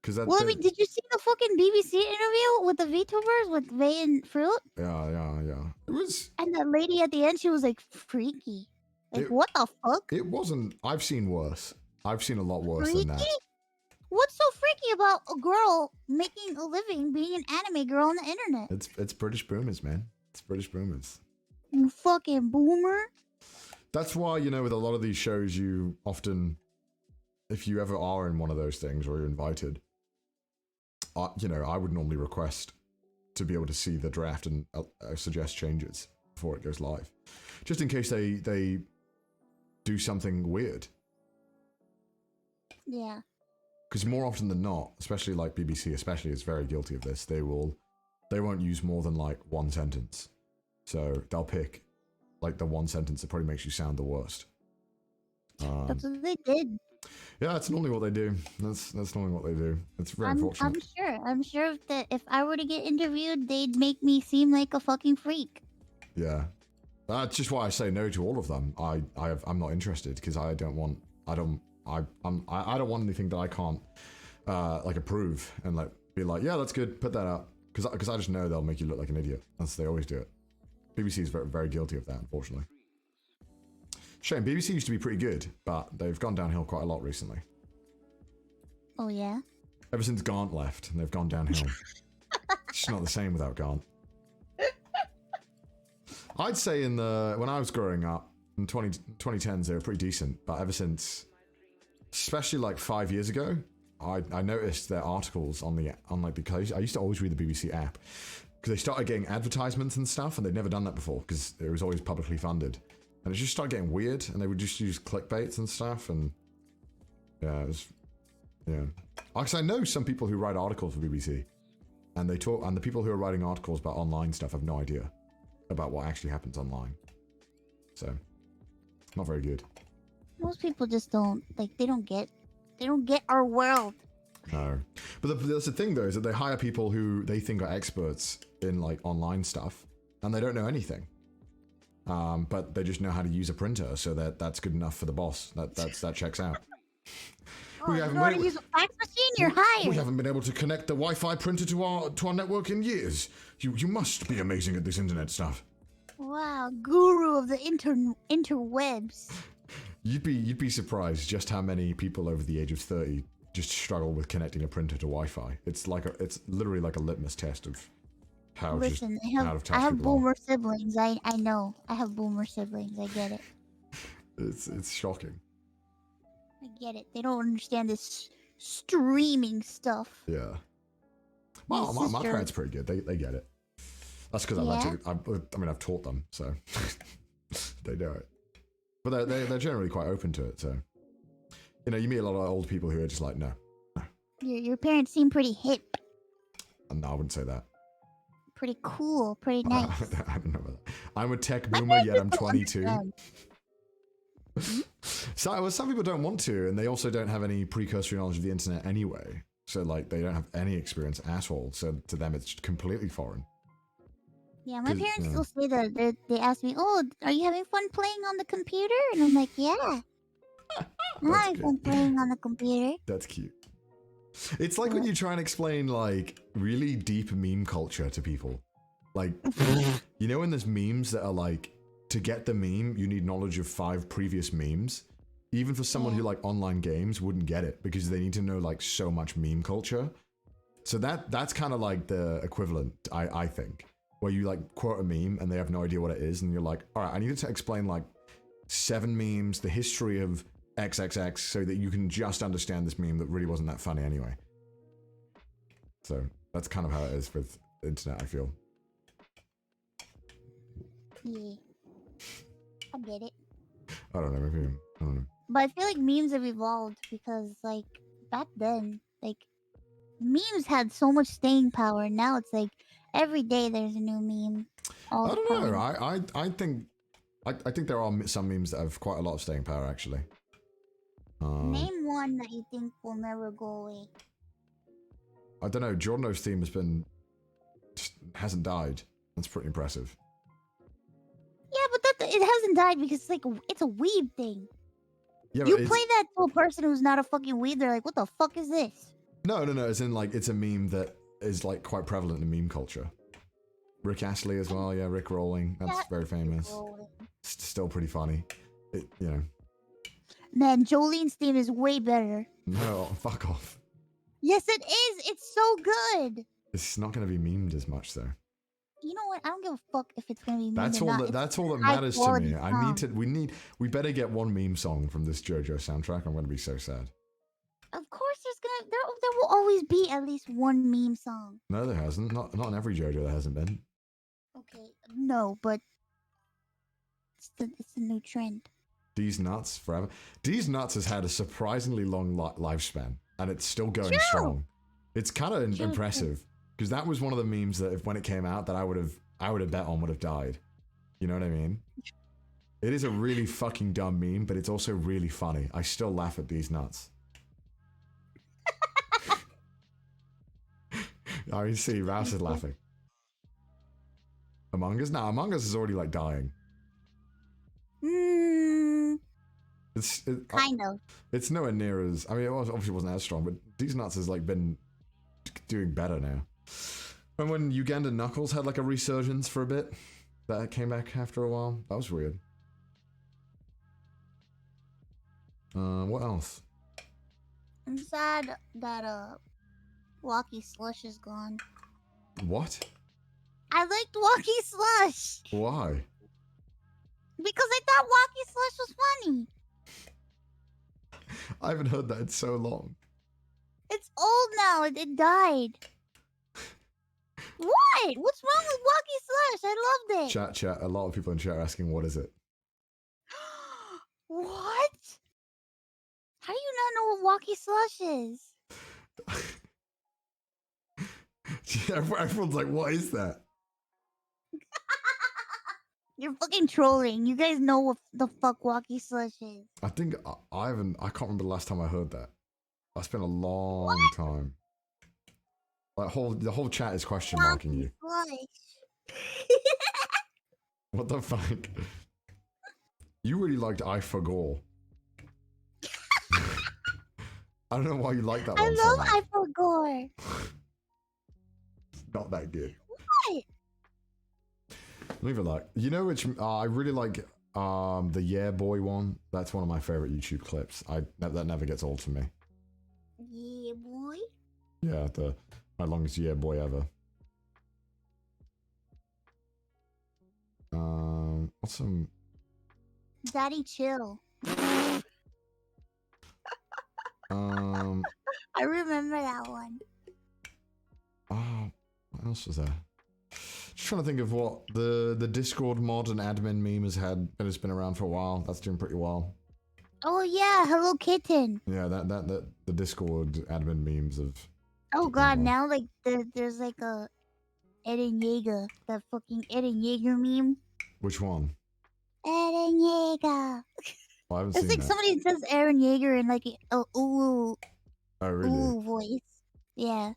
Well, I mean, did you see the fucking BBC interview with the VTubers, with Vay and Fruit? Yeah. It was... And the lady at the end, she was, like, freaky. Like, what the fuck? It wasn't... I've seen worse. I've seen a lot worse than that. What's so freaky about a girl making a living being an anime girl on the internet? It's British boomers, man. It's British boomers. You fucking boomer. That's why, you know, with a lot of these shows, you often, if you ever are in one of those things or you're invited, you know, I would normally request to be able to see the draft and suggest changes before it goes live. Just in case they do something weird. Yeah. Because more often than not, especially like BBC, especially is very guilty of this. They won't use more than like one sentence, so they'll pick like the one sentence that probably makes you sound the worst. That's what they did. Yeah, that's normally what they do. That's normally what they do. It's very unfortunate. I'm sure that if I were to get interviewed, they'd make me seem like a fucking freak. Yeah, that's just why I say no to all of them. I'm not interested because I don't want anything that I can't like approve and like be like, yeah, that's good, put that up, because I just know they'll make you look like an idiot. They always do it. BBC is very, very guilty of that, unfortunately. Shame. BBC used to be pretty good, but they've gone downhill quite a lot recently. Oh yeah. Ever since Gaunt left, they've gone downhill. It's just not the same without Gaunt. I'd say when I was growing up in 2010s, they were pretty decent, but ever since, especially like 5 years ago, I noticed their articles on because I used to always read the BBC app because they started getting advertisements and stuff, and they'd never done that before because it was always publicly funded, and it just started getting weird, and they would just use clickbaits and stuff, and yeah, because I know some people who write articles for BBC, And they talk, and the people who are writing articles about online stuff have no idea about what actually happens online. So, not very good. Most people just don't they don't get our world. No, but that's the thing though, is that they hire people who they think are experts in like online stuff, and they don't know anything. But they just know how to use a printer, so that's good enough for the boss. That checks out. Oh, you know how to use a fax machine? You're hired. We haven't been able to connect the Wi-Fi printer to our network in years. You must be amazing at this internet stuff. Wow, guru of the interwebs. You'd be surprised just how many people over the age of 30 just struggle with connecting a printer to Wi-Fi. It's literally like a litmus test of how Listen, just I have boomer siblings. I know. I have boomer siblings. I get it. It's shocking. I get it. They don't understand this streaming stuff. Yeah. Well, my parents are pretty good. They get it. That's because I've taught them, so they know it. But they're generally quite open to it. So, you know, you meet a lot of old people who are just like, no. Your parents seem pretty hip. No, I wouldn't say that. Pretty cool. Pretty nice. I don't know about that. I'm a tech boomer, yet I'm 22. So some people don't want to, and they also don't have any precursory knowledge of the internet anyway. So like they don't have any experience at all. So to them, it's completely foreign. Yeah, my parents still say that. They ask me, "Oh, are you having fun playing on the computer?" And I'm like, "Yeah, I'm having fun playing on the computer." That's cute. It's like when you try and explain like really deep meme culture to people. Like, you know, when there's memes that are like, to get the meme, you need knowledge of 5 previous memes. Even for someone who like online games wouldn't get it because they need to know like so much meme culture. So that's kind of like the equivalent, I think, where you like quote a meme and they have no idea what it is, and you're like, all right, I need to explain like 7 memes, the history of XXX, so that you can just understand this meme that really wasn't that funny anyway. So that's kind of how it is with the internet, I feel. Yeah, I get it. I don't know, maybe I don't know. But I feel like memes have evolved because, like, back then, like, memes had so much staying power. Now it's like every day there's a new meme. I don't know. I think there are some memes that have quite a lot of staying power, actually. Name one that you think will never go away. I don't know. Giorno's theme hasn't died. That's pretty impressive. Yeah, but it hasn't died because it's a weeb thing. Yeah, you play that to a person who's not a fucking weeb, they're like, what the fuck is this? No. As in, like, it's a meme that is, like, quite prevalent in meme culture. Rick Astley as well, yeah, Rick Rolling. That's very famous. It's still pretty funny. You know. Man, Jolene's theme is way better. No, fuck off. Yes, it is. It's so good. It's not going to be memed as much, though. You know what? I don't give a fuck if it's going to be memed That's all that matters to me. We better get one meme song from this JoJo soundtrack. I'm going to be so sad. Of course there will always be at least one meme song. No, there hasn't. Not in every JoJo there hasn't been. Okay, no, but it's the new trend. These Nuts forever. These Nuts has had a surprisingly long lifespan, and it's still going strong. It's kind of impressive, because that was one of the memes that when it came out that I would have bet on would have died. You know what I mean? It is a really fucking dumb meme, but it's also really funny. I still laugh at These Nuts. I see, Rouse is laughing. Among Us? Nah, Among Us is already like dying. Kind of. It's nowhere near as, I mean, it obviously wasn't as strong, but These Nuts has like been doing better now. And when Uganda Knuckles had like a resurgence for a bit, that came back after a while. That was weird. What else? I'm sad that Walkie Slush is gone. What? I liked Walkie Slush. Why? Because I thought Walkie Slush was funny. I haven't heard that in so long. It's old now. It died. What? What's wrong with Walkie Slush? I loved it. Chat. A lot of people in chat are asking, what is it? What? How do you not know what Walkie Slush is? Everyone's like, what is that? You're fucking trolling. You guys know what the fuck Walkie Slush is. I think I can't remember the last time I heard that. It's been a long time. Like the whole chat is question marking you. What the fuck? You really liked I Forgore. I don't know why you like that one so much. I love I Forgore. It's not that good. What? Leave it like. You know which I really like the Yeah Boy one. That's one of my favorite YouTube clips. That never gets old for me. Yeah boy? Yeah, my longest Yeah Boy ever. What's some Daddy chill. I remember that one. Oh, what else was there? Just trying to think of what the Discord mod and admin meme has had, and it's been around for a while. That's doing pretty well. Oh yeah, Hello Kitten. Yeah, that the Discord admin memes of. Oh god, now like there's like a Eren Yeager, that fucking Eren Yeager meme. Which one? Eren Yeager. Well, I haven't It's seen like that. somebody says Eren Yeager in like a ooh, Oh really? ooh voice. Yeah.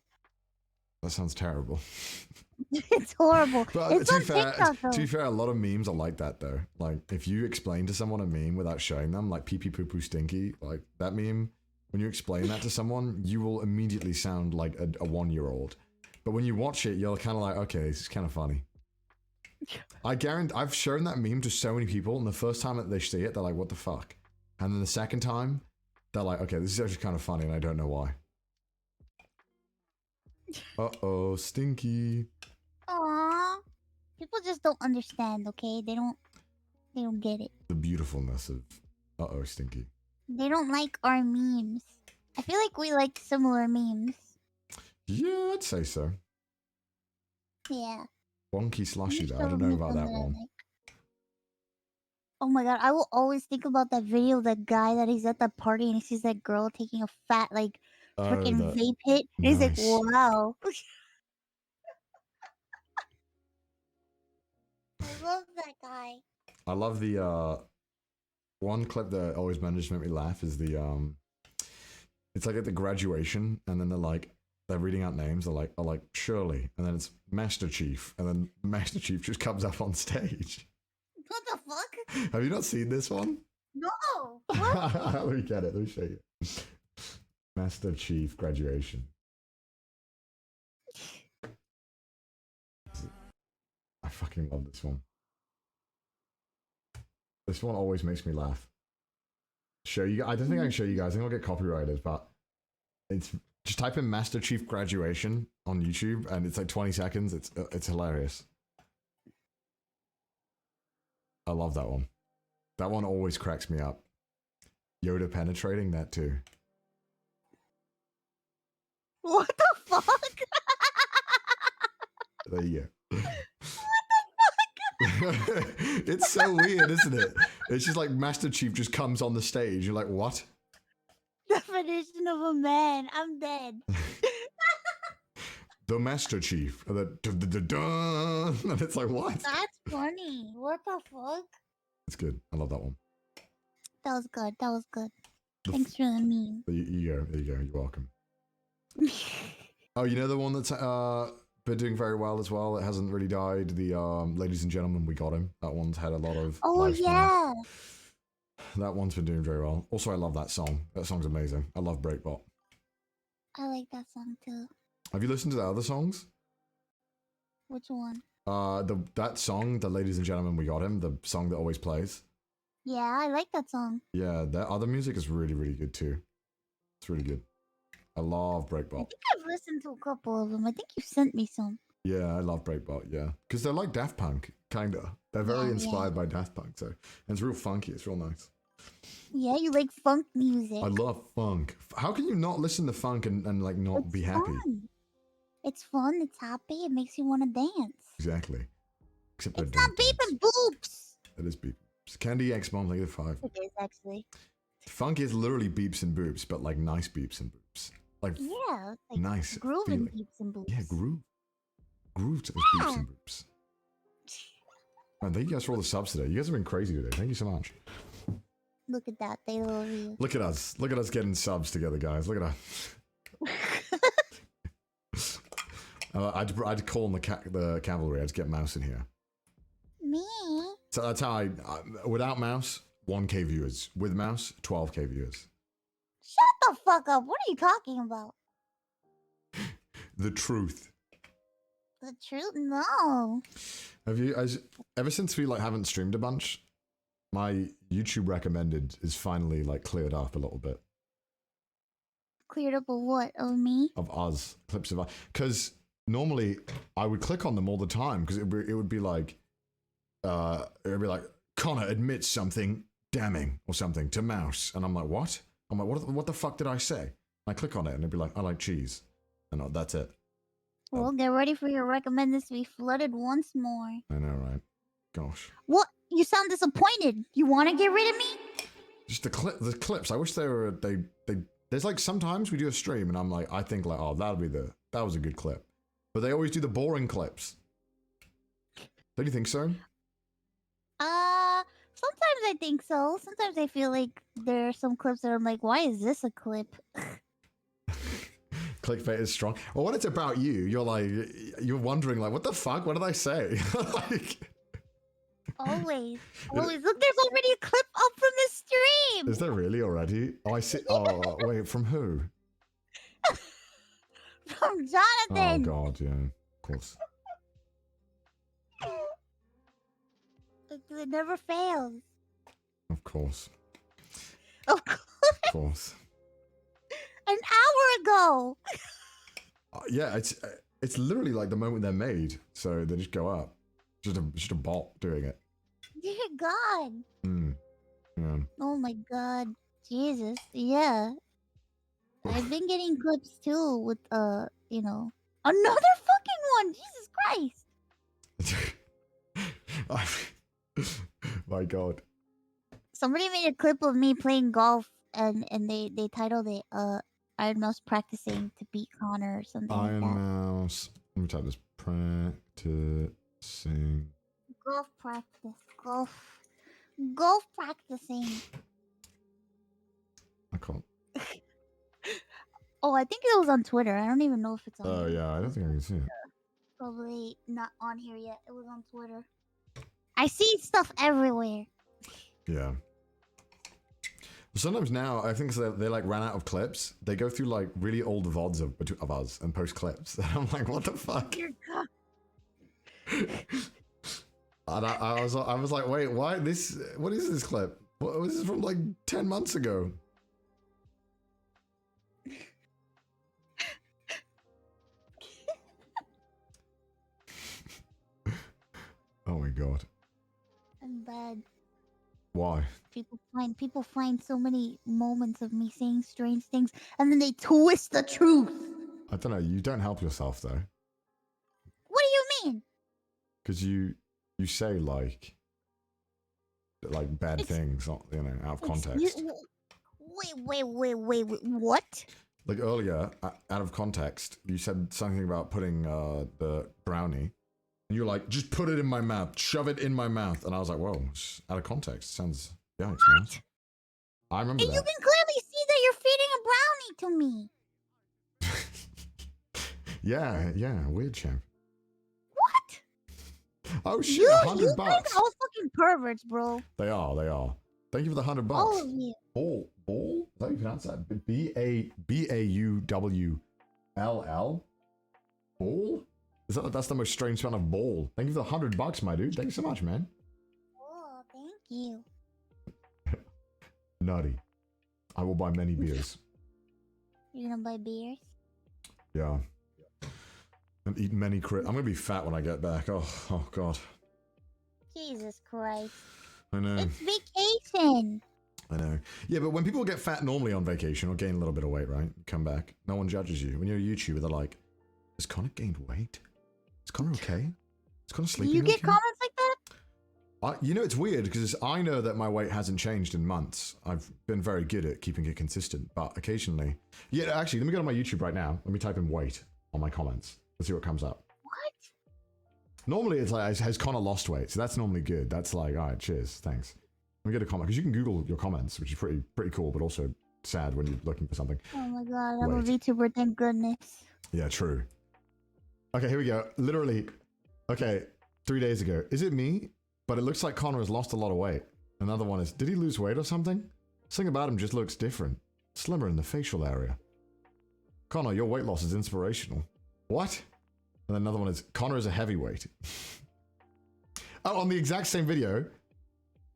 That sounds terrible. It's horrible. But it's to on be fair, TikTok though. to be fair, a lot of memes are like that though. Like if you explain to someone a meme without showing them, like pee pee poo poo stinky, like that meme, when you explain that to someone, you will immediately sound like a 1-year-old. But when you watch it, you're kind of like, okay, this is kind of funny. I guarantee I've shown that meme to so many people, and the first time that they see it, they're like, what the fuck? And then the second time, they're like, okay, this is actually kind of funny, and I don't know why. Uh-oh, stinky. Aww. People just don't understand, okay? They don't get it. The beautifulness of uh-oh, stinky. They don't like our memes. I feel like we like similar memes. Yeah, I'd say so. Yeah. Wonky slushy though, I don't know about that one. Oh my god, I will always think about that video of that guy that he's at that party and he sees that girl taking a fat, like, freaking vape hit. And he's like, wow. I love that guy. I love the, one clip that always manages to make me laugh is the, it's like at the graduation, and then they're reading out names, they're like, Shirley, and then it's Master Chief, and then Master Chief just comes up on stage. What the fuck? Have you not seen this one? No. What? Let me get it. Let me show you. Master Chief graduation. I fucking love this one. This one always makes me laugh. Show you. I don't think I can show you guys. I think I'll get copyrighted, but it's just type in Master Chief graduation on YouTube, and it's like 20 seconds. It's hilarious. I love that one. That one always cracks me up. Yoda penetrating, that too. What the fuck? There you go. It's so weird, isn't it? It's just like Master Chief just comes on the stage. You're like, what? Definition of a man. I'm dead. The Master Chief. And it's like, what? That's funny. What the fuck? It's good. I love that one. That was good. That was good. Thanks for the meme. There you go. There you go. You're welcome. Oh, you know the one that's been doing very well as well? It hasn't really died. The Ladies and Gentlemen, We Got Him. That one's had a lot of lifespan. Yeah. That one's been doing very well. Also, I love that song. That song's amazing. I love Breakbot. I like that song too. Have you listened to the other songs? Which one? That song, The Ladies and Gentlemen, We Got Him, the song that always plays. Yeah, I like that song. Yeah, that other music is really, really good too. It's really good. I love Breakbot. I think I've listened to a couple of them. I think you sent me some. Yeah, I love Breakbot, yeah. Because they're like Daft Punk, kinda. They're very inspired by Daft Punk, so. And it's real funky, it's real nice. Yeah, you like funk music. I love funk. How can you not listen to funk and like not be happy? Fun. It's fun, it's happy, it makes you want to dance. Exactly. Except it's not beeping boobs. It is beep. Candy X Bomb -5. It is actually. Funk is literally beeps and boops, but like nice beeps and boops. Like yeah, like nice grooving beeps and boops. Yeah, groove. Grooved of beeps and boops. Man, thank you guys for all the subs today. You guys have been crazy today. Thank you so much. Look at that. They love you. Look at us. Look at us getting subs together, guys. Look at us. I'd call in the cavalry. I'd get Mouse in here. Me? So that's how without Mouse, 1K viewers. With Mouse, 12K viewers. Shut the fuck up. What are you talking about? The truth. The truth? No. Have you, ever since we like haven't streamed a bunch, my YouTube recommended is finally like cleared up a little bit. Cleared up of what? Of me? Of us. Clips of us. Because normally I would click on them all the time because it would be like, Connor admits something damning or something to Mouse. And I'm like, what? I'm like, what the fuck did I say? And I click on it and it'd be like, I like cheese. And that's it. Well, get ready for your recommendeds to be flooded once more. I know, right? Gosh. What? You sound disappointed. You want to get rid of me? Just the clips. I wish they were, there's like sometimes we do a stream and I'm like, I think like, oh, that was a good clip. But they always do the boring clips. Don't you think so? Sometimes I think so. Sometimes I feel like there are some clips that I'm like, why is this a clip? Clickbait is strong. Well, when it's about you, you're wondering like, what the fuck? What did I say? Like, always. Look, there's already a clip up from the stream. Is there really already? Oh, I see. Oh, wait, from who? From Jonathan. Oh God, yeah, of course. It never fails. Of course. Of Of course. An hour ago. Yeah, it's literally like the moment they're made, so they just go up. Just a bot doing it. Dear God. Yeah. Oh my God. Jesus. Yeah. I've been getting clips too with another fucking one. Jesus Christ. My God. Somebody made a clip of me playing golf and they titled it Ironmouse practicing to beat Connor or something like that. Ironmouse. Let me type this. Practicing. Golf practice. Golf practicing. I can't. Oh, I think it was on Twitter. I don't even know if it's on. Oh yeah, I don't think I can see it. Probably not on here yet. It was on Twitter. I see stuff everywhere. Yeah. Sometimes now, I think they like ran out of clips. They go through like really old VODs of us and post clips. And I'm like, what the fuck? Dear God. And I was like, wait, why this? What is this clip? What was this from like 10 months ago? Oh my God. I'm bad. Why? People find so many moments of me saying strange things and then they twist the truth. I don't know. You don't help yourself though. What do you mean? Because you say like bad things, not out of context. Wait, what? Like earlier, out of context, you said something about putting the brownie. And you're like, just put it in my mouth, shove it in my mouth. And I was like, whoa, it's out of context. Sounds yikes, man. I remember that. You can clearly see that you're feeding a brownie to me. Yeah, weird, champ. What? Oh shit, you $100. think I was fucking perverts, bro. They are. Thank you for the $100. All of you. Ball? Is that how you pronounce that? B-A-U-W-L-L? Ball? That's the most strange sound of ball. Thank you for the $100, my dude. Thank you so much, man. Oh, thank you. Nutty. I will buy many beers. You're gonna buy beers? Yeah. And eat many I'm gonna be fat when I get back. Oh God. Jesus Christ. I know. It's vacation. I know. Yeah, but when people get fat normally on vacation or gain a little bit of weight, right? Come back. No one judges you. When you're a YouTuber, they're like, has Connor gained weight? Is Connor okay? Is Connor sleeping? You get okay? comments like that? It's weird because I know that my weight hasn't changed in months. I've been very good at keeping it consistent, but occasionally... Yeah, actually, let me go to my YouTube right now. Let me type in weight on my comments. Let's see what comes up. What? Normally it's like, has Connor lost weight? So that's normally good. That's like, all right, cheers, thanks. Let me get a comment, because you can Google your comments, which is pretty cool, but also sad when you're looking for something. Oh my god, I'm a VTuber, thank goodness. Yeah, true. Okay, here we go. Literally, okay, 3 days ago. Is it me? But it looks like Connor has lost a lot of weight. Another one is, did he lose weight or something? Something about him just looks different. Slimmer in the facial area. Connor, your weight loss is inspirational. What? And then another one is, Connor is a heavyweight. Oh, on the exact same video.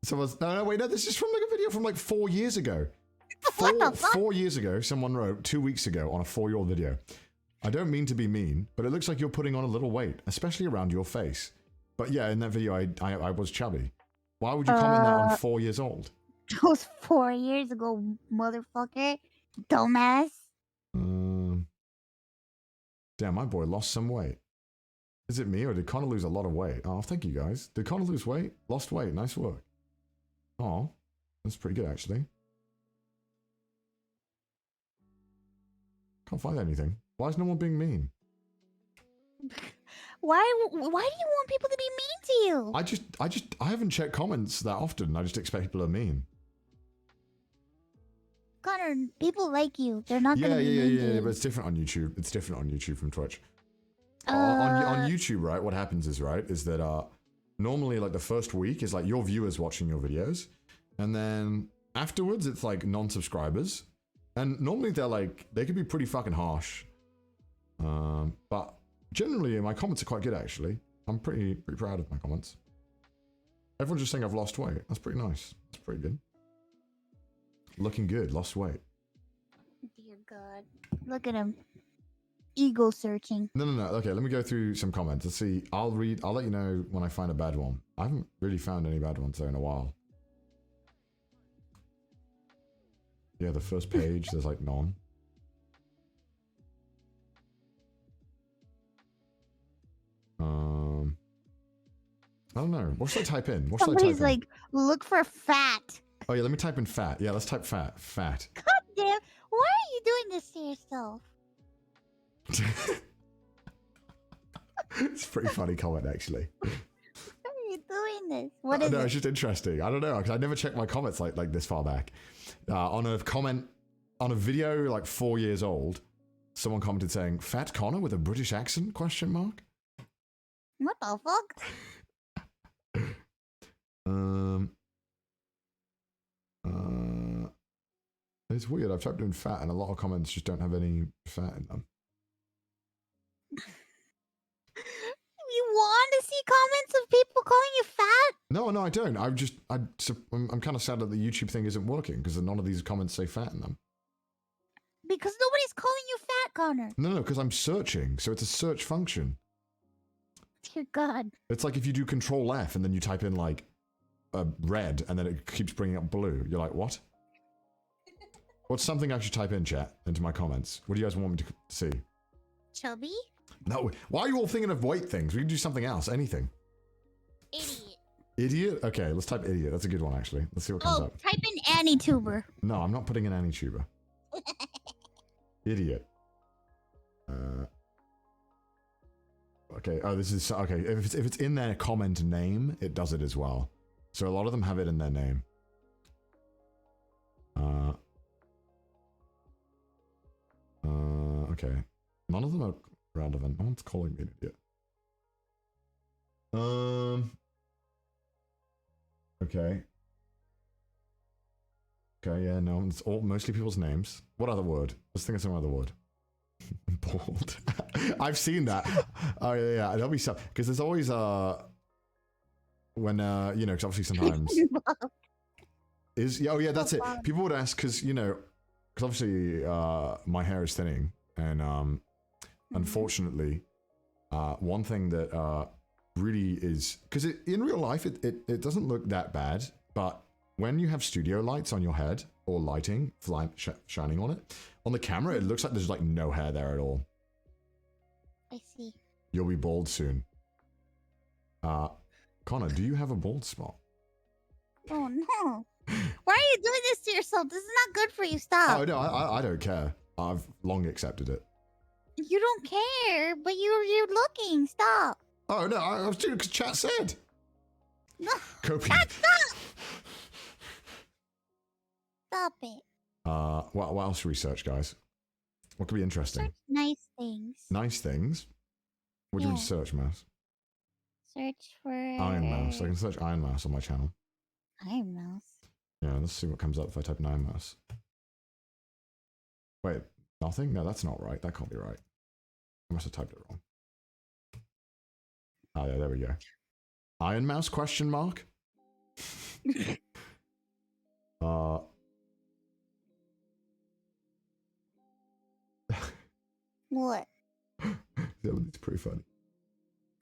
Someone's, no, wait, no, this is from like a video from like 4 years ago. What the fuck? 4 years ago, someone wrote 2 weeks ago on a 4-year-old video. I don't mean to be mean, but it looks like you're putting on a little weight, especially around your face. But yeah, in that video, I was chubby. Why would you comment that on 4 years old? That was 4 years ago, motherfucker. Dumbass. Damn, my boy lost some weight. Is it me or did Connor lose a lot of weight? Oh, thank you guys. Did Connor lose weight? Lost weight. Nice work. Oh, that's pretty good actually. Can't find anything. Why is no one being mean? Why do you want people to be mean to you? I haven't checked comments that often. I just expect people are mean. Connor, people like you. They're not gonna be mean to you. But it's different on YouTube. It's different on YouTube from Twitch. On YouTube, right, what happens is, right, is that normally like the first week is like your viewers watching your videos. And then afterwards it's like non-subscribers. And normally they're like, they can be pretty fucking harsh. But generally my comments are quite good actually. I'm pretty proud of my comments. Everyone's just saying I've lost weight. That's pretty nice. That's pretty good. Looking good, lost weight. Dear God. Look at him. Ego searching. No. Okay, let me go through some comments. Let's see. I'll let you know when I find a bad one. I haven't really found any bad ones there in a while. Yeah, the first page, there's like none. I don't know. What should I type in? What should Somebody's I type in? like, look for fat. Oh yeah, let me type in fat. Yeah, let's type fat. Fat. God damn. Why are you doing this to yourself? It's a pretty funny comment actually. Why are you doing this? What is No, it? it's just interesting. I don't know, because I never checked my comments like this far back. On a comment, on a video like 4 years old, someone commented saying, "Fat Connor with a British accent?" Question mark. What the fuck? It's weird. I've typed in fat and a lot of comments just don't have any fat in them. You want to see comments of people calling you fat? No, I don't. I'm kind of sad that the YouTube thing isn't working because none of these comments say fat in them. Because nobody's calling you fat, Connor. No, because I'm searching, so it's a search function. Dear God. It's like if you do Control F and then you type in like red and then it keeps bringing up blue. You're like, what? What's something I should type in, chat, into my comments? What do you guys want me to see? Chubby? No, why are you all thinking of weight things? We can do something else, anything. Idiot. Idiot? Okay, let's type idiot. That's a good one, actually. Let's see what comes up. Type in AniTuber. No, I'm not putting in AniTuber. Idiot. Okay, oh, this is, okay, if it's in their comment name, it does it as well. So a lot of them have it in their name. Okay. None of them are relevant. No one's calling me an idiot. Okay. Okay, yeah, no, it's all mostly people's names. What other word? Let's think of some other word. Bald. I've seen that. Oh yeah, that'll be some, because there's always when you know, because obviously sometimes oh yeah, that's it. People would ask because, you know, because obviously my hair is thinning, and unfortunately one thing that really is, because in real life it doesn't look that bad, but when you have studio lights on your head or lighting shining on it, on the camera it looks like there's like no hair there at all. I see. You'll be bald soon. Connor, do you have a bald spot? Oh no. Why are you doing this to yourself? This is not good for you. Stop. Oh no, I don't care. I've long accepted it. You don't care, but you're looking. Stop. Oh, no, I was doing it because chat said. No, Copy. stop it. What else research, guys? What could be interesting? Search nice things. Nice things? What do you want to search, Mouse? Search for... Ironmouse. I can search Ironmouse on my channel. Ironmouse? Yeah, let's see what comes up if I type in Ironmouse. Wait, nothing? No, that's not right. That can't be right. I must have typed it wrong. Oh, yeah, there we go. Ironmouse question mark? What? It's pretty funny.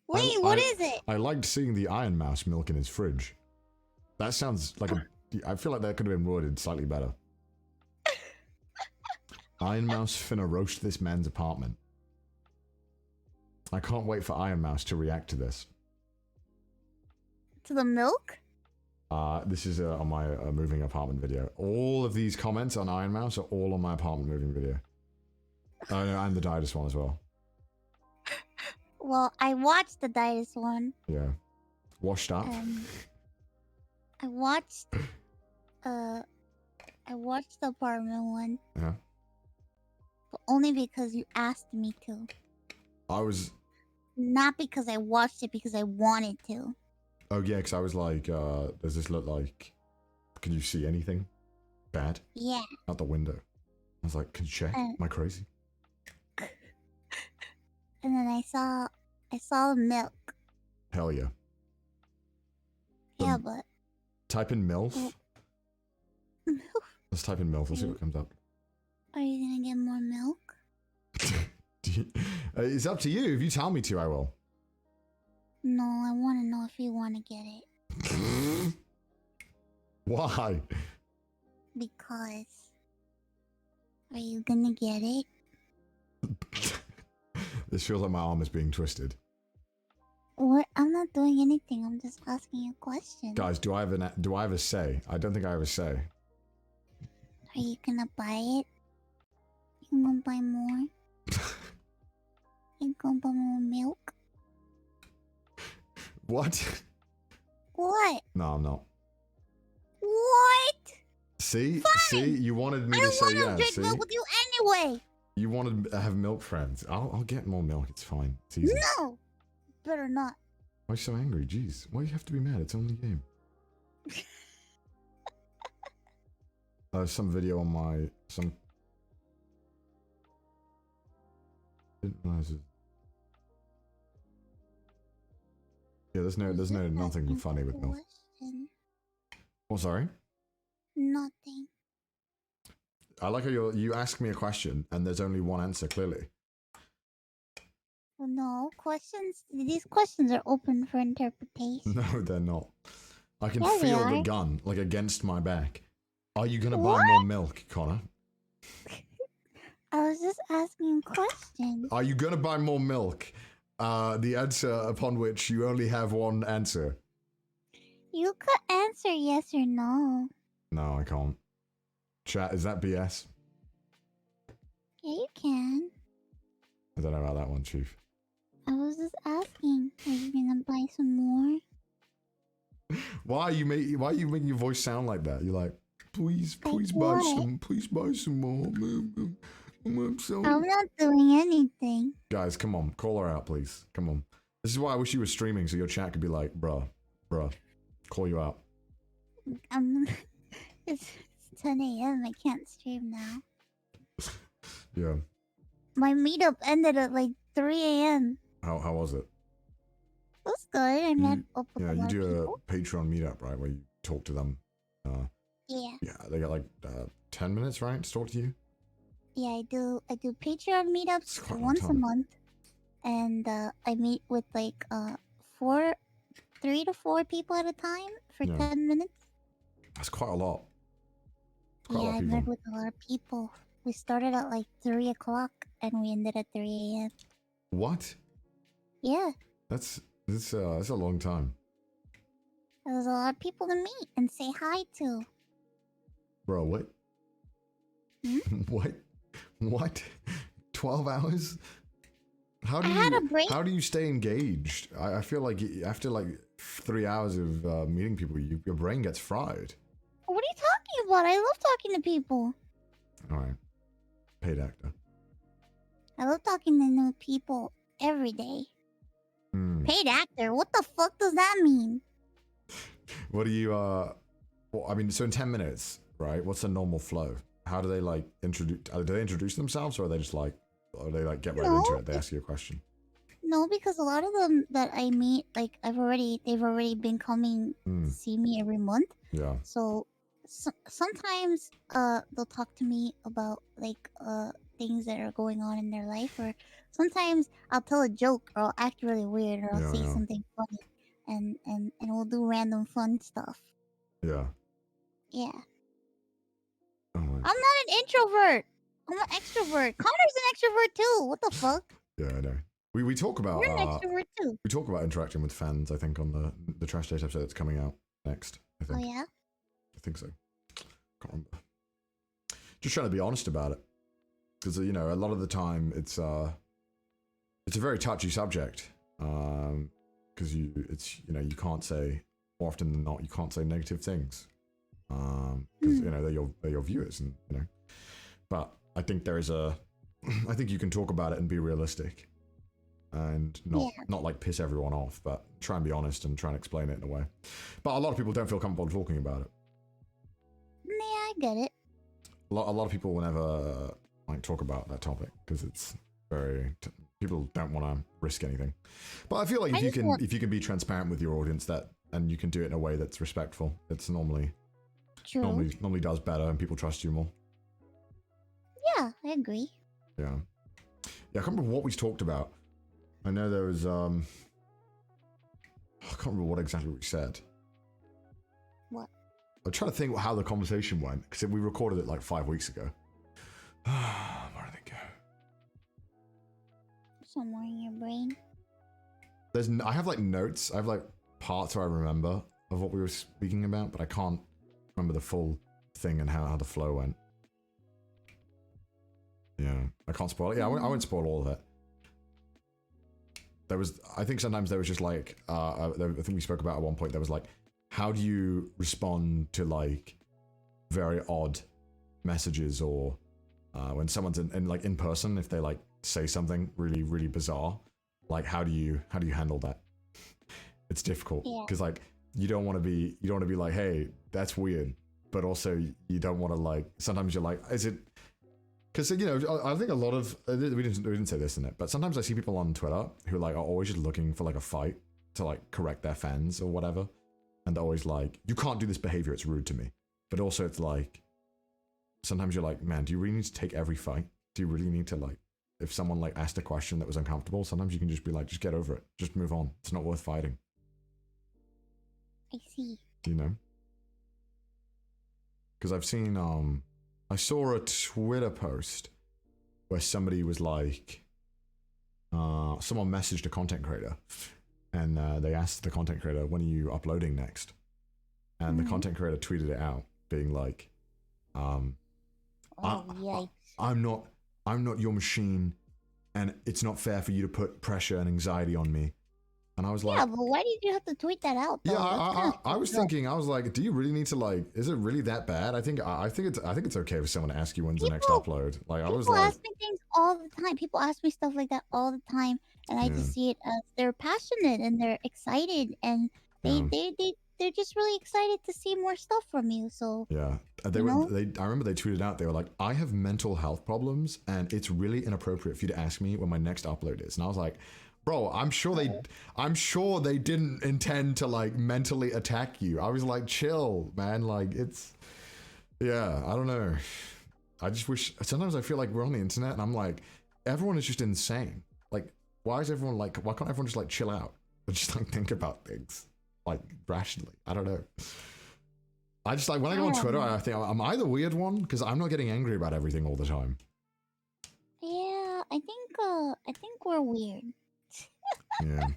Wait, what is it? I liked seeing the Ironmouse milk in his fridge. That sounds like a... I feel like that could have been worded slightly better. Ironmouse finna roast this man's apartment. I can't wait for Ironmouse to react to this. To the milk? This is on my moving apartment video. All of these comments on Ironmouse are all on my apartment moving video. Oh no, and the Daidus one as well. Well, I watched the Daidus one. Yeah. Washed up. I watched the apartment one. Yeah. But only because you asked me to. I was... Not because I watched it, because I wanted to. Oh yeah, because I was like, does this look like... Can you see anything bad? Yeah. Out the window. I was like, can you check? Am I crazy? And then I saw the milk. Hell yeah. Yeah, but... Type in MILF. Let's type in MILF, let's see what comes up. Are you gonna get more milk? It's up to you. If you tell me to, I will. No, I want to know if you want to get it. Why? Because... Are you gonna get it? This feels like my arm is being twisted. What? I'm not doing anything. I'm just asking you a question. Guys, do I have a say? I don't think I have a say. Are you gonna buy it? You gonna buy more? You gonna buy more milk? What? What? No, I'm not. What? See? Fine. See? You wanted me to say I don't yeah, want to drink milk with you anyway. You wanted to have milk friends. I'll get more milk. It's fine. It's easy. No. Better not. Why are you so angry? Jeez. Why do you have to be mad? It's only a game. Some video on my... Didn't realize it. Yeah, there's nothing funny with milk. Oh, sorry? Nothing. I like how you ask me a question and there's only one answer, clearly. Well, no, these questions are open for interpretation. No, they're not. I can Yeah, feel they the are. gun, like, against my back. Are you gonna buy more milk, Connor? I was just asking a question. Are you gonna buy more milk? The answer upon which you only have one answer. You could answer yes or no. No, I can't. Chat, is that BS? Yeah, you can. I don't know about that one, Chief. I was just asking. Are you gonna buy some more? Why are you making your voice sound like that? You're like, please buy some more. I'm not doing anything. Guys, come on, call her out, please. Come on. This is why I wish you were streaming, so your chat could be like, bruh, call you out. It's 10 a.m. I can't stream now. Yeah. My meetup ended at like 3 a.m. How was it? It was good. I met up with a you lot do of people. a Patreon meetup, right, where you talk to them. Yeah. Yeah, they got like 10 minutes, right, to talk to you? Yeah, I do Patreon meetups quite a long once a time. month, and I meet with like 3 to 4 people at a time for Yeah. 10 minutes. That's quite a lot. Quite a Yeah, lot I of met people. with a lot of people. We started at like 3 o'clock and we ended at 3 a.m. What? Yeah, That's a long time. there's a lot of people to meet and say hi to. Bro, what? Hmm? What? 12 hours? How do I had a break. How do you stay engaged? I feel like after like 3 hours of meeting people, your brain gets fried. What are you talking about? I love talking to people. All right, paid actor. I love talking to new people every day. Paid actor? What the fuck does that mean? What do you well, I mean, so in 10 minutes, right? What's the normal flow? How do they like introduce? Do they introduce themselves, or are they just like, or they like get right into it? They ask you a question. No, because a lot of them that I meet, like they've already been coming to see me every month. Yeah. So sometimes they'll talk to me about like things that are going on in their life, or sometimes I'll tell a joke or I'll act really weird or I'll say something funny, and we'll do random fun stuff. Yeah. Yeah. Oh, I'm not an introvert. I'm an extrovert. Connor's an extrovert too. What the fuck? Yeah, I know. We talk about You're an extrovert too. We talk about interacting with fans, I think, on the Trash Date episode that's coming out next. I think. Oh yeah? I think so. Can't remember. Just trying to be honest about it. Because, you know, a lot of the time it's a very touchy subject. Because you can't say, more often than not, you can't say negative things. Because, you know, they're your viewers, and, you know. But I think there is I think you can talk about it and be realistic. And not like piss everyone off, but try and be honest and try and explain it in a way. But a lot of people don't feel comfortable talking about it. Yeah, I get it. A lot of people will never like talk about that topic because it's very people don't want to risk anything. But I feel like if you can be transparent with your audience and you can do it in a way that's respectful, it's normally does better and people trust you more. Yeah, I agree. Yeah, I can't remember what we talked about. I know there was I can't remember what exactly we said. What? I'm trying to think how the conversation went because we recorded it like 5 weeks ago. Where did they go? Somewhere in your brain. I have like notes. I have like parts where I remember of what we were speaking about, but I can't remember the full thing and how the flow went. Yeah, I can't spoil it. Yeah, I won't spoil all of it. I think sometimes there was just like, I think we spoke about at one point, there was like, how do you respond to like very odd messages or when someone's in person, if they like say something really, really bizarre, like how do you handle that? It's difficult because like you don't want to be like, hey, that's weird, but also you don't want to like, sometimes you're like, is it? Because, you know, I think a lot of, we didn't say this in it, but sometimes I see people on Twitter who like are always just looking for like a fight to like correct their fans or whatever. And they're always like, you can't do this behavior, it's rude to me. But also it's like, sometimes you're like, man, do you really need to take every fight? Do you really need to like, if someone like asked a question that was uncomfortable, sometimes you can just be like, just get over it. Just move on. It's not worth fighting. I see. You know? Because I've seen, I saw a Twitter post where somebody was like, someone messaged a content creator and they asked the content creator, when are you uploading next? And the content creator tweeted it out being like, I'm not your machine and it's not fair for you to put pressure and anxiety on me. And I was like, yeah, but why did you have to tweet that out? Though? Yeah, I was thinking, I was like, do you really need to like? Is it really that bad? I think it's okay for someone to ask you when's the next upload. Like I was like, people ask me things all the time. People ask me stuff like that all the time, and I just see it as they're passionate and they're excited, and they're just really excited to see more stuff from you. So yeah, I remember they tweeted out, they were like, I have mental health problems, and it's really inappropriate for you to ask me when my next upload is. And I was like, bro, I'm sure they didn't intend to like mentally attack you. I was like, chill, man. Like I don't know. I just wish, sometimes I feel like we're on the internet and I'm like, everyone is just insane. Like, why can't everyone just like chill out and just like think about things like rationally? I don't know. I just like, when I go on Twitter, I think, am I the weird one? Because I'm not getting angry about everything all the time. Yeah, I think we're weird. Yeah.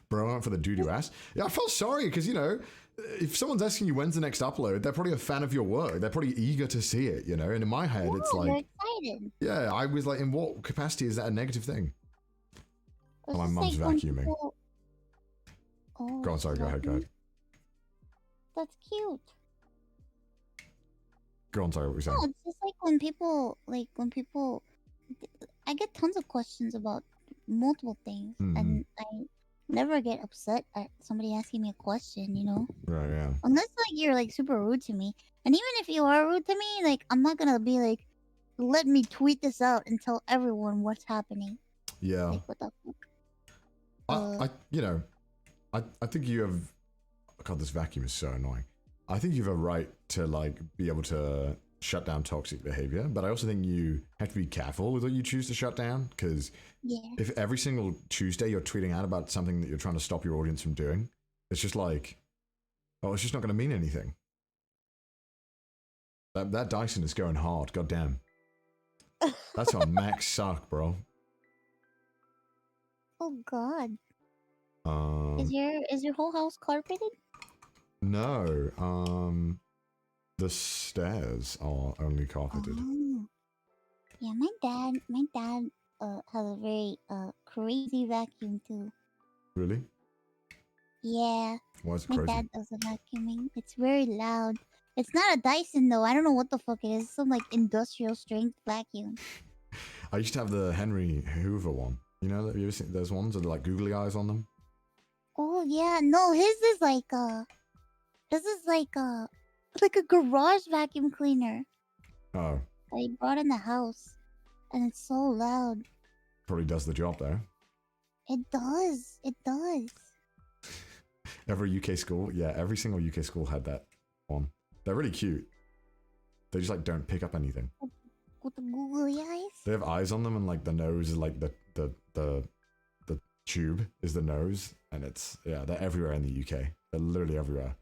Bro, I went for the doo-doo ass. Yeah, I felt sorry because, you know, if someone's asking you when's the next upload, they're probably a fan of your work. They're probably eager to see it, you know? And in my head, it's like... They're excited. Yeah, I was like, in what capacity is that a negative thing? It's my just mum's like when vacuuming. people- Oh, Go on, sorry, go ahead, go ahead. That's cute. Go on, sorry, what were you saying? No, it's just like when people, I get tons of questions about multiple things, and I never get upset at somebody asking me a question, you know? Right, yeah. Unless like you're like super rude to me. And even if you are rude to me, like I'm not gonna be like, let me tweet this out and tell everyone what's happening. Yeah. Like what the fuck? I think you have. God, this vacuum is so annoying. I think you have a right to like be able to shut down toxic behavior, but I also think you have to be careful with what you choose to shut down, because if every single Tuesday you're tweeting out about something that you're trying to stop your audience from doing, it's just like, oh, it's just not going to mean anything. That Dyson is going hard. God damn. That's on max suck, bro. Oh god. Is your whole house carpeted? No. The stairs are only carpeted. Oh. Yeah, my dad has a very crazy vacuum too. Really? Yeah. Why is it My crazy? dad does the vacuuming. It's very loud. It's not a Dyson though. I don't know what the fuck it is. It's some like industrial strength vacuum. I used to have the Henry Hoover one. You know, have you ever seen those ones with like googly eyes on them? Oh yeah, no, his is like this is like a garage vacuum cleaner Oh. that he brought in the house, and it's so loud. Probably does the job though. It does. It does. Every UK school, yeah, every single UK school had that one. They're really cute. They just like don't pick up anything. With the googly eyes? They have eyes on them, and like the nose is like the tube is the nose, and it's, yeah, they're everywhere in the UK. They're literally everywhere.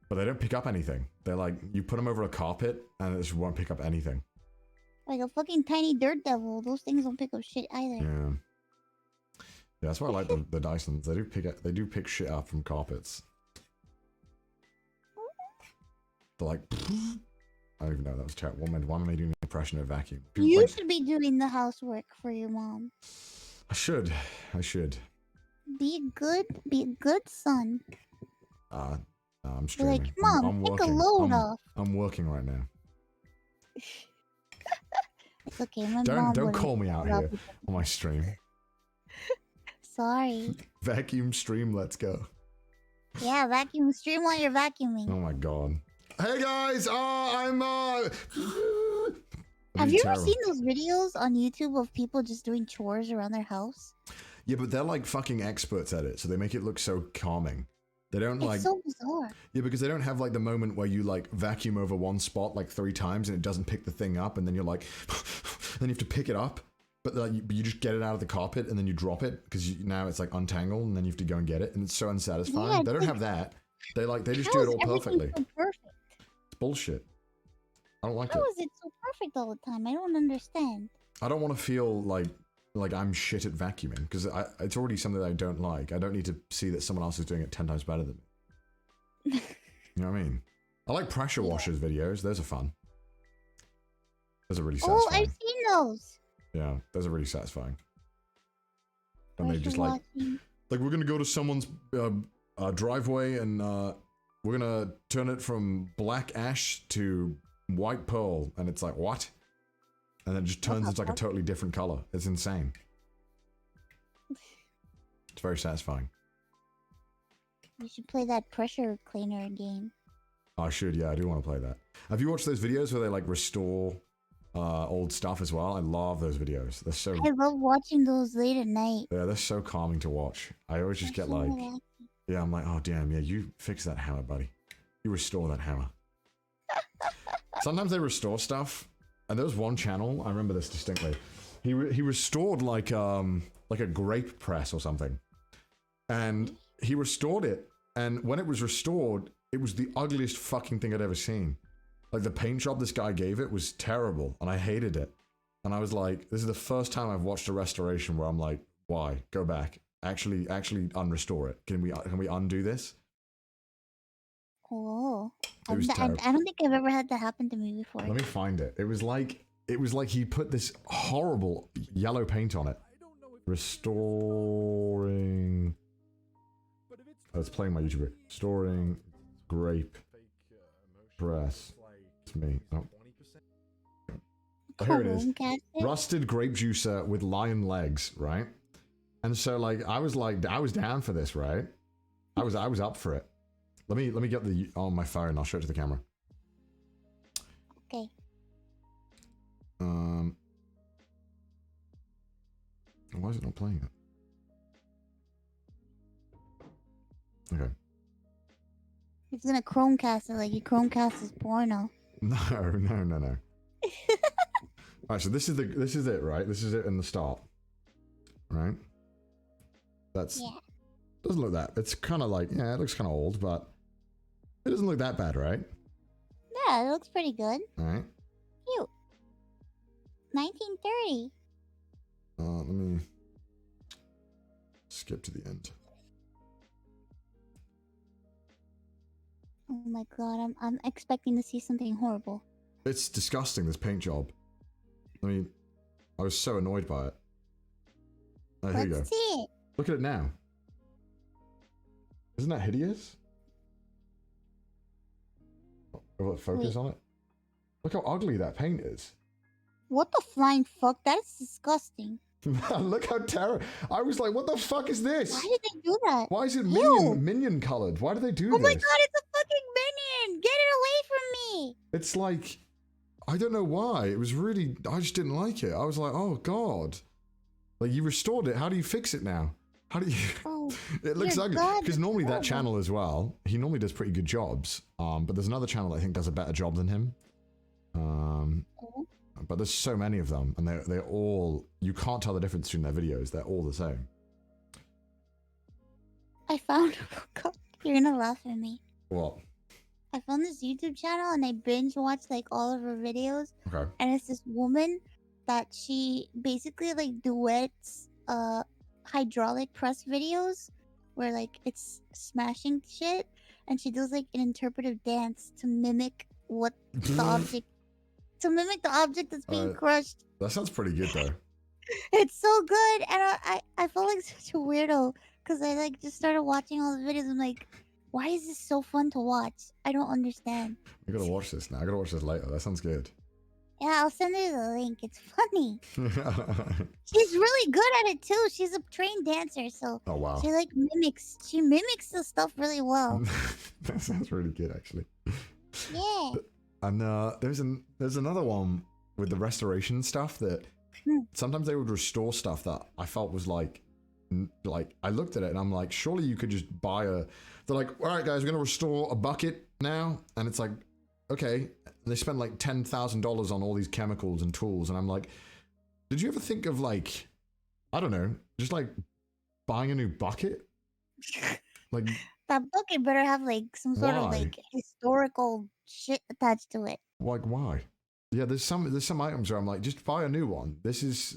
But they don't pick up anything. They're like, you put them over a carpet and it just won't pick up anything. Like a fucking tiny dirt devil. Those things don't pick up shit either. Yeah. Yeah, that's why I like the Dysons. They do pick shit up from carpets. They're like, I don't even know, that was terrible. Why am I doing an impression of vacuum? People You like, should be doing the housework for your mom. I should. Be a good son. I'm Be streaming. like, Mom, I'm take working. a load off. I'm working right now. It's okay, my mom Don't wouldn't call me out love here you. on my stream. Sorry. Vacuum stream, let's go. Yeah, vacuum. Stream while you're vacuuming. Oh my god. Hey guys, I'm Have you ever terrible. seen those videos on YouTube of people just doing chores around their house? Yeah, but they're like fucking experts at it, so they make it look so calming. They don't It's like, so bizarre. yeah, because they don't have like the moment where you like vacuum over one spot like 3 times and it doesn't pick the thing up, and then you're like, then you have to pick it up, but like you just get it out of the carpet and then you drop it because now it's like untangled, and then you have to go and get it, and it's so unsatisfying. Yeah, they don't have that. They just do it all perfectly. So perfect? It's bullshit. I don't like How it. is it so perfect all the time? I don't understand. I don't want to feel like I'm shit at vacuuming, because it's already something that I don't like. I don't need to see that someone else is doing it 10 times better than me. You know what I mean? I like pressure washers videos. Those are fun. Those are really satisfying. Oh, I've seen those. Yeah, those are really satisfying. And they just Pressure like, washing. we're gonna go to someone's driveway and we're gonna turn it from black ash to white pearl, and it's like, what? And then it just turns into like a totally different color. It's insane. It's very satisfying. You should play that pressure cleaner game. I should, yeah, I do want to play that. Have you watched those videos where they like restore old stuff as well? I love those videos. They're so, I love watching those late at night. yeah, they're so calming to watch. I always just get like, yeah, I'm like, oh damn, yeah, you fix that hammer, buddy. You restore that hammer. Sometimes they restore stuff, and there was one channel, I remember this distinctly. He restored like a grape press or something, and he restored it, and when it was restored, it was the ugliest fucking thing I'd ever seen. Like the paint job this guy gave it was terrible, and I hated it. And I was like, this is the first time I've watched a restoration where I'm like, why? Go back. Actually unrestore it. Can we undo this? Oh, It was terrible. I don't think I've ever had that happen to me before. Let me find it. It was like he put this horrible yellow paint on it. Restoring. Oh, it's playing my YouTuber. Restoring grape press. It's me. Oh. Oh, here it is. Rusted grape juicer with lion legs, right? And so like I was down for this, right? I was up for it. Let me get the on my phone. I'll show it to the camera. Okay. Why is it not playing it? Okay. He's gonna Chromecast it like he Chromecast his porno. No. Alright, so this is it, right? This is it in the start. Right? That's doesn't look that, it's kinda like, yeah, it looks kinda old, but it doesn't look that bad, right? Yeah, it looks pretty good. Alright. Cute. 1930. Let me skip to the end. Oh my god, I'm expecting to see something horrible. It's disgusting, this paint job. I mean, I was so annoyed by it. Oh, here you go. Let's see it. Look at it now. Isn't that hideous? Will it focus on it? Look how ugly that paint is. What the flying fuck? That is disgusting. Look how terrible. I was like, what the fuck is this? Why did they do that? Why is it Ew. minion colored? Why do they do this? Oh my god, it's a fucking minion! Get it away from me! It's like, I don't know why. It was really, I just didn't like it. I was like, oh god. Like, you restored it. How do you fix it now? How do you... Oh, it looks ugly. Because normally that channel as well, he normally does pretty good jobs. But there's another channel that I think does a better job than him. But there's so many of them, and they're all, you can't tell the difference between their videos. They're all the same. I found, you're gonna laugh at me. What? I found this YouTube channel and I binge watched like all of her videos. Okay. And it's this woman that she basically like duets hydraulic press videos where like it's smashing shit, and she does like an interpretive dance to mimic what the object that's being crushed. That sounds pretty good though. It's so good, and I felt like such a weirdo because I like just started watching all the videos. I'm like, why is this so fun to watch? I don't understand. I gotta watch this now. I gotta watch this later. That sounds good. Yeah, I'll send you the link. It's funny. She's really good at it too. She's a trained dancer, so oh wow. She like mimics the stuff really well. That sounds really good actually. Yeah. And there's another one with the restoration stuff that sometimes they would restore stuff that I felt was like I looked at it and I'm like, surely you could just buy a. They're like, all right guys, we're gonna restore a bucket now, and it's like, okay. And they spend like $10,000 on all these chemicals and tools, and I'm like, did you ever think of like, I don't know, just like buying a new bucket? Like that bucket better have like some sort of like historical shit attached to it. Like why? Yeah, there's some items where I'm like, just buy a new one. This is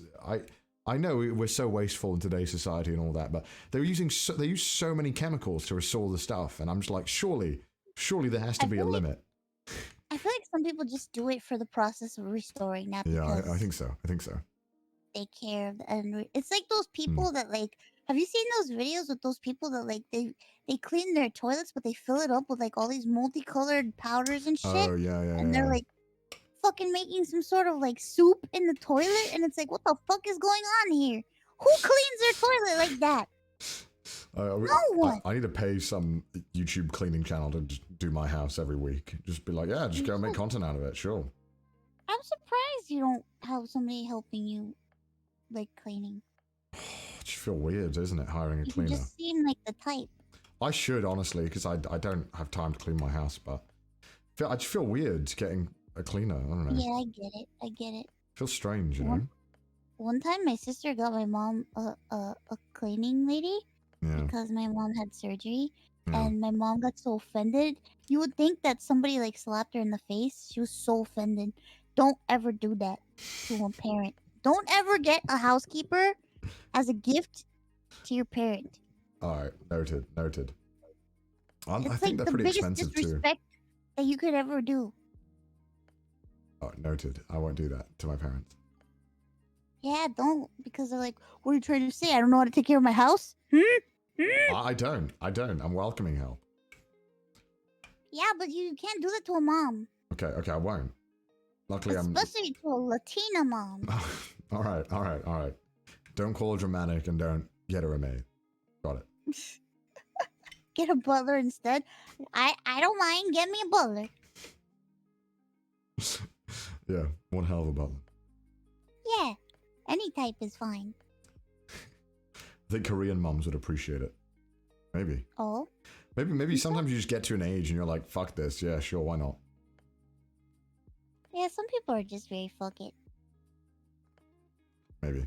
I know we're so wasteful in today's society and all that, but they use so many chemicals to restore the stuff, and I'm just like, surely there has to be a limit. I feel like some people just do it for the process of restoring, not because I think so. they care, and it's like those people that like. Have you seen those videos with those people that like they clean their toilets, but they fill it up with like all these multicolored powders and shit? Oh yeah. And they're like fucking making some sort of like soup in the toilet, and it's like, what the fuck is going on here? Who cleans their toilet like that? No one. I need to pay some YouTube cleaning channel to just do my house every week. Just be like, yeah, just go make content out of it. Sure. I'm surprised you don't have somebody helping you, like cleaning. It just feel weird, isn't it? Hiring a cleaner. You just seem like the type. I should honestly, because I don't have time to clean my house, but I just feel weird getting a cleaner. I don't know. Yeah, I get it. Feels strange, you know. One time, my sister got my mom a cleaning lady. Yeah. Because my mom had surgery, and my mom got so offended. You would think that somebody like slapped her in the face. She was so offended. Don't ever do that to a parent. Don't ever get a housekeeper as a gift to your parent. All right, noted. I It's think like they're the pretty biggest expensive too. disrespect that you could ever do. Oh, noted. I won't do that to my parents. Yeah, don't, because they're like, what are you trying to say? I don't know how to take care of my house? I don't. I'm welcoming help. Yeah, but you can't do that to a mom. Okay, I won't. Luckily, Especially to a Latina mom. All right. Don't call her dramatic and don't get her a maid. Got it. Get a butler instead. I don't mind. Get me a butler. Yeah, one hell of a butler. Yeah, any type is fine. I think Korean moms would appreciate it. Maybe. Oh? Maybe sometimes you just get to an age and you're like, fuck this. Yeah, sure, why not? Yeah, some people are just very fuck it. Maybe.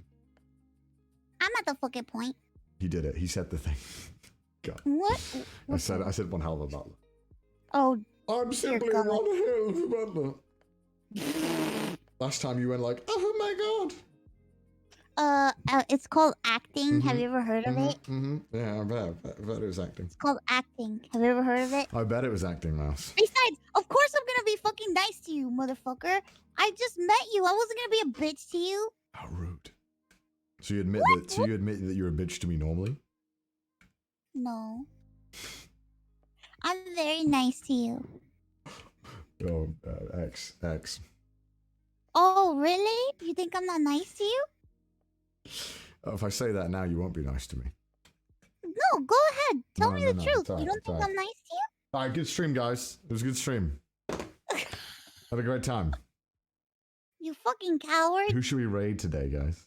I'm at the fuck it point. He did it. He said the thing. God. What? I said one hell of a butler. Oh, I'm simply one hell of a butler. Last time you went like, oh my god. it's called acting. Have you ever heard of it? Yeah, I bet it was acting. It's called acting. Have you ever heard of it? I bet it was acting, Mouse. Besides, of course I'm gonna be fucking nice to you, motherfucker. I just met you. I wasn't gonna be a bitch to you. How rude. So you admit that you're a bitch to me normally? No. I'm very nice to you. Oh, X. Oh, really? You think I'm not nice to you? If I say that now, you won't be nice to me. No, go ahead. Tell me the truth. You don't think I'm nice to you? Alright, good stream, guys. It was a good stream. Had a great time. You fucking coward. Who should we raid today, guys?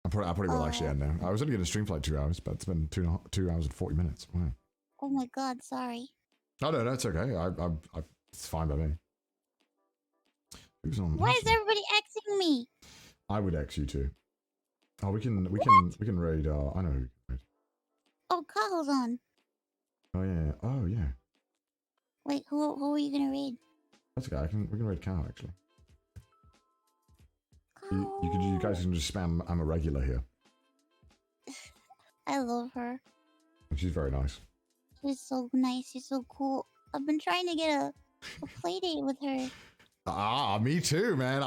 I probably will actually end now. I was only going to stream for like 2 hours, but it's been 2 hours and 40 minutes. Wow. Oh my god, sorry. Oh, no, that's okay. It's fine by me. Who's on? Why is everybody Xing me? I would X you too. Oh, we can raid. I know who we can raid. Oh, Kyle's on. Oh yeah. Oh yeah. Wait, who are you gonna raid? That's okay. We can raid Cal actually. Kyle. You guys can just spam. I'm a regular here. I love her. She's very nice. She's so nice. She's so cool. I've been trying to get a play date with her. Me too, man.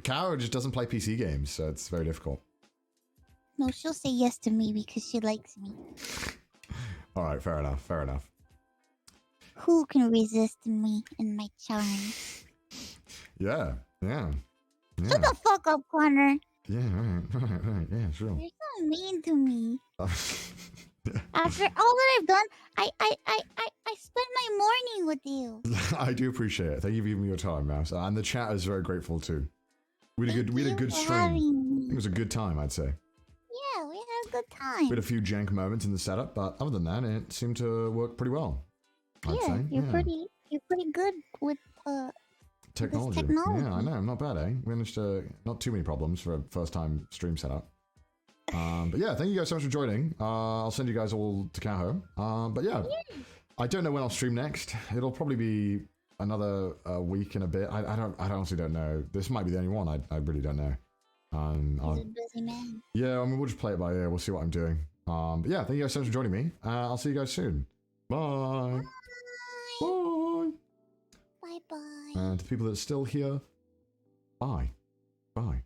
Cal just doesn't play PC games, so it's very difficult. No, she'll say yes to me because she likes me. All right, fair enough. Who can resist me and my charm? Yeah. Shut the fuck up, Connor. Yeah, right. Yeah, sure. You're so mean to me. Yeah. After all that I've done, I spent my morning with you. I do appreciate it. Thank you for giving me your time, Mouse. And the chat is very grateful too. We had a good stream. It was a good time, I'd say. Yeah, we had a good time. We had a few jank moments in the setup, but other than that, it seemed to work pretty well. I'd say. You're pretty good with technology. Yeah, I know. Not bad, eh? We managed to not too many problems for a first time stream setup. But yeah, thank you guys so much for joining. I'll send you guys all to Caho. But yeah, I don't know when I'll stream next. It'll probably be another week and a bit. I honestly don't know. This might be the only one. I really don't know. He's a busy man. Yeah, I mean, we'll just play it by ear. We'll see what I'm doing. But yeah, thank you guys so much for joining me. I'll see you guys soon. Bye. Bye. Bye. And to people that are still here, bye. Bye.